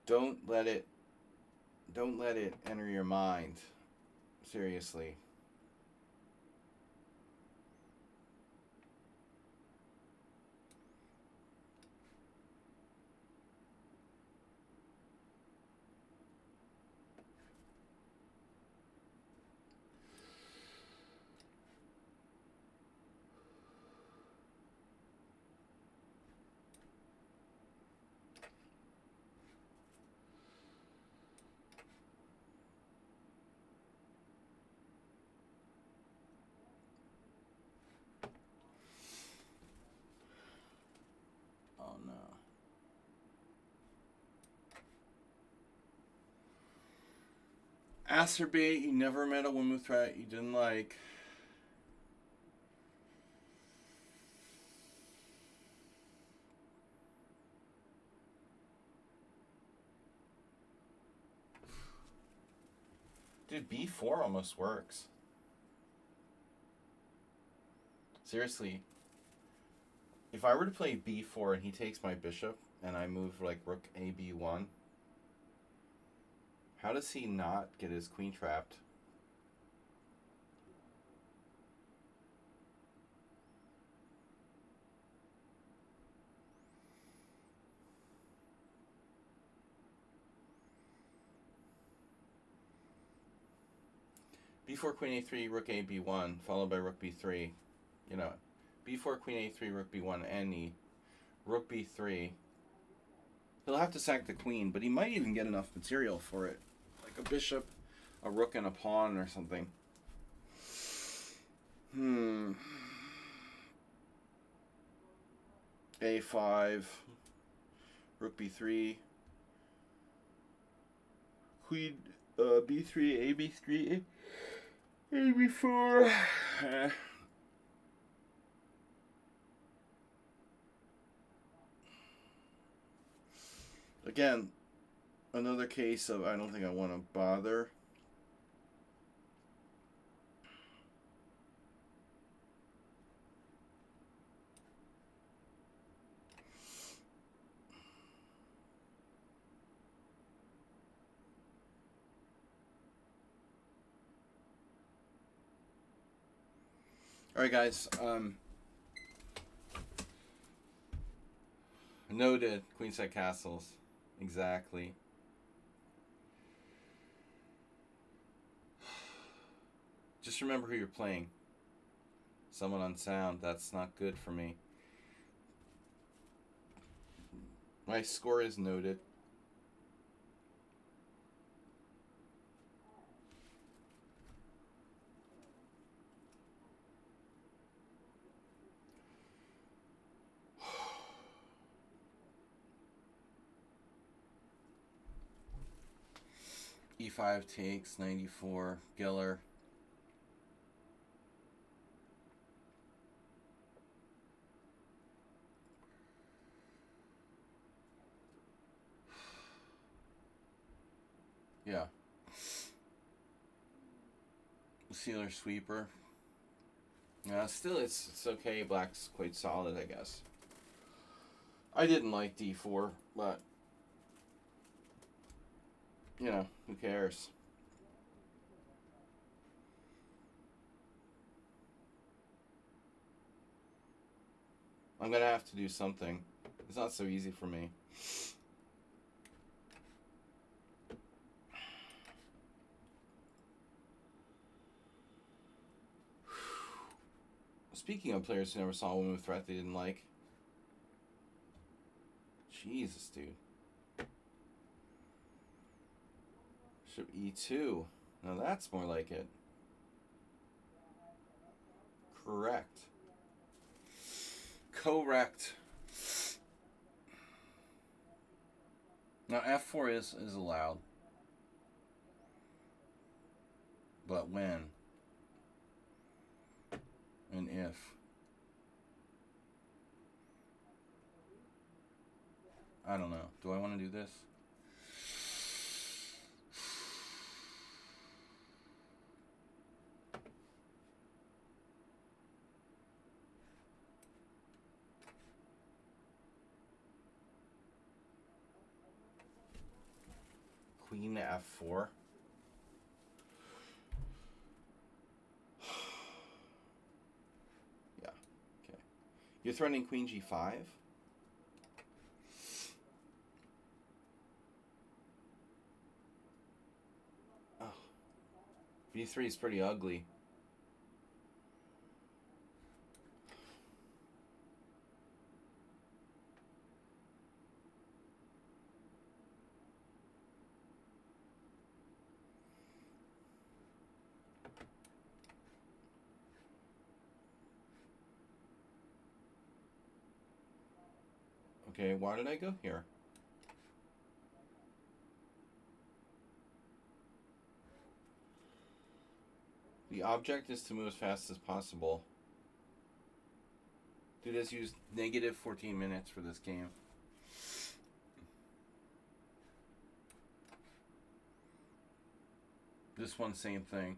Don't let it enter your mind. Seriously. Oh no. Acerbate, you never met a woman threat you didn't like. Dude, B4 almost works. Seriously. If I were to play B4 and he takes my bishop and I move like rook AB1, how does he not get his queen trapped? B4 queen A3 rook AB1 followed by rook B3. You know, B4 queen A3 rook B1 any rook B3. He'll have to sack the queen, but he might even get enough material for it, like a bishop, a rook, and a pawn or something. A5, rook B3, queen B3, AB3, AB4. Again, another case of I don't think I want to bother. All right, guys. Noted. Queenside castles. Exactly. Just remember who you're playing. Someone unsound. That's not good for me. My score is noted. E5 takes 94. Giller. Yeah. Sealer sweeper. Still, it's okay. Black's quite solid, I guess. I didn't like D4, but you know, who cares? I'm gonna have to do something. It's not so easy for me. Speaking of players who never saw a move threat they didn't like. Jesus, dude. Bishop E2. Now that's more like it. Correct. Correct. Now F4 is allowed. But when? And if. I don't know. Do I want to do this? Queen F4. Yeah. Okay. You're threatening Queen G5? Oh. B3 is pretty ugly. Okay, why did I go here? The object is to move as fast as possible. Dude has used negative 14 minutes for this game. This one, same thing.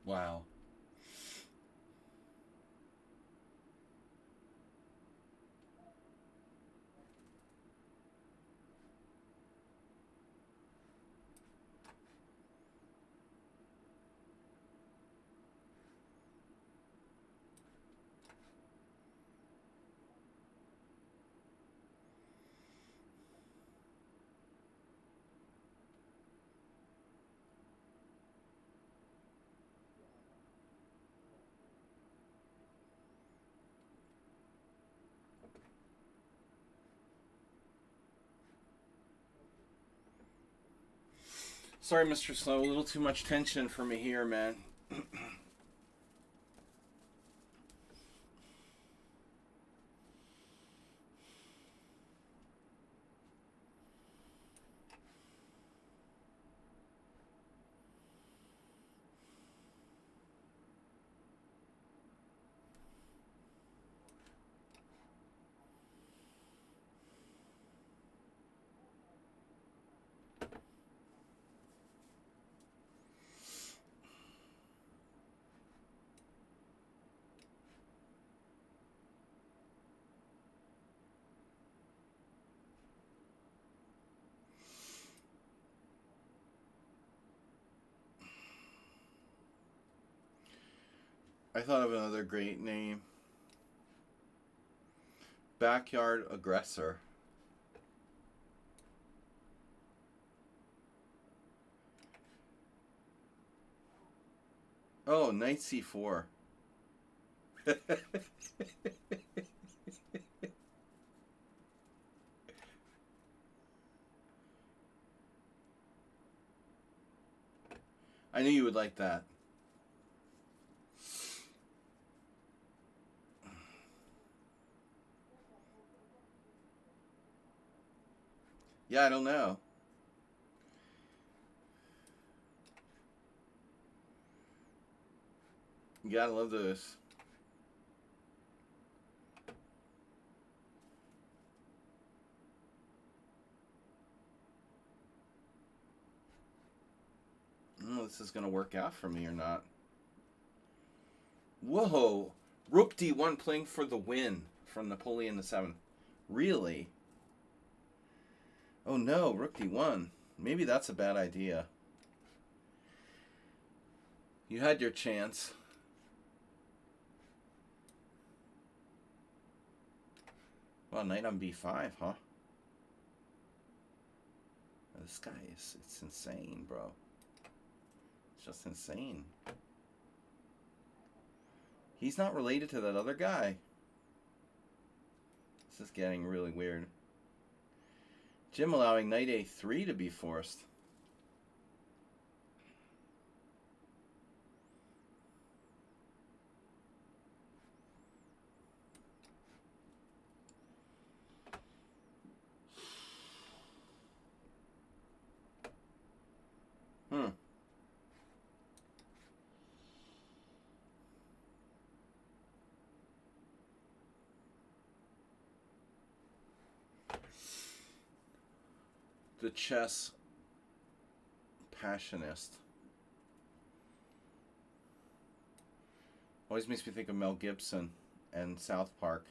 Wow. Sorry, Mr. Slow. A little too much tension for me here, man. I thought of another great name. Backyard Aggressor. Oh, Knight C4. I knew you would like that. Yeah, I don't know. You gotta love this. I don't know if this is gonna work out for me or not. Whoa! Rook D1 playing for the win from Napoleon VII. Really? Oh no, Rook D1. Maybe that's a bad idea. You had your chance. Well, knight on B5, huh? This guy it's insane, bro. It's just insane. He's not related to that other guy. This is getting really weird. Jim allowing knight A3 to be forced. The chess passionist. Always makes me think of Mel Gibson and South Park.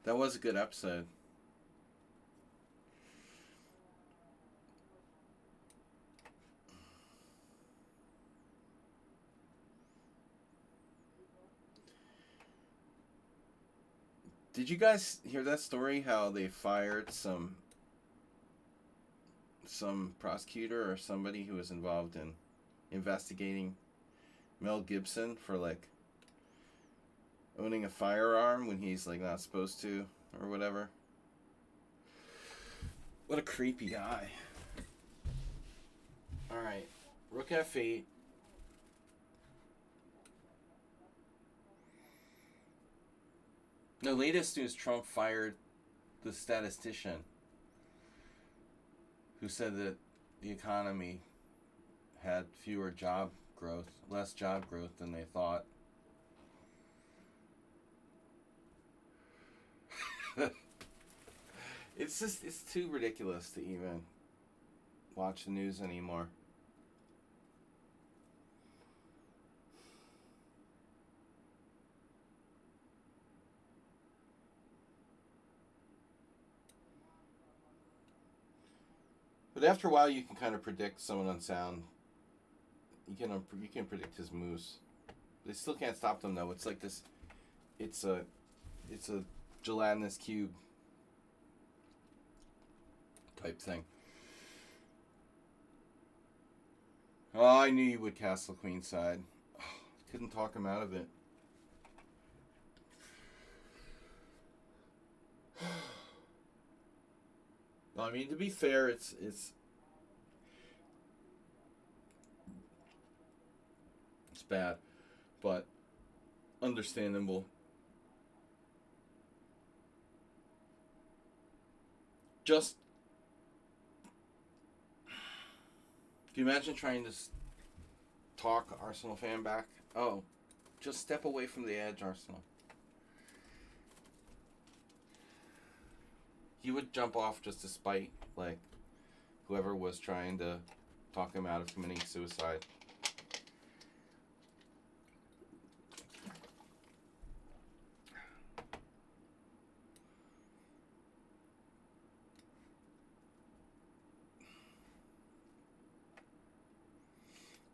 That was a good episode. Did you guys hear that story? How they fired some prosecutor or somebody who was involved in investigating Mel Gibson for like owning a firearm when he's like not supposed to or whatever. What a creepy guy. Alright, Rook F8. The latest news, Trump fired the statistician who said that the economy had less job growth than they thought. It's too ridiculous to even watch the news anymore. But after a while, you can kind of predict someone on sound. You can predict his moves. They still can't stop them though. It's like this. It's a gelatinous cube type thing. Oh, I knew you would castle queenside. Oh, couldn't talk him out of it. I mean, to be fair, it's bad, but understandable. Just, can you imagine trying to talk Arsenal fan back? Oh, just step away from the edge, Arsenal. He would jump off just to spite, like, whoever was trying to talk him out of committing suicide.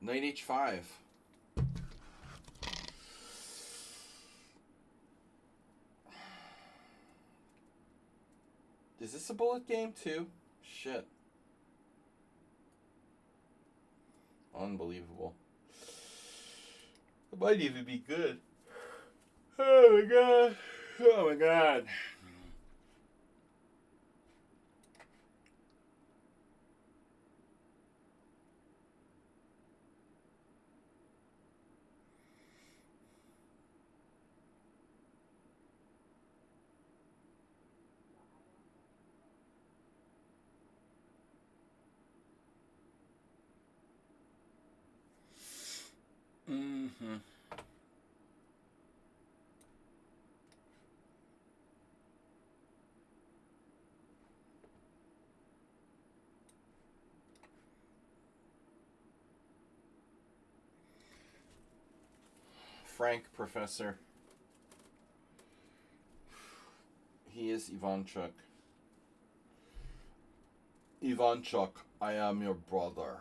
Knight H5. Is this a bullet game too? Shit. Unbelievable. It might even be good. Oh my god. Oh my god. Mm-hmm. Frank, Professor. He is Ivanchuk. Ivanchuk, I am your brother.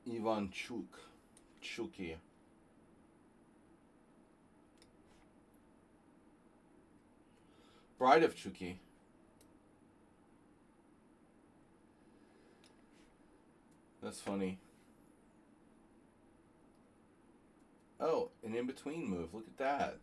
Ivanchuk. Chuki. Bride of Chuki. That's funny. Oh, an in-between move. Look at that.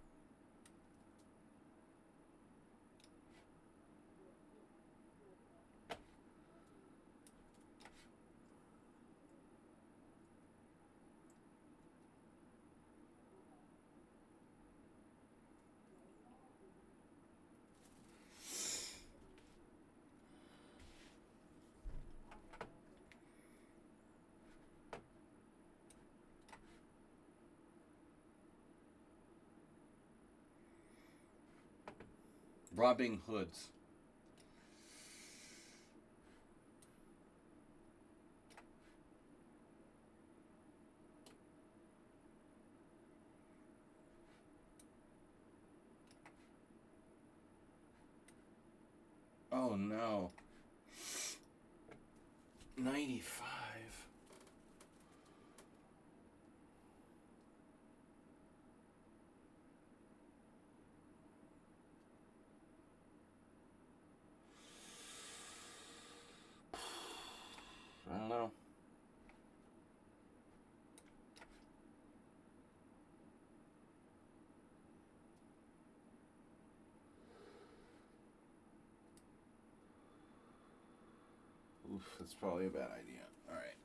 Robbing hoods. Oh no. 95. I don't know. Oof, that's probably a bad idea. Alright.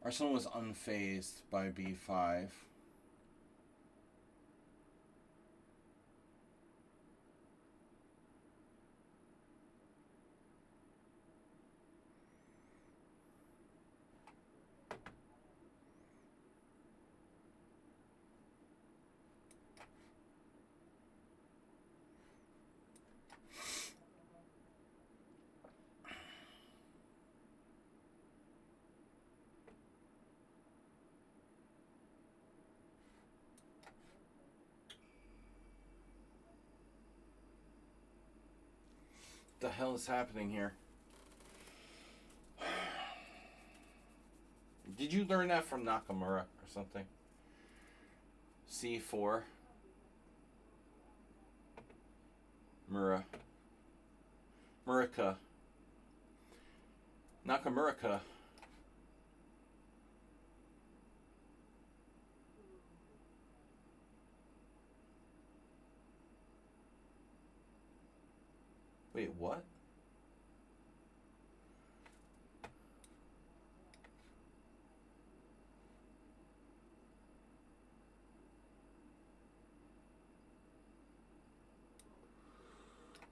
Arsenal was unfazed by B5. What the hell is happening here? Did you learn that from Nakamura or something? C4. Mura. Murica. Nakamura. Wait, what?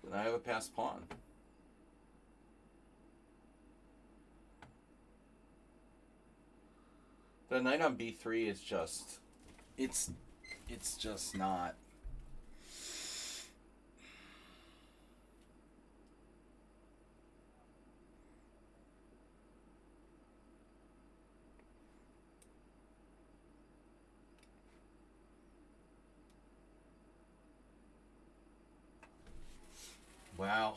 Then I have a passed pawn. The knight on B3 is just... It's just not... Wow.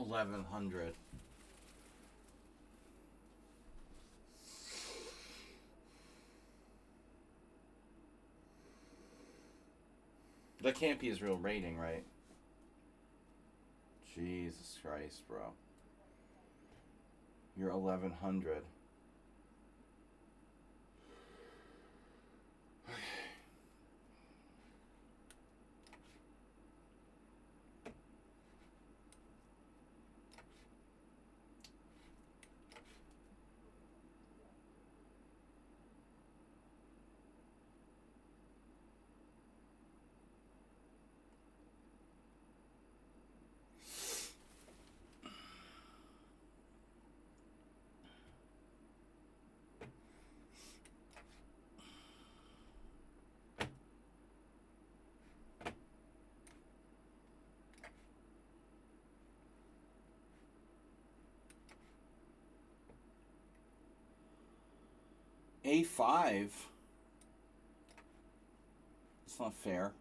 1100. That can't be his real rating, right? Jesus Christ, bro. You're 1100. A5? It's not fair.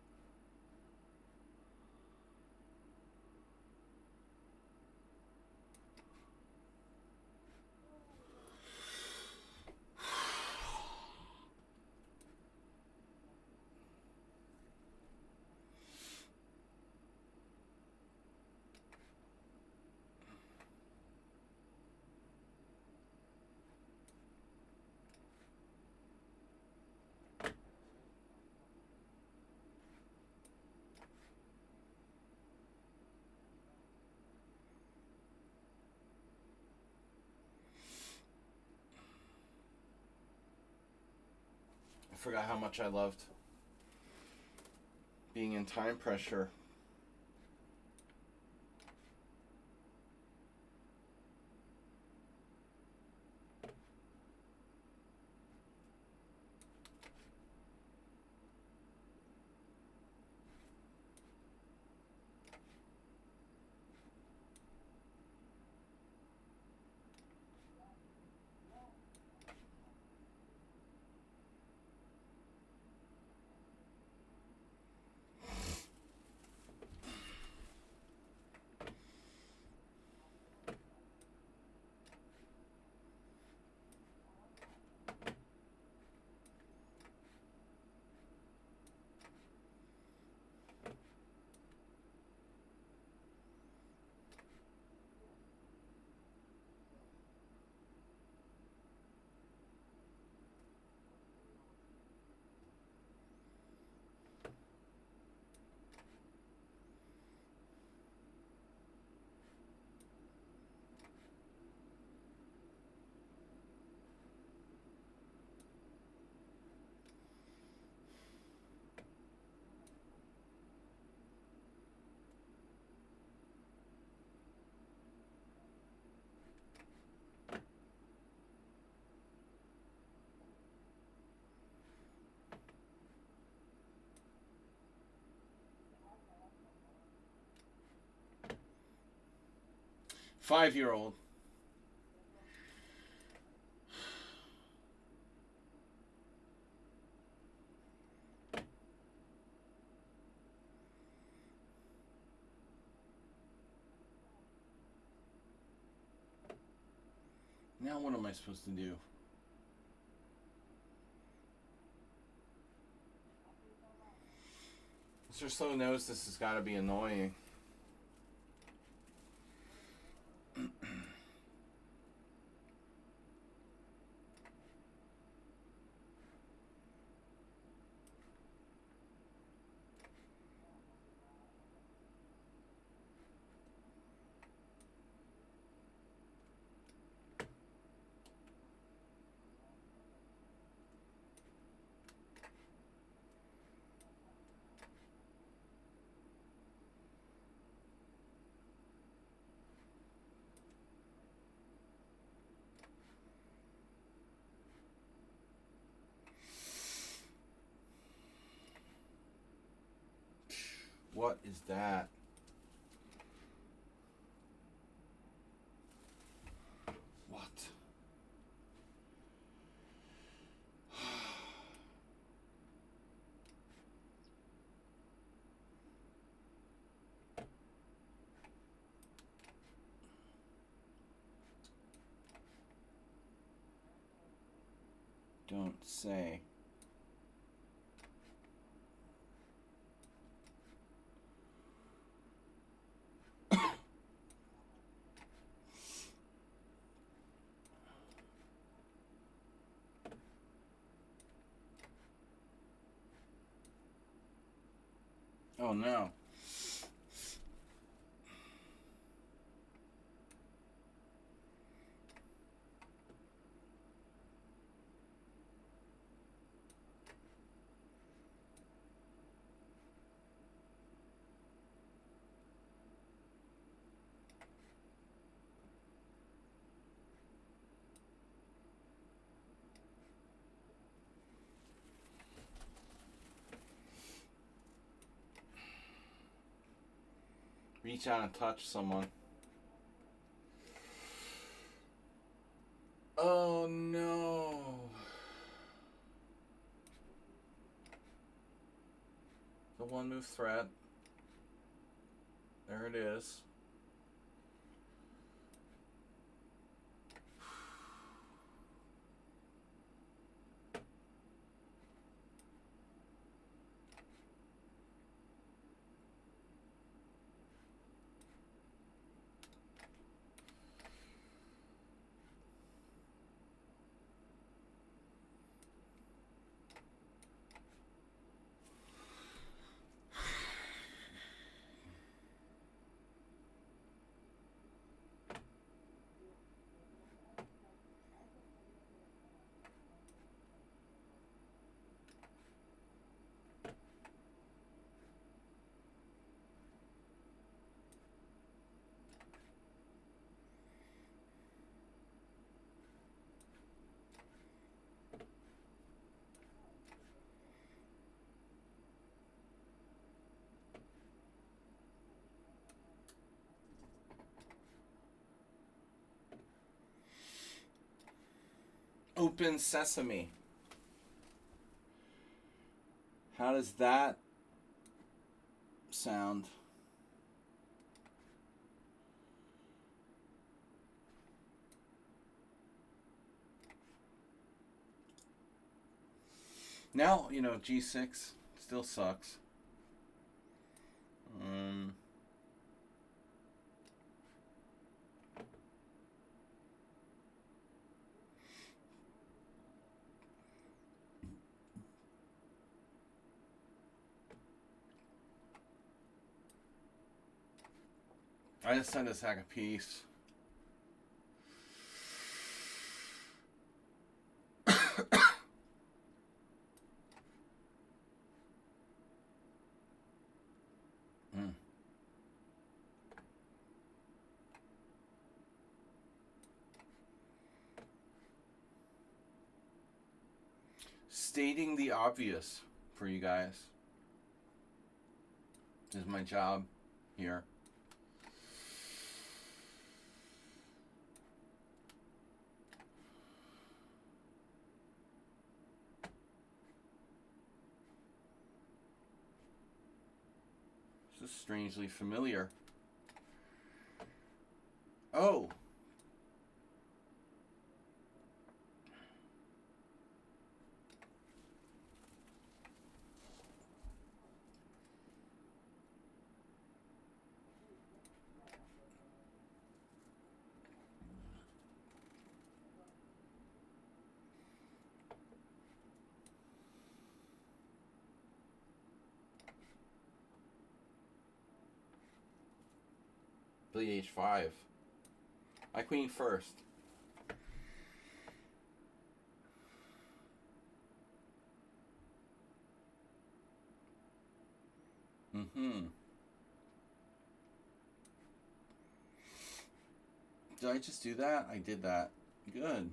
I forgot how much I loved being in time pressure. Five-year-old. Now what am I supposed to do? Mr. Slow knows this has got to be annoying. What is that? What? Don't say. Oh no. Reach out and touch someone. Oh no. The one move threat. There it is. Open sesame. How does that sound? Now, you know, G6 still sucks. I just sent a sack of peace. Stating the obvious for you guys is my job here. This is strangely familiar. Oh. Play H5. My queen first. Did I just do that? I did that. Good.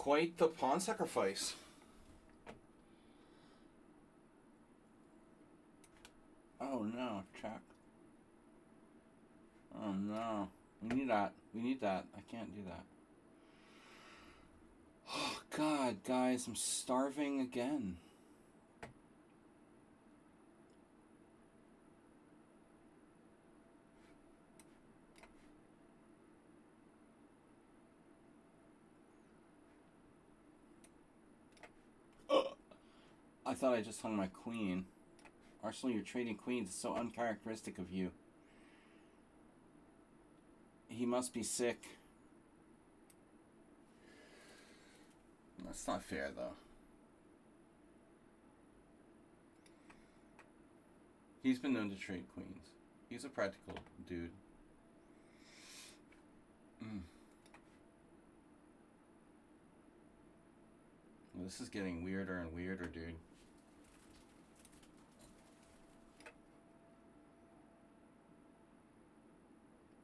Quite the pawn sacrifice. Oh no, check. Oh no. We need that. We need that. I can't do that. Oh god, guys, I'm starving again. I thought I just hung my queen. Arsenal, you're trading queens. It's so uncharacteristic of you. He must be sick. That's not fair, though. He's been known to trade queens. He's a practical dude. Well, this is getting weirder and weirder, dude.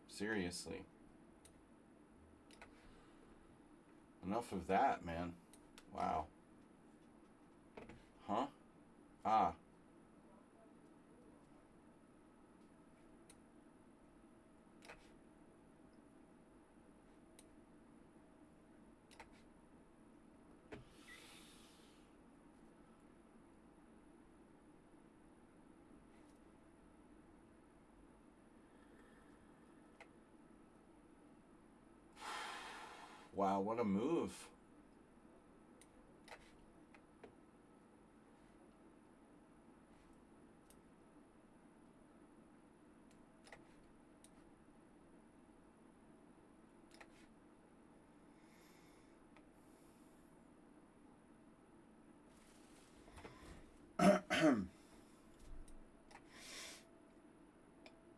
Seriously. Enough of that, man. Wow. Huh? Ah. Wow, what a move.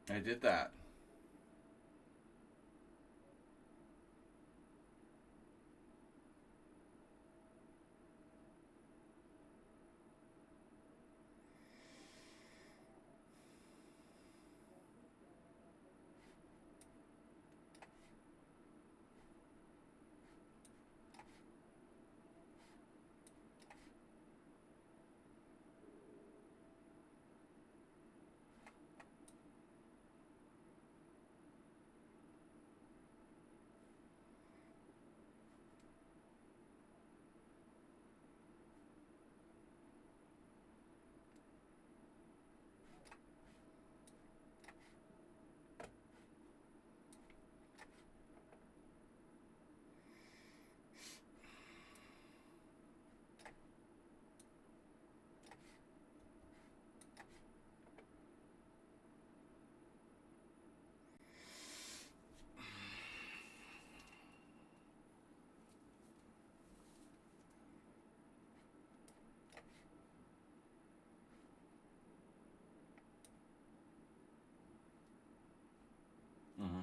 I did that. Mm-hmm.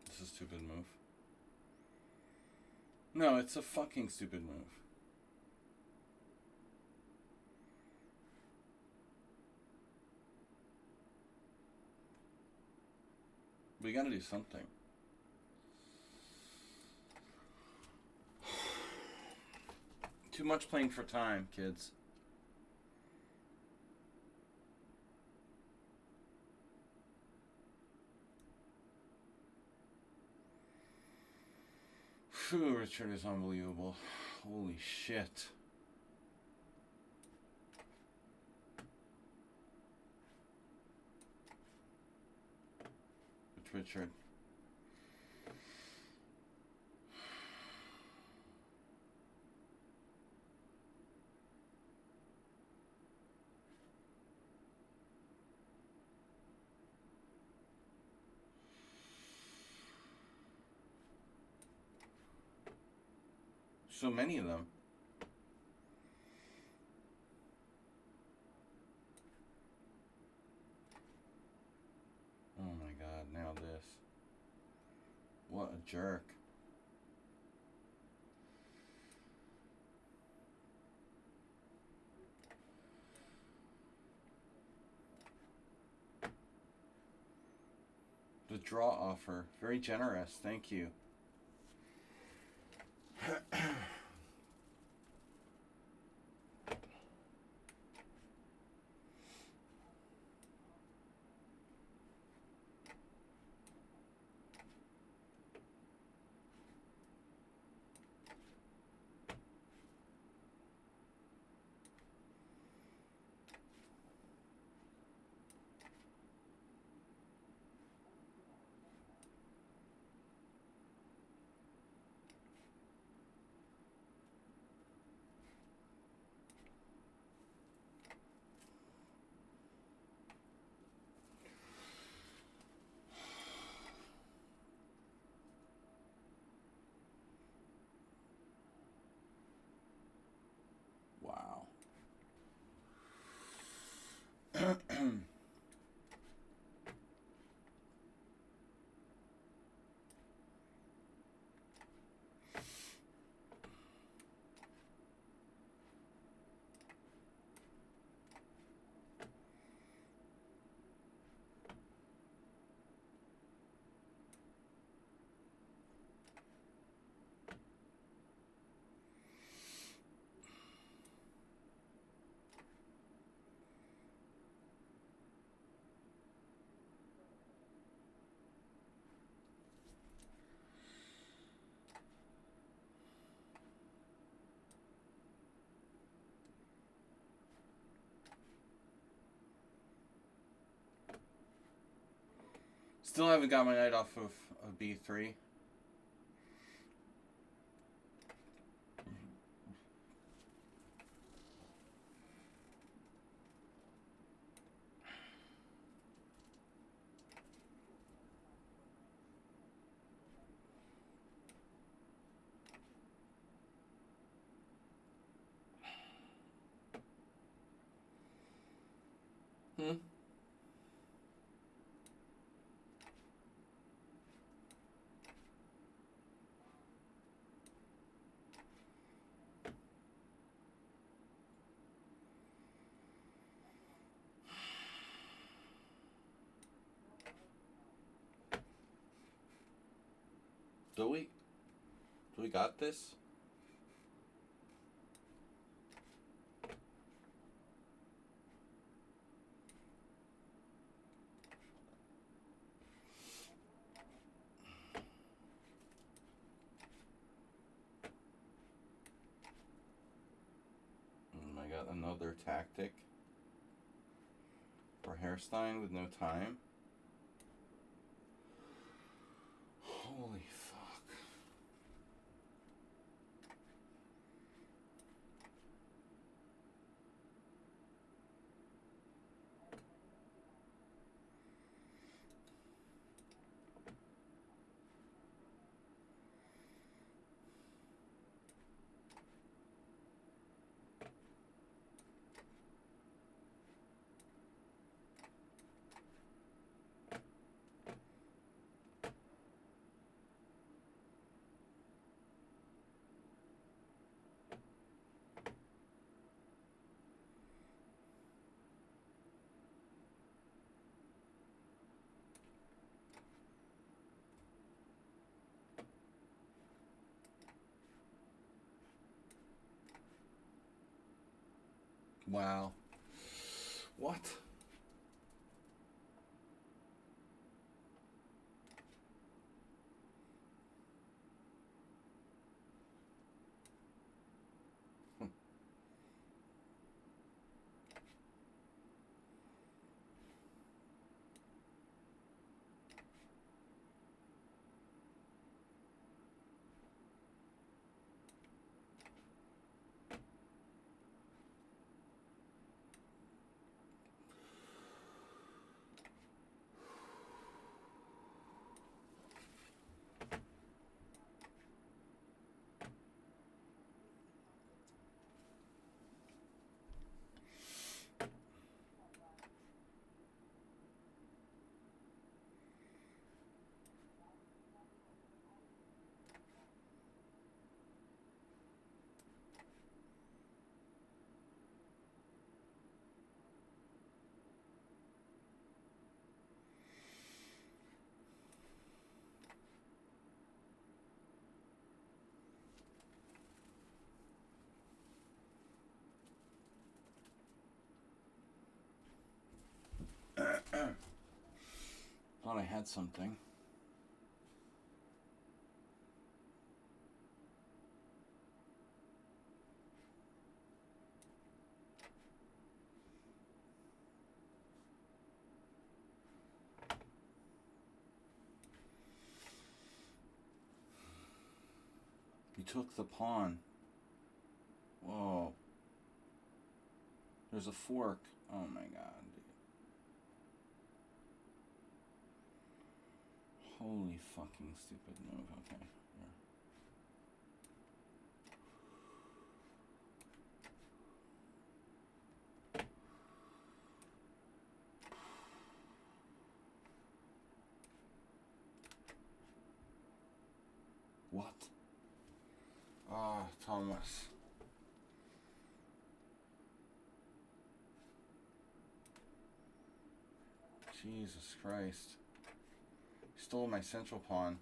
This is a stupid move. No, it's a fucking stupid move. We gotta do something. Too much playing for time, kids. Phew, Richard is unbelievable. Holy shit. It's Richard. So many of them. Oh my god, now this. What a jerk. The draw offer. Very generous. Thank you. Wow. Still haven't got my knight off of B3. Do we? Do we got this? I got another tactic for Hairstein with no time. Holy fuck. Wow. What? Thought I had something. You took the pawn. Whoa. There's a fork. Oh my god, dude. Holy fucking stupid move. Okay. Here. What? Ah, Thomas. Jesus Christ. He stole my central pawn.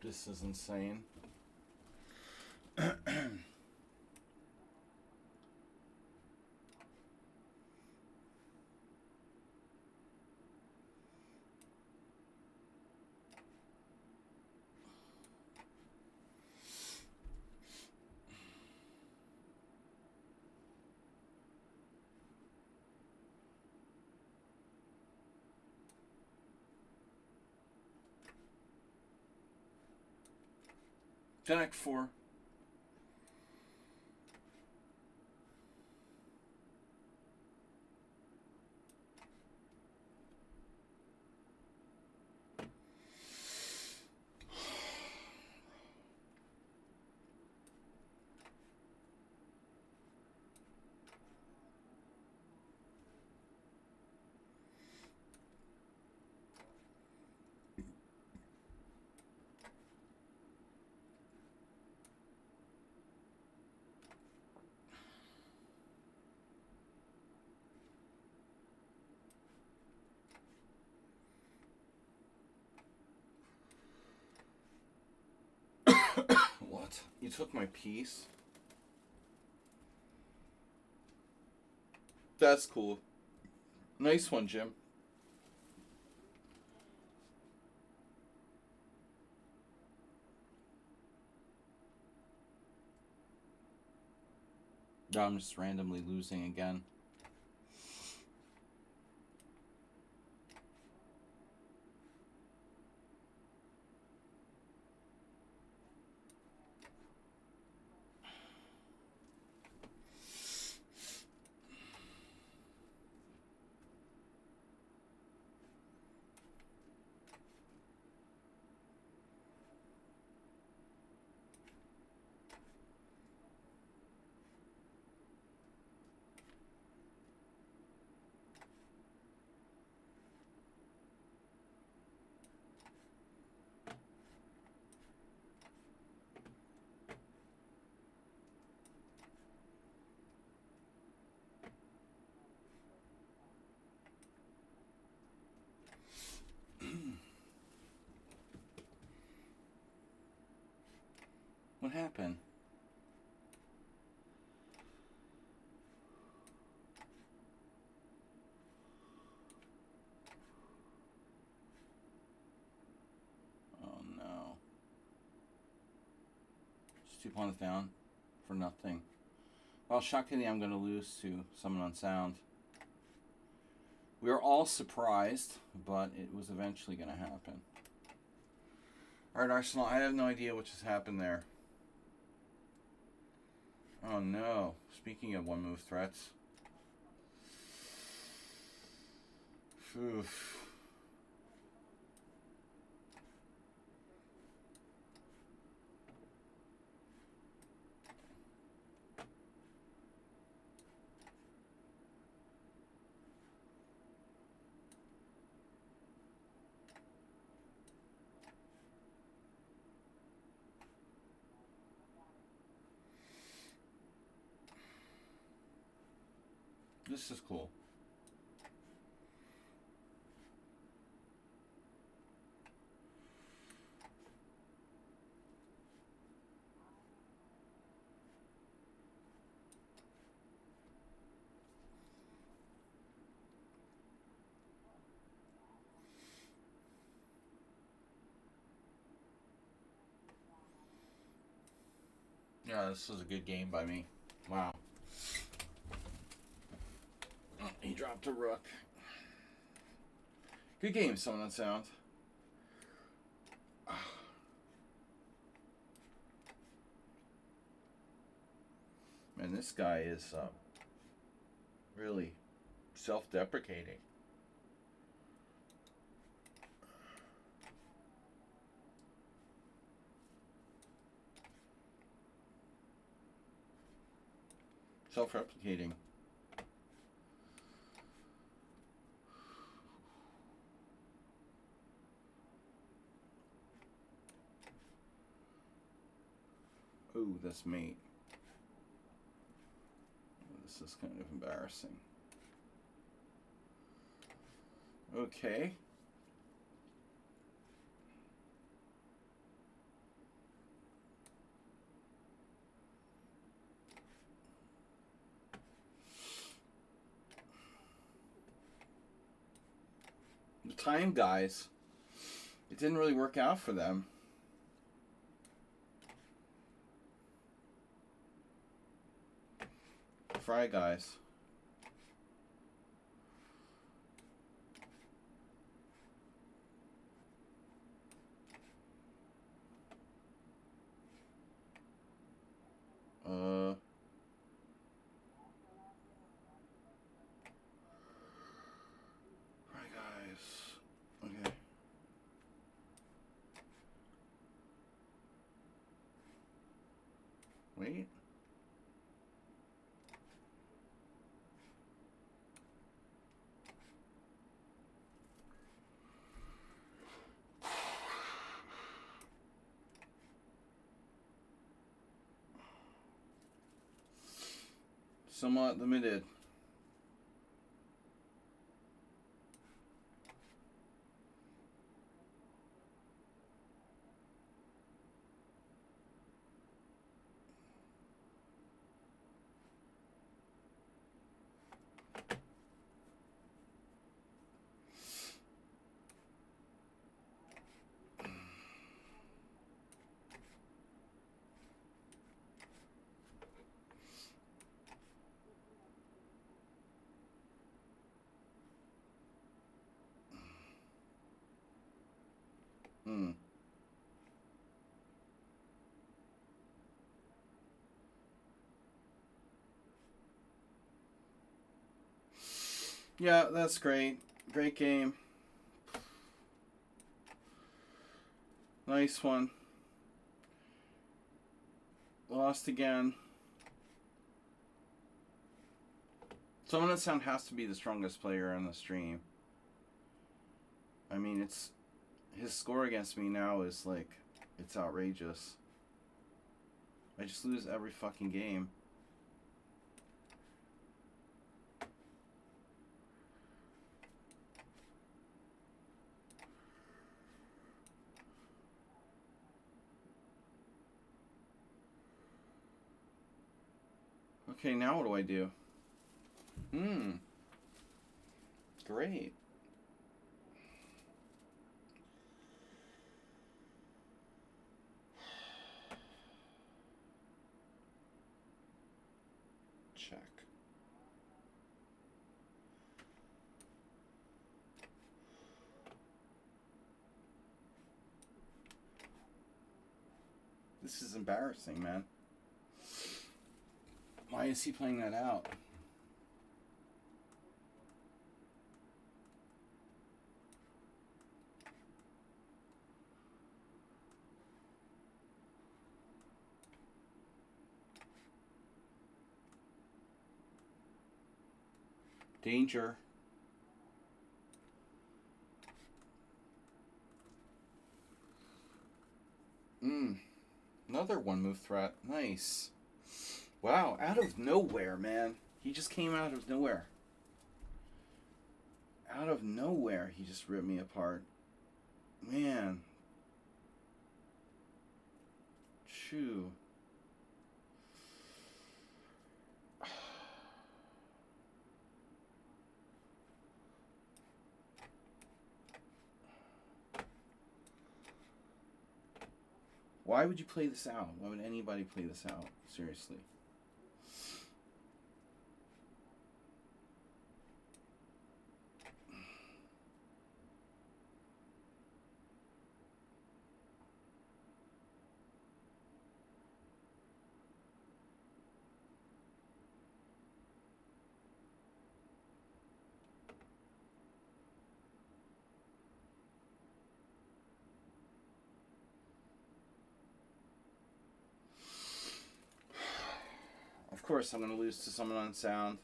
This is insane. Jack 4. What? You took my piece? That's cool. Nice one, Jim. I'm just randomly losing again. What happened? Oh no. Just 2 points down for nothing. Well, shockingly, I'm going to lose to someone on sound. We were all surprised, but it was eventually going to happen. Alright, Arsenal, I have no idea what just happened there. Oh no. Speaking of one move threats. Oof. This is cool. Yeah, this was a good game by me. Wow. Oh, he dropped a rook. Good game, someone on sound. Man, this guy is really self-deprecating. Self-replicating. Ooh, this mate. This is kind of embarrassing. Okay. The time guys, it didn't really work out for them. Fry guys. Fry guys. Okay. Wait. Somewhat limited. Yeah, that's great. Great game. Nice one. Lost again. Someone on Sound has to be the strongest player on the stream. I mean, it's his score against me now is like, it's outrageous. I just lose every fucking game. Okay, now what do I do? Great. Check. This is embarrassing, man. Why is he playing that out? Danger. Another one move threat. Nice. Wow, out of nowhere, man. He just came out of nowhere. Out of nowhere, he just ripped me apart. Man. Shoo. Why would you play this out? Why would anybody play this out? Seriously. Of course, I'm going to lose to someone on Sound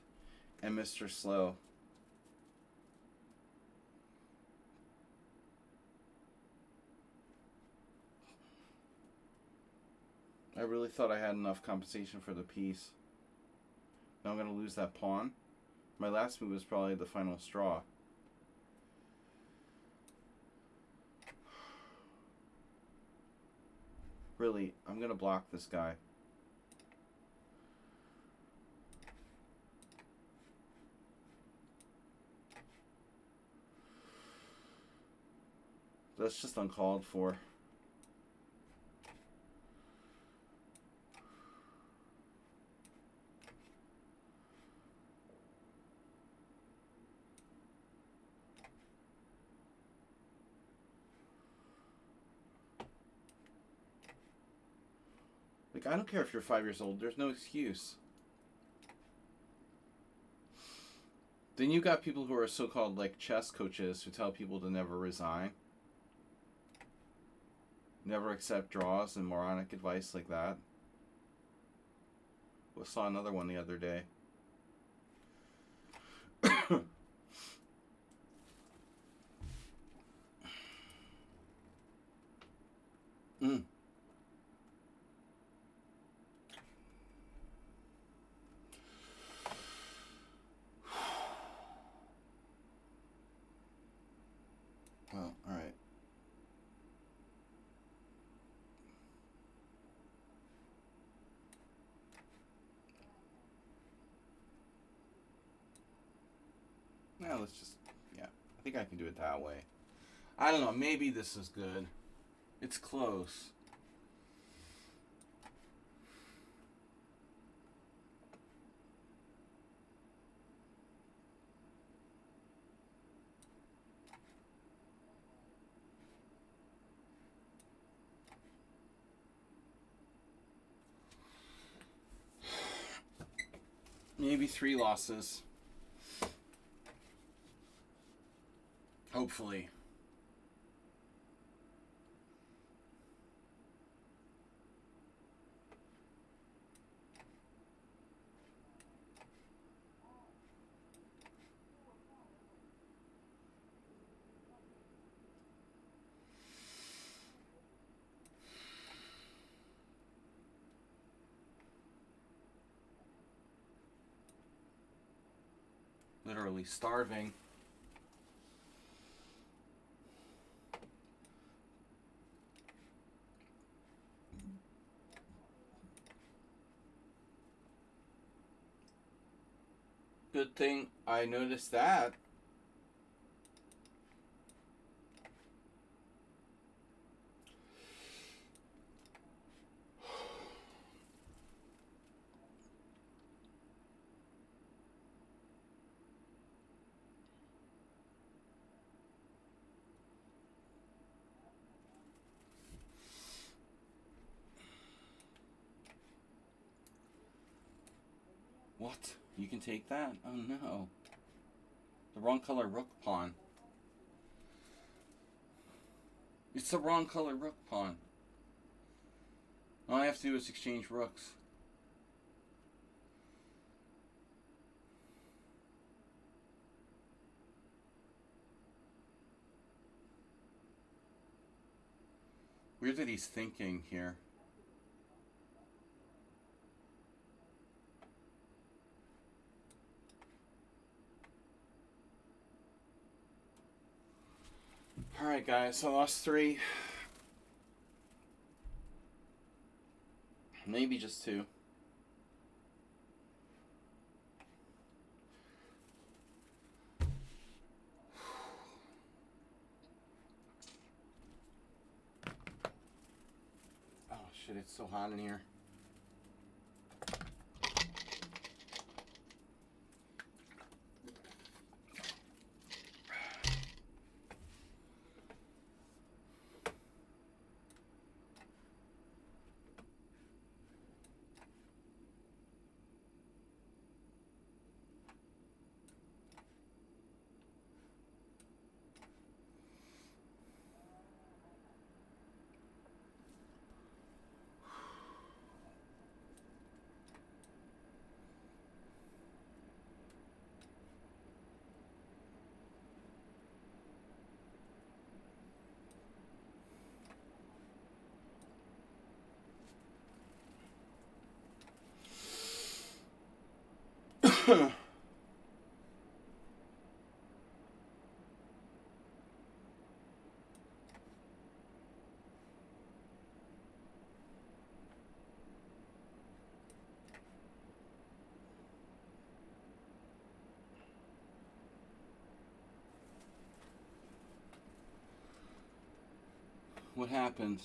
and Mr. Slow. I really thought I had enough compensation for the piece. Now I'm going to lose that pawn. My last move was probably the final straw. Really, I'm going to block this guy. That's just uncalled for. Like, I don't care if you're 5 years old. There's no excuse. Then you got people who are so-called, like, chess coaches who tell people to never resign. Never accept draws and moronic advice like that. I saw another one the other day. Well, alright. Now let's just, yeah. I think I can do it that way. I don't know, maybe this is good. It's close. Maybe 3 losses. Hopefully. Literally starving. Good thing I noticed that. What? You can take that? Oh no. The wrong color rook pawn. It's the wrong color rook pawn. All I have to do is exchange rooks. Weird that he's thinking here. Alright guys, so I lost 3. Maybe just 2. Oh shit, it's so hot in here. What happened?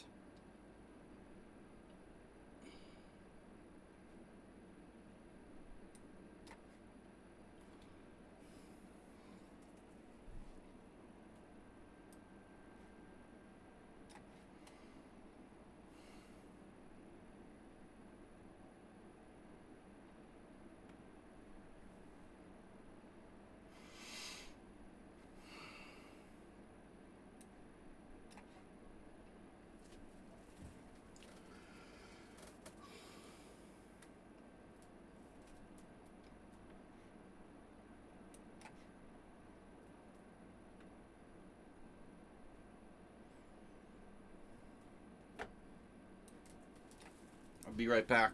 I'll be right back.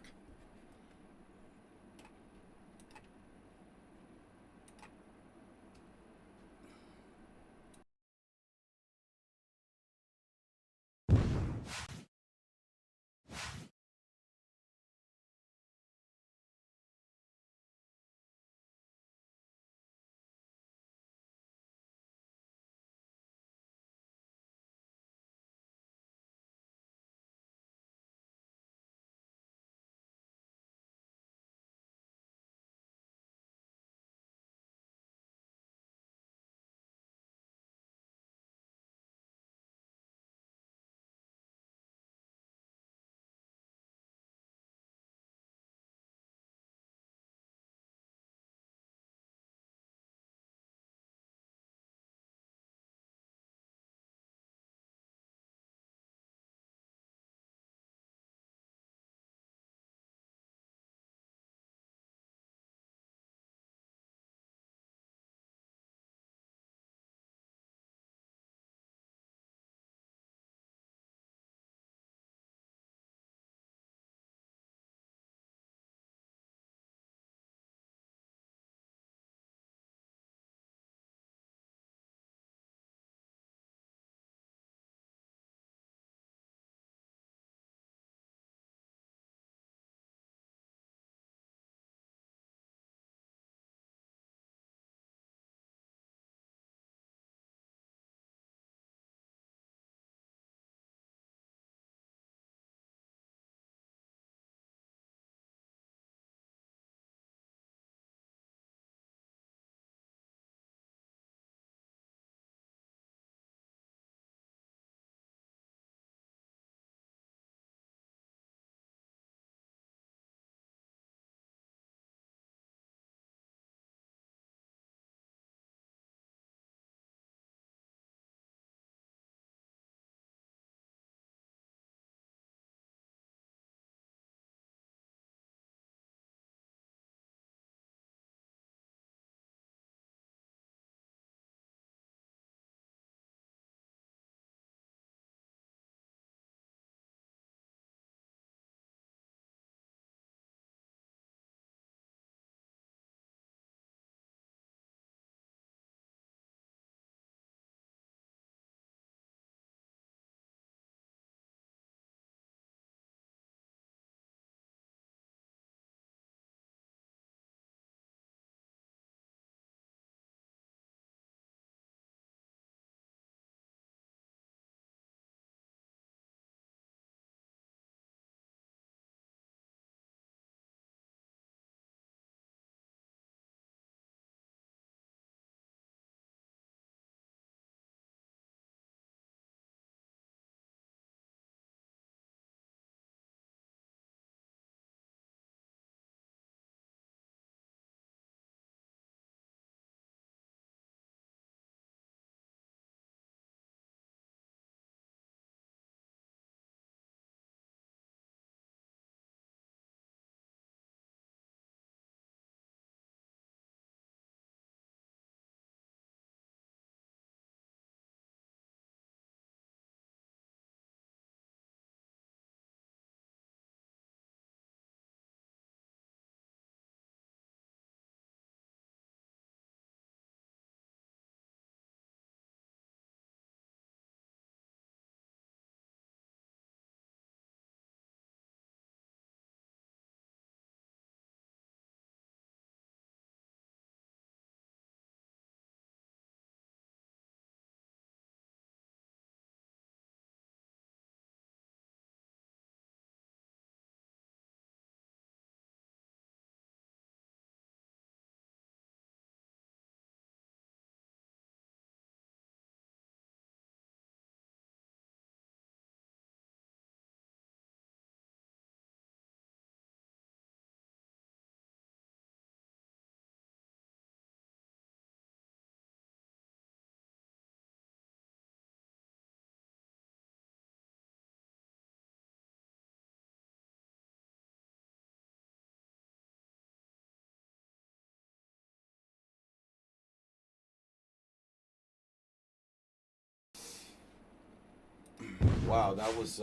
Wow, that was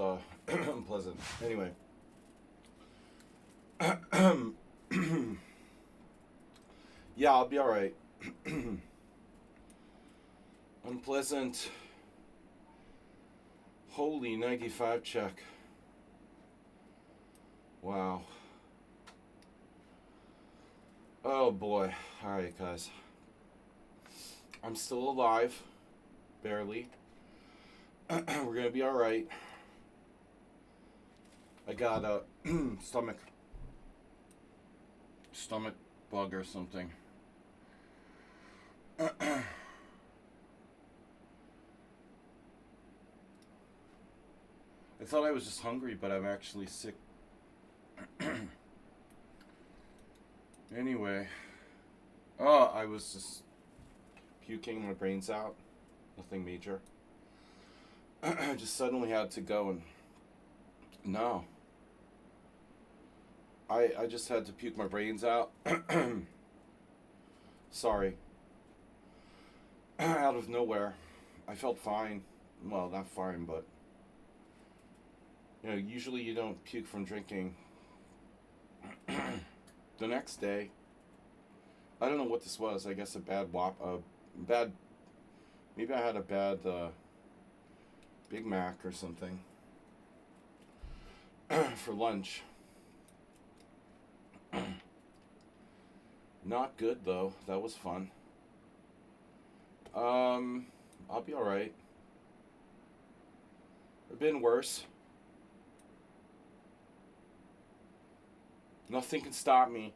unpleasant. Anyway. Yeah, I'll be alright. Unpleasant. Holy 95 check. Wow. Oh boy. Alright, guys. I'm still alive. Barely. We're gonna be alright. I got a stomach bug or something. I thought I was just hungry, but I'm actually sick. Anyway. Oh, I was just puking my brains out. Nothing major. I just suddenly had to go and... No. I just had to puke my brains out. Sorry. Out of nowhere. I felt fine. Well, not fine, but... You know, usually you don't puke from drinking. The next day, I don't know what this was. I guess a bad maybe I had a bad Big Mac or something for lunch. Not good though. That was fun. I'll be alright. It's been worse. Nothing can stop me.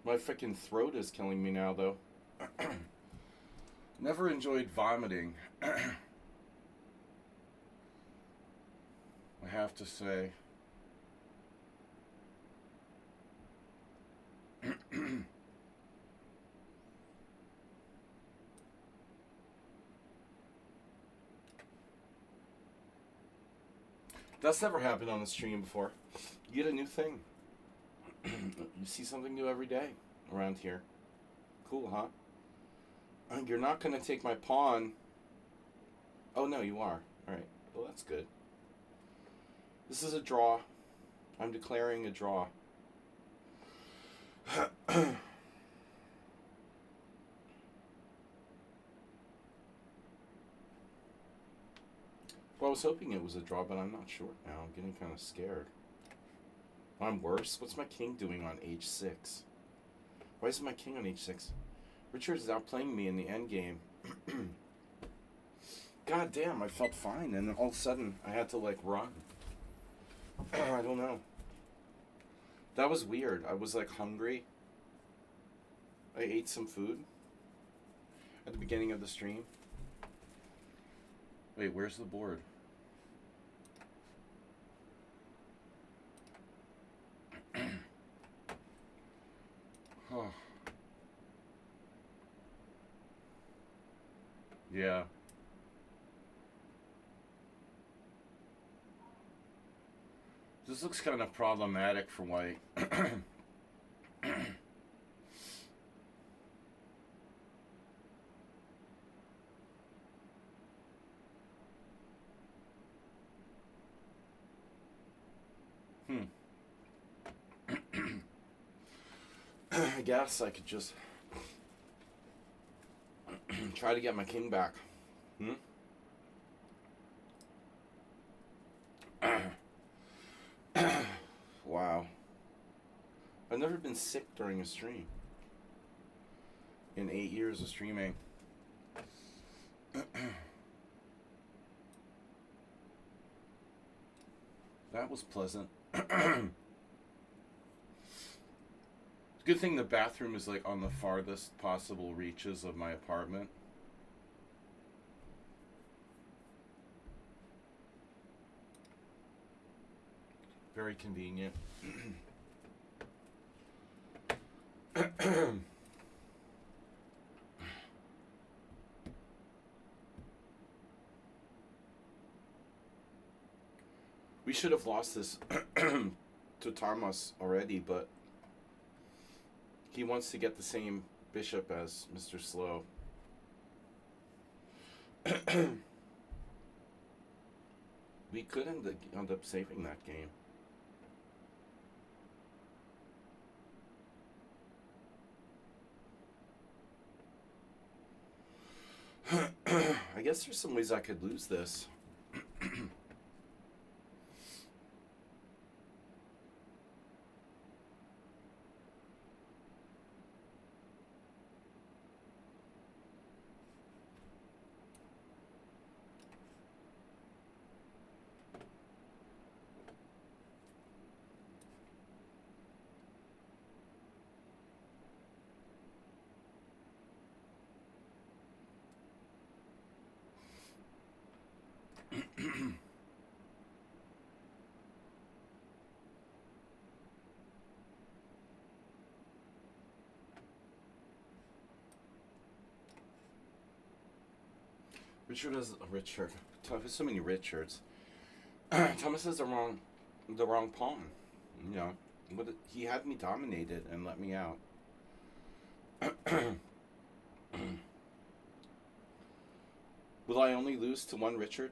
My freaking throat is killing me now, though. Never enjoyed vomiting. I have to say. That's never happened on the stream before. You get a new thing. You see something new every day around here. Cool, huh? You're not going to take my pawn. Oh, no, you are. Alright. Well, that's good. This is a draw. I'm declaring a draw. Well, I was hoping it was a draw, but I'm not sure now. I'm getting kind of scared. I'm worse? What's my king doing on h6? Why isn't my king on h6? Richard is outplaying me in the endgame. God damn, I felt fine, and then all of a sudden, I had to, like, run. I don't know. That was weird. I was, like, hungry. I ate some food at the beginning of the stream. Wait, where's the board? Oh. Yeah. This looks kind of problematic for white. I guess I could just try to get my king back. Wow. I've never been sick during a stream. In 8 years of streaming. That was pleasant. Good thing the bathroom is like on the farthest possible reaches of my apartment. Very convenient. We should have lost this to Thomas already, but he wants to get the same Bishop as Mr. Slow. We could end up saving that game. I guess there's some ways I could lose this. Richard. There's so many Richards. Thomas has the wrong pawn. You know, he had me dominated and let me out. Will I only lose to one Richard?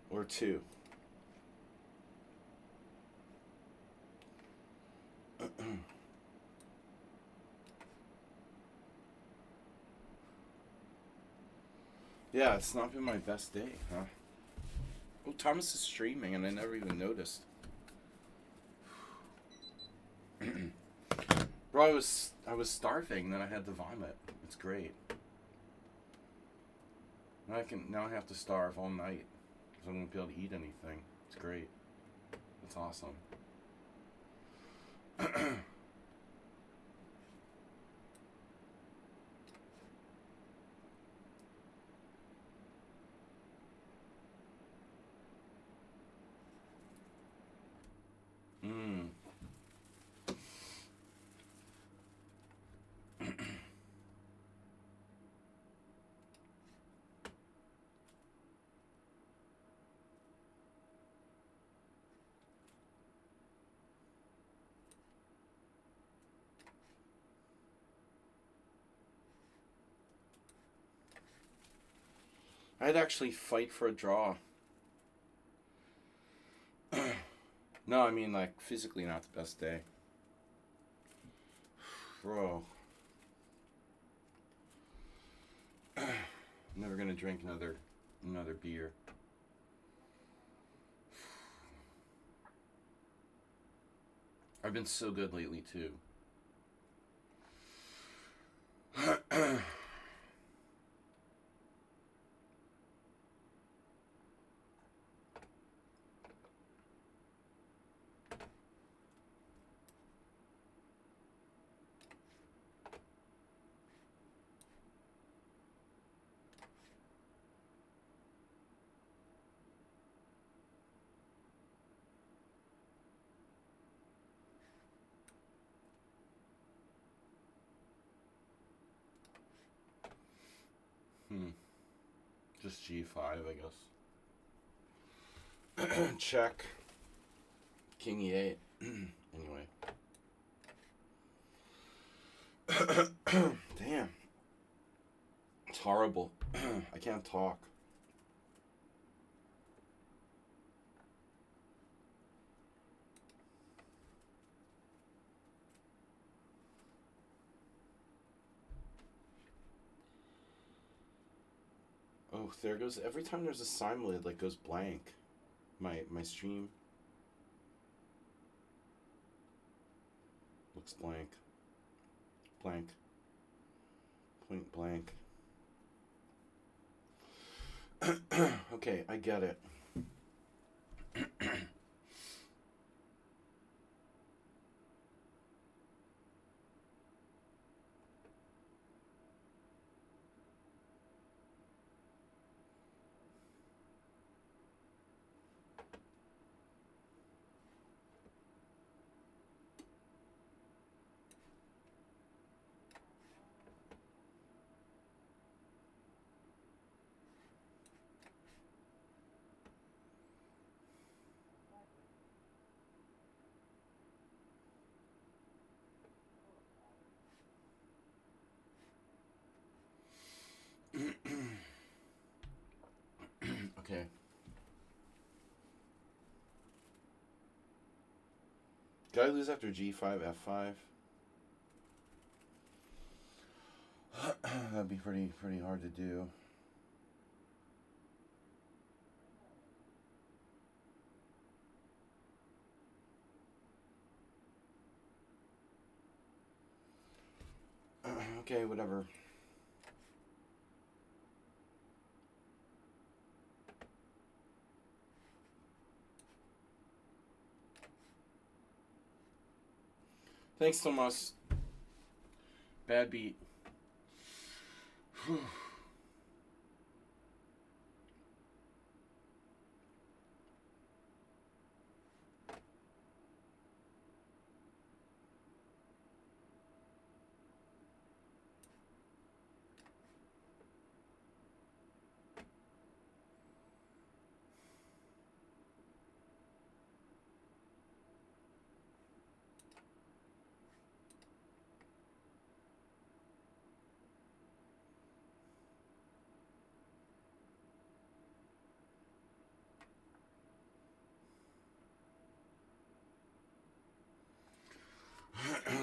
Or two? Yeah, it's not been my best day, huh? Well, Thomas is streaming and I never even noticed. Bro, I was starving, then I had to vomit. It's great. Now I have to starve all night because I won't be able to eat anything. It's great. It's awesome. Mmm. I'd actually fight for a draw. No, I mean, like, physically not the best day. Bro. I'm never gonna drink another beer. I've been so good lately, too. Just G5, I guess. Check. King E8. Anyway. Damn. It's horrible. I can't talk. Oh, there goes. Every time there's a Simul, it like goes blank. My stream looks blank. Blank. Point blank. Okay, I get it. Okay. Did I lose after G5, F5? That'd be pretty hard to do. Okay, whatever. Thanks, Tomas. Bad beat.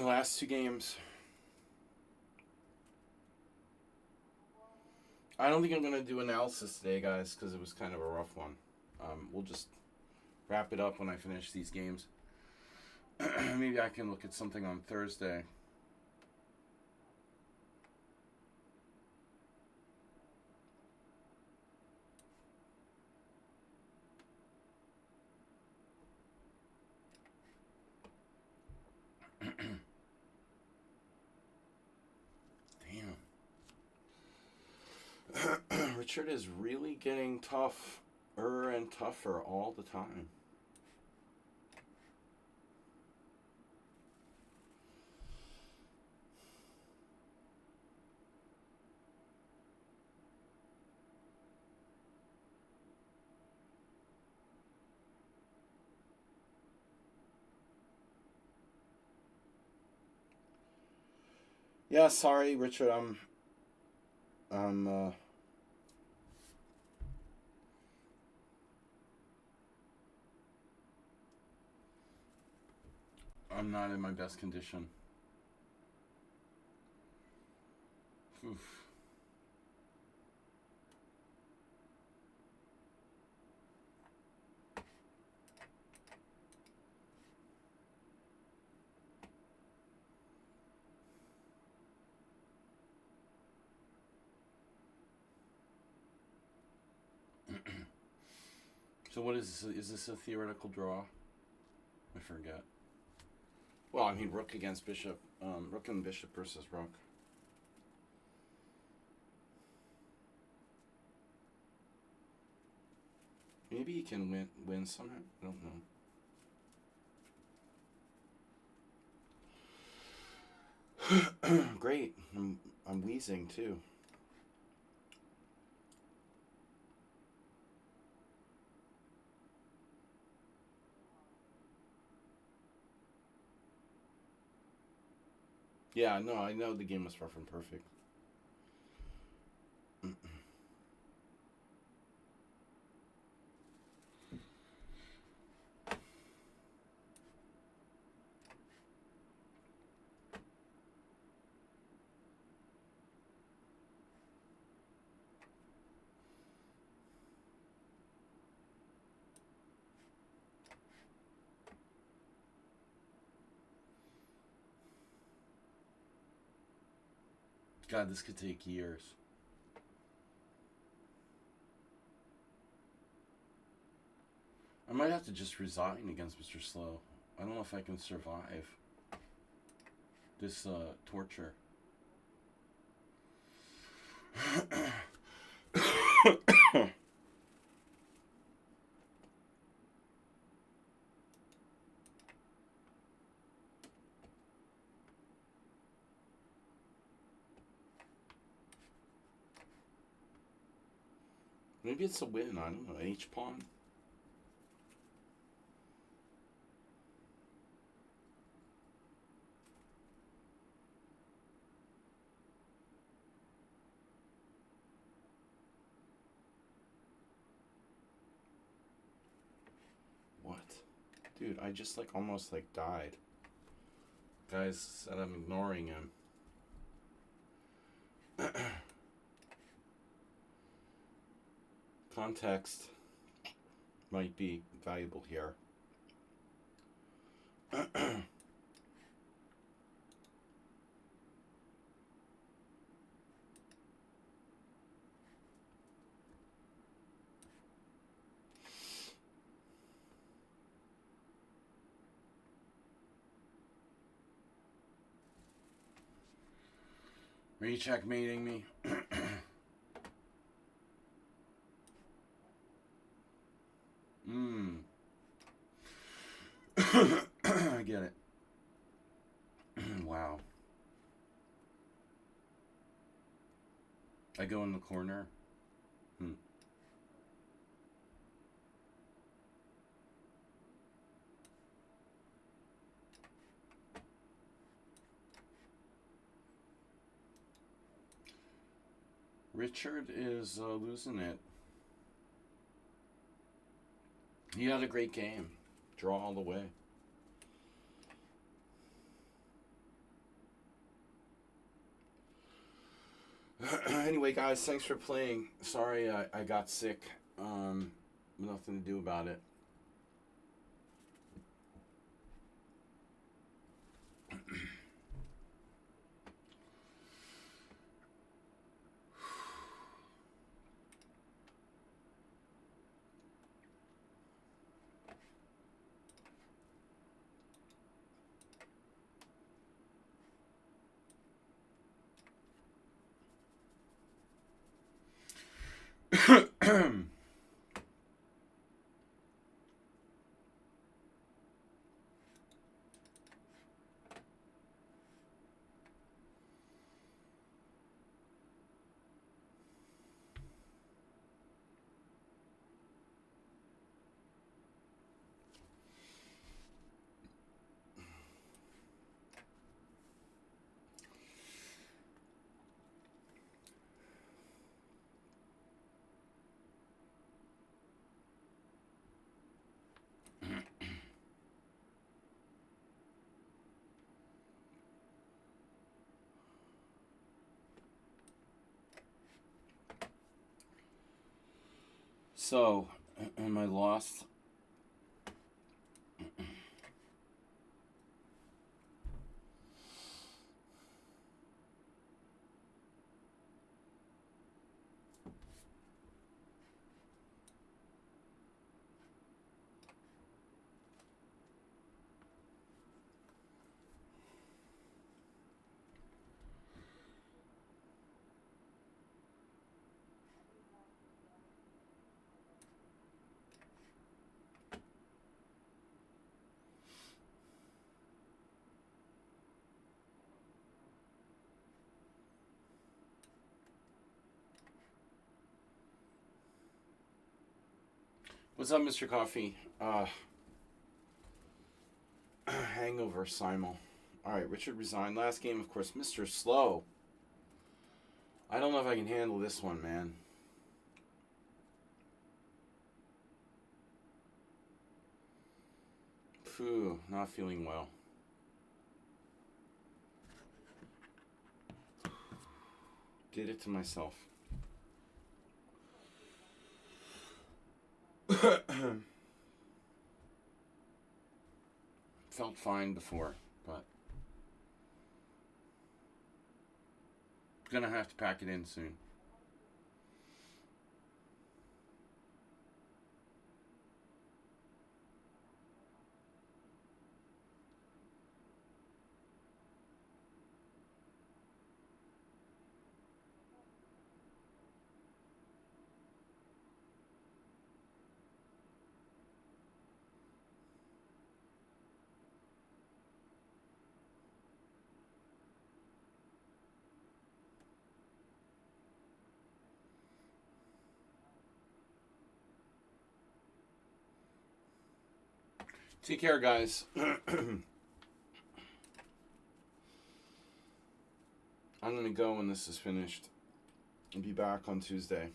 Last two games. I don't think I'm going to do analysis today, guys, because it was kind of a rough one. We'll just wrap it up when I finish these games. Maybe I can look at something on Thursday. Damn. Richard is really getting tougher and tougher all the time. Yeah, sorry, Richard. I'm I'm not in my best condition. Oof. So what is this? Is this a theoretical draw? I forget. Well, I mean, rook against bishop. Rook and bishop versus rook. Maybe he can win somehow. I don't know. Great. I'm wheezing too. Yeah, no, I know the game was far from perfect. God, this could take years. I might have to just resign against Mr. Slow. I don't know if I can survive this torture. Maybe it's a win. I don't know. H pawn. Dude, I just like almost like died. Guys said I'm ignoring him. Context might be valuable here. Are you checkmating me? I get it. Wow. I go in the corner. Richard is losing it. He had a great game. Draw all the way. Anyway, guys, thanks for playing. Sorry I got sick. Nothing to do about it. So, am I lost? What's up, Mr. Coffee? Hangover, Simul. Alright, Richard resigned. Last game, of course, Mr. Slow. I don't know if I can handle this one, man. Phew, not feeling well. Did it to myself. Felt fine before, but gonna have to pack it in soon. Take care, guys. I'm gonna go when this is finished and be back on Tuesday.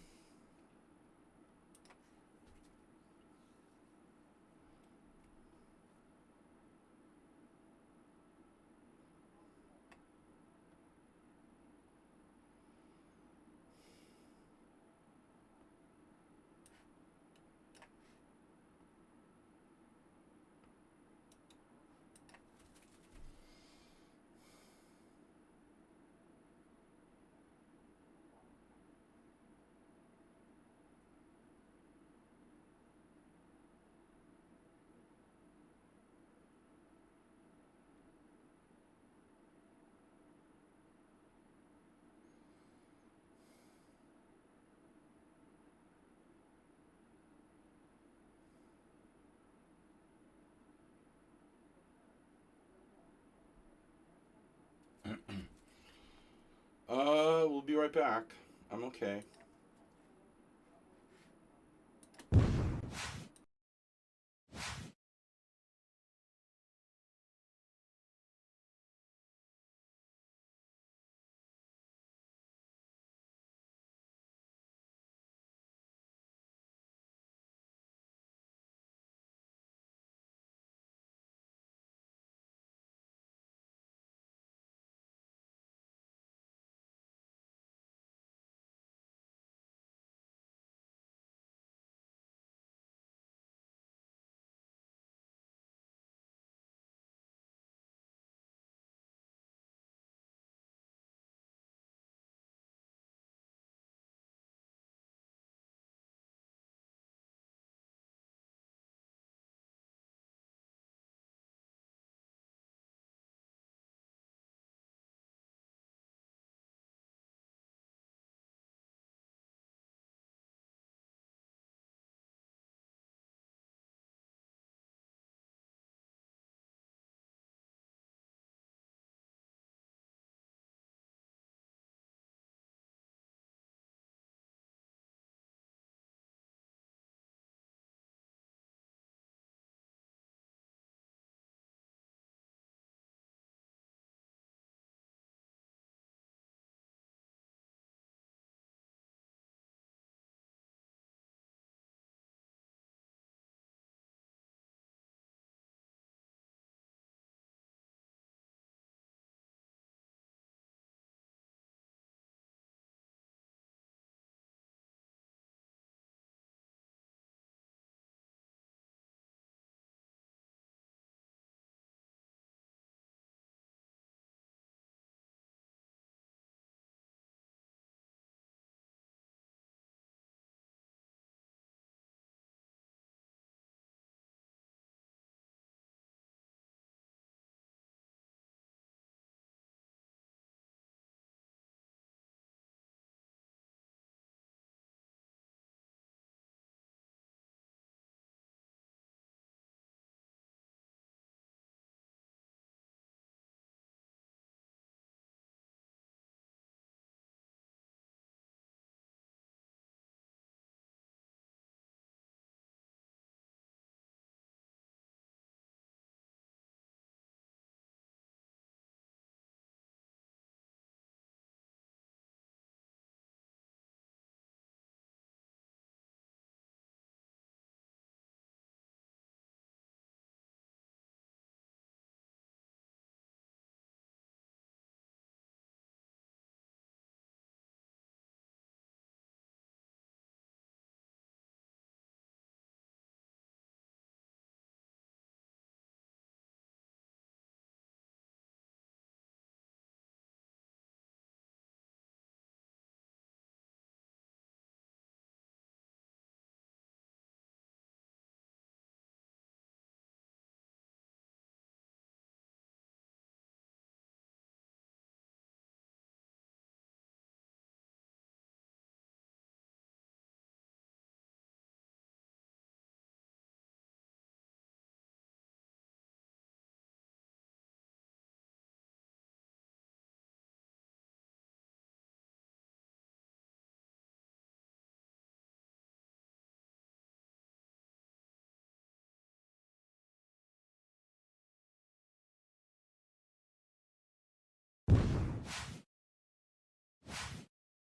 right back. I'm okay.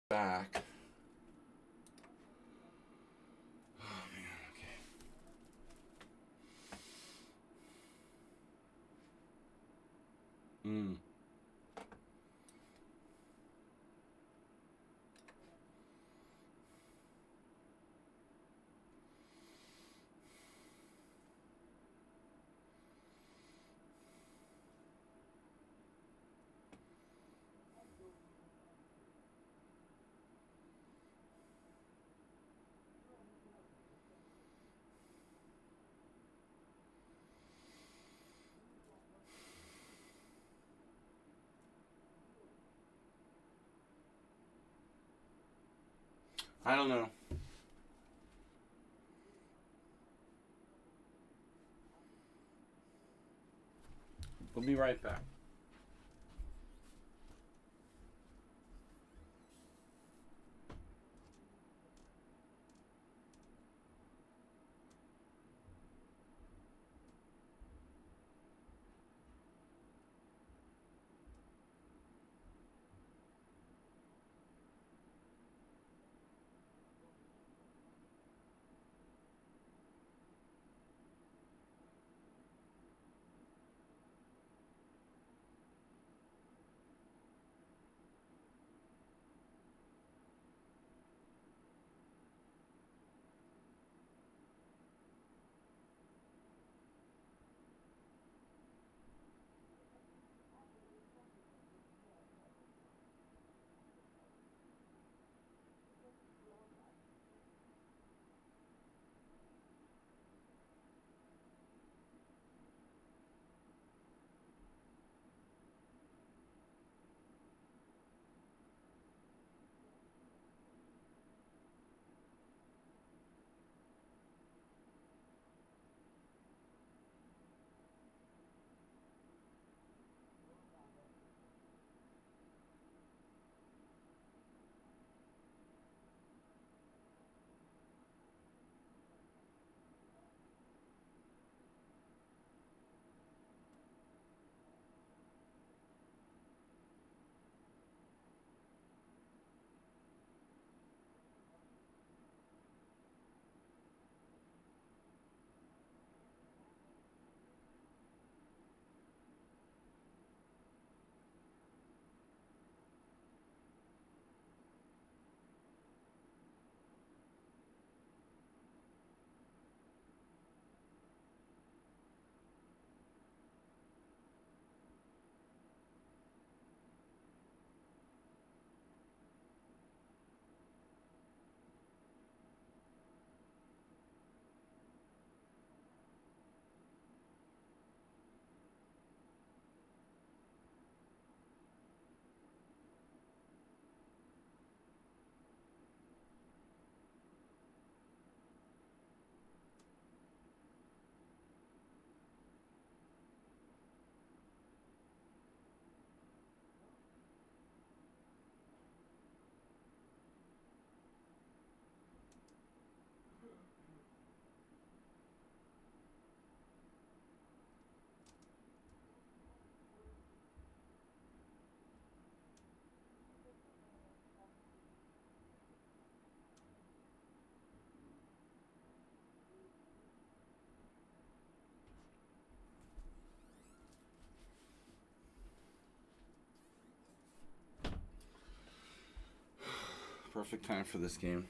Back. Oh man, okay. Mm. I don't know. We'll be right back. Perfect time for this game.